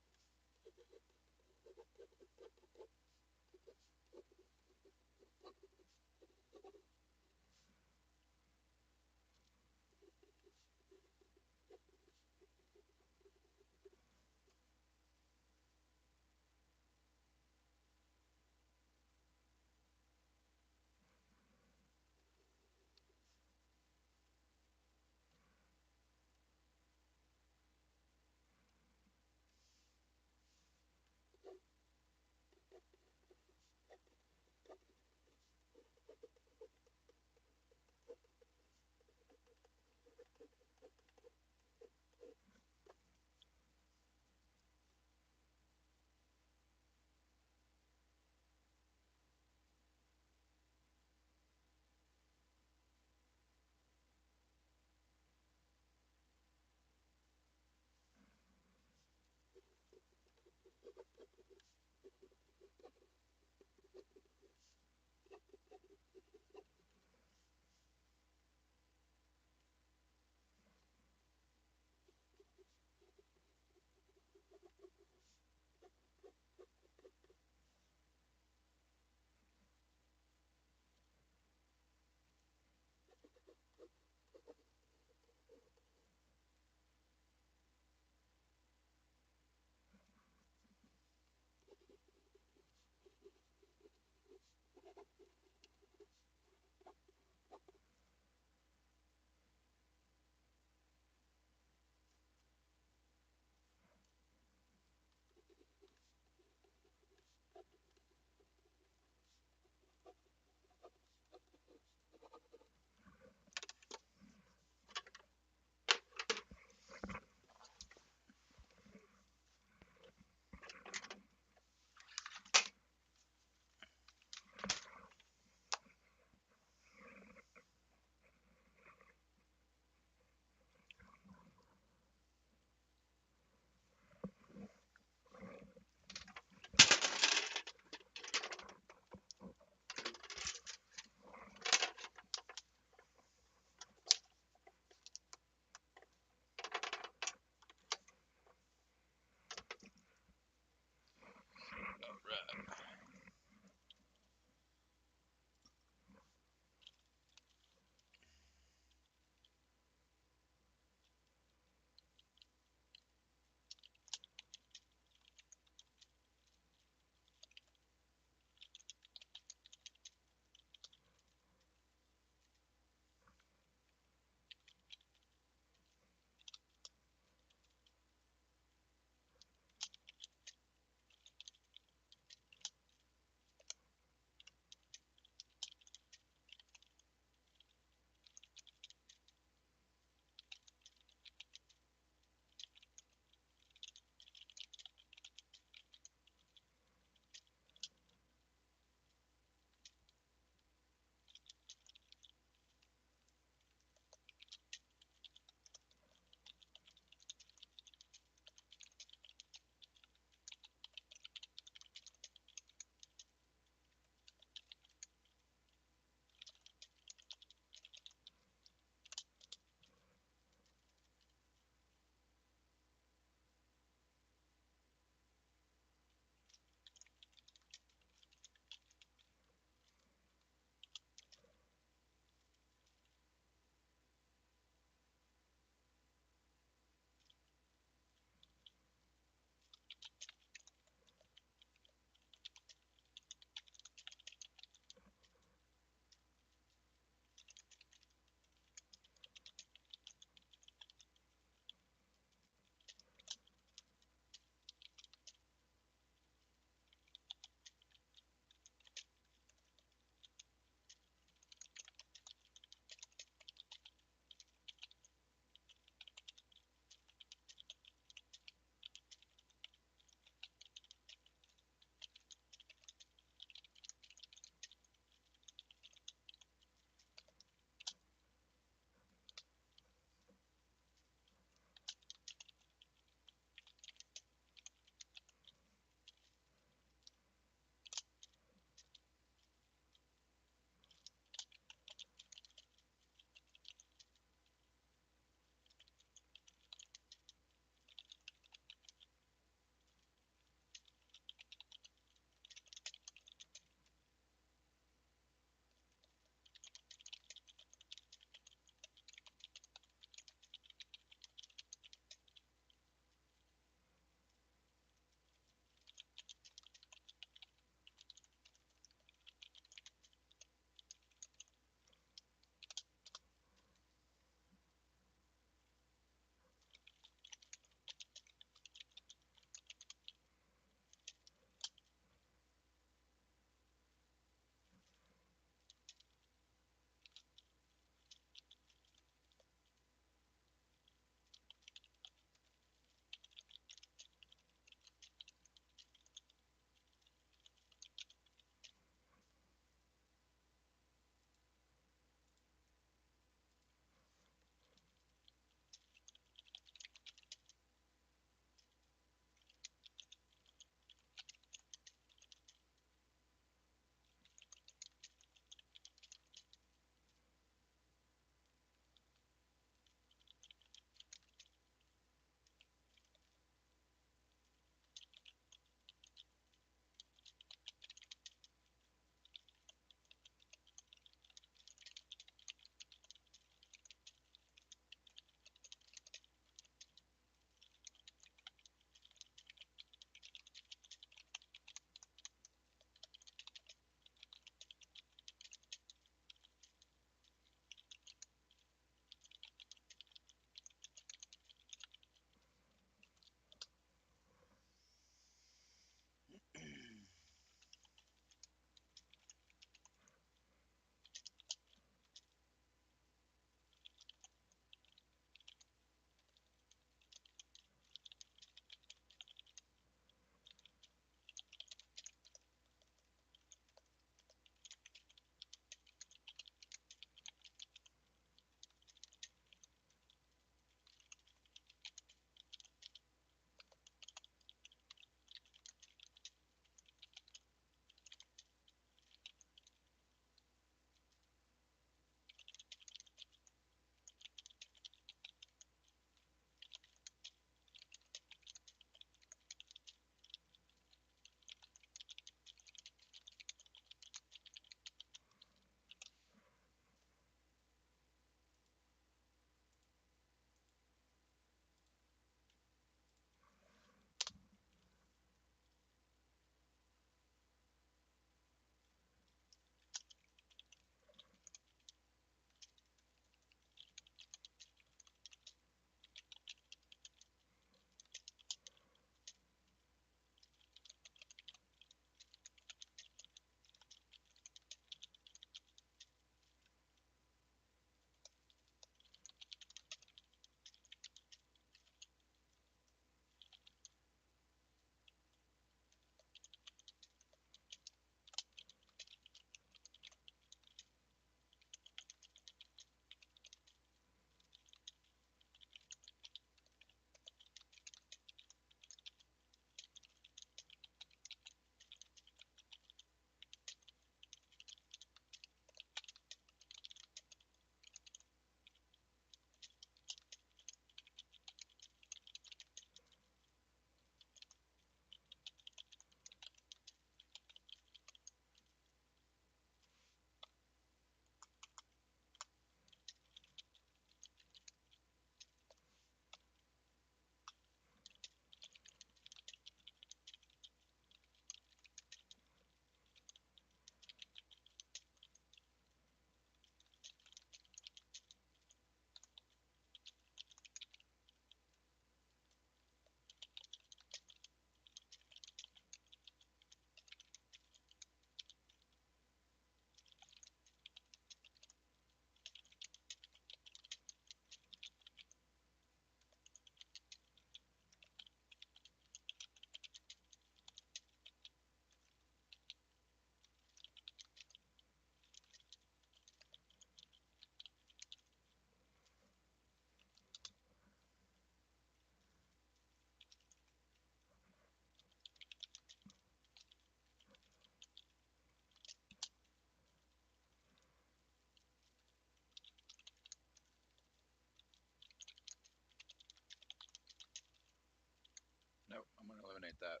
Speaker 1: automate that.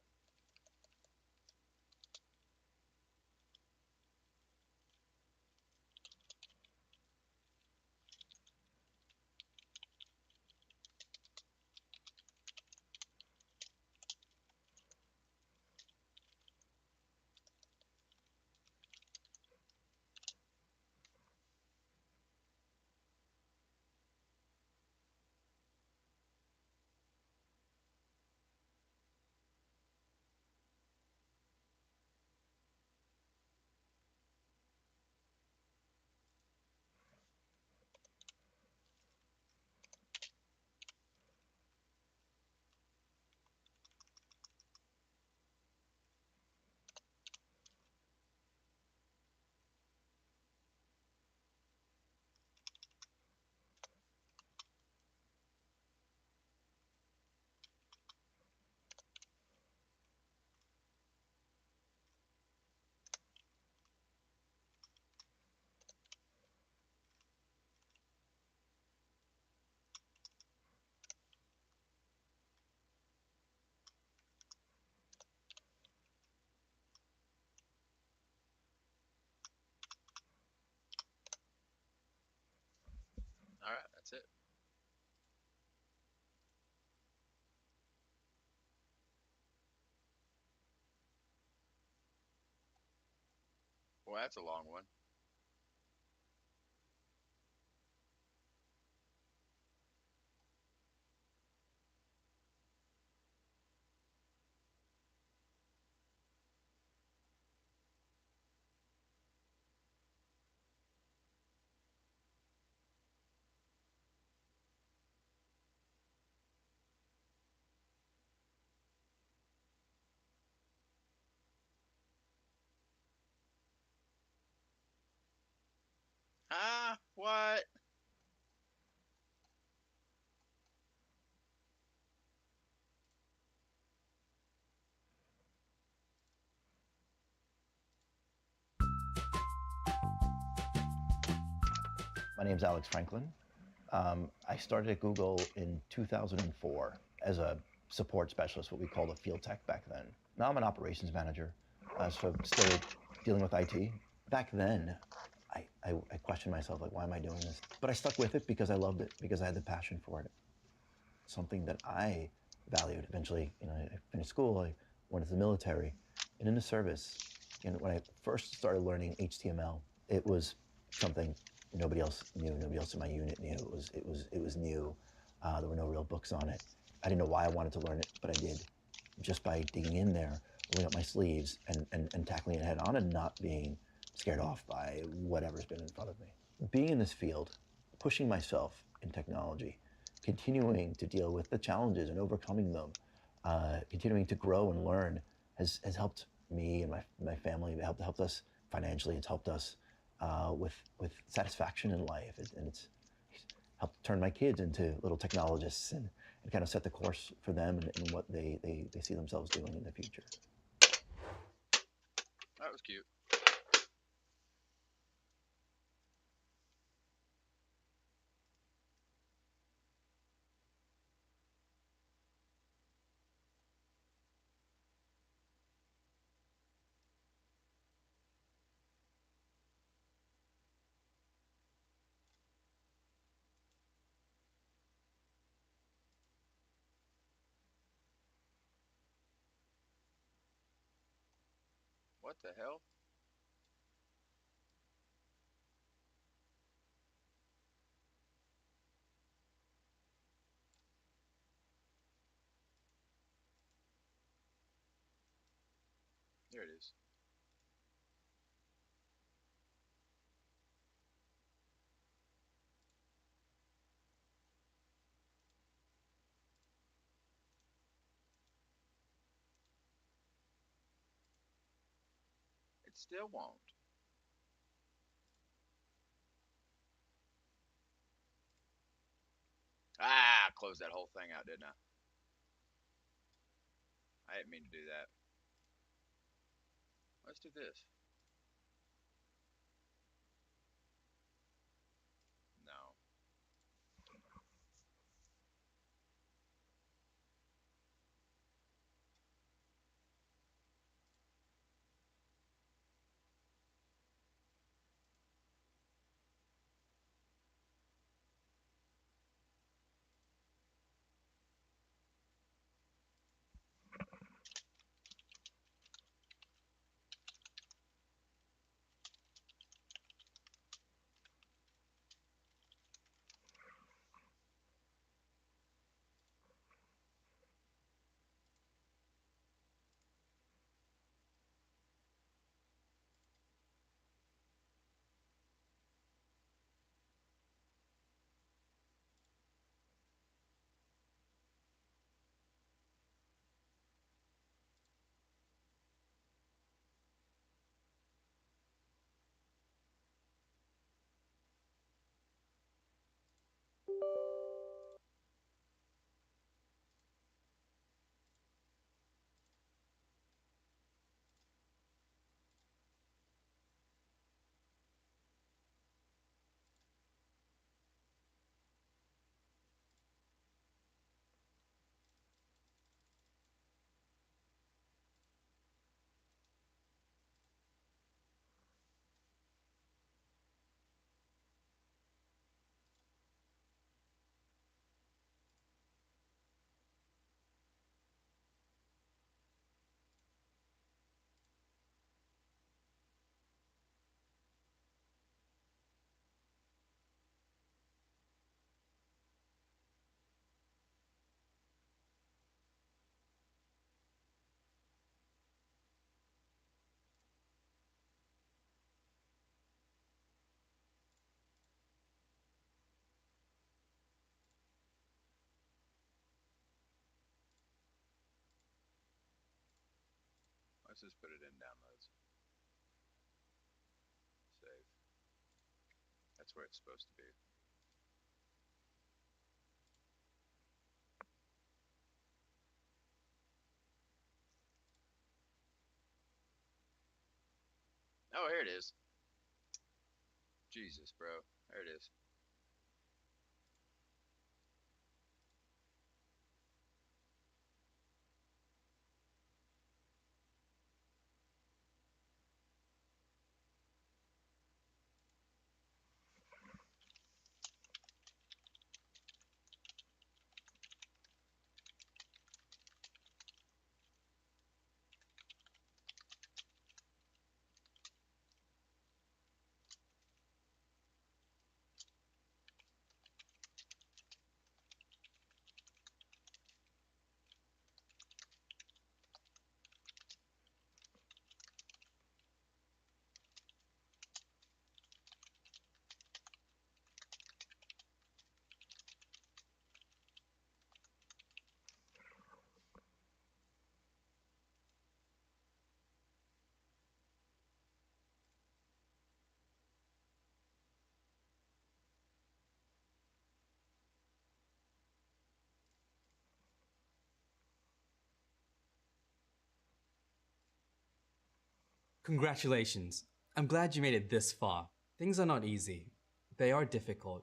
Speaker 1: All right, that's it. Well, that's a long one. Ah, what?
Speaker 6: My name's Alex Franklin. I started at Google in 2004 as a support specialist, what we called a field tech back then. Now I'm an operations manager, so still dealing with IT. Back then, I questioned myself, like, why am I doing this? But I stuck with it because I loved it, because I had the passion for it. Something that I valued. Eventually, I finished school, I went into the military, and in the service, when I first started learning HTML, it was something nobody else knew, nobody else in my unit knew. It was new. There were no real books on it. I didn't know why I wanted to learn it, but I did. Just by digging in there, rolling up my sleeves, and tackling it head on, and not being scared off by whatever's been in front of me. Being in this field, pushing myself in technology, continuing to deal with the challenges and overcoming them, continuing to grow and learn has helped me and my family. It helped us financially. It's helped us with satisfaction in life, and it's helped turn my kids into little technologists, and kind of set the course for them and what they see themselves doing in the future.
Speaker 1: That was cute. What the hell? There it is. It still won't. Ah, close that whole thing out, didn't I? I didn't mean to do that. Let's do this. No.
Speaker 5: Let's just put it in downloads. Save. That's where it's supposed to be. Oh, here it is. Jesus, bro. There it is.
Speaker 2: Congratulations. I'm glad you made it this far. Things are not easy. They are difficult.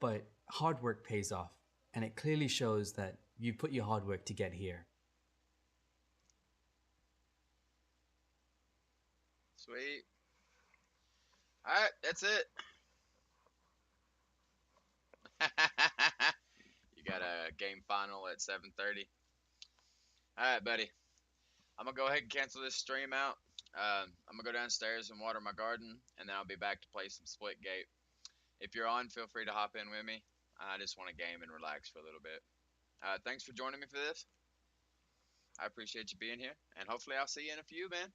Speaker 2: But hard work pays off. And it clearly shows that you put your hard work to get here.
Speaker 1: Sweet. Alright, that's it. You got a game final at 7:30. Alright, buddy. I'm gonna go ahead and cancel this stream out. I'm gonna go downstairs and water my garden, and then I'll be back to play some Splitgate. If you're on, feel free to hop in with me. I just want to game and relax for a little bit. Thanks for joining me for this. I appreciate you being here, and hopefully I'll see you in a few, man.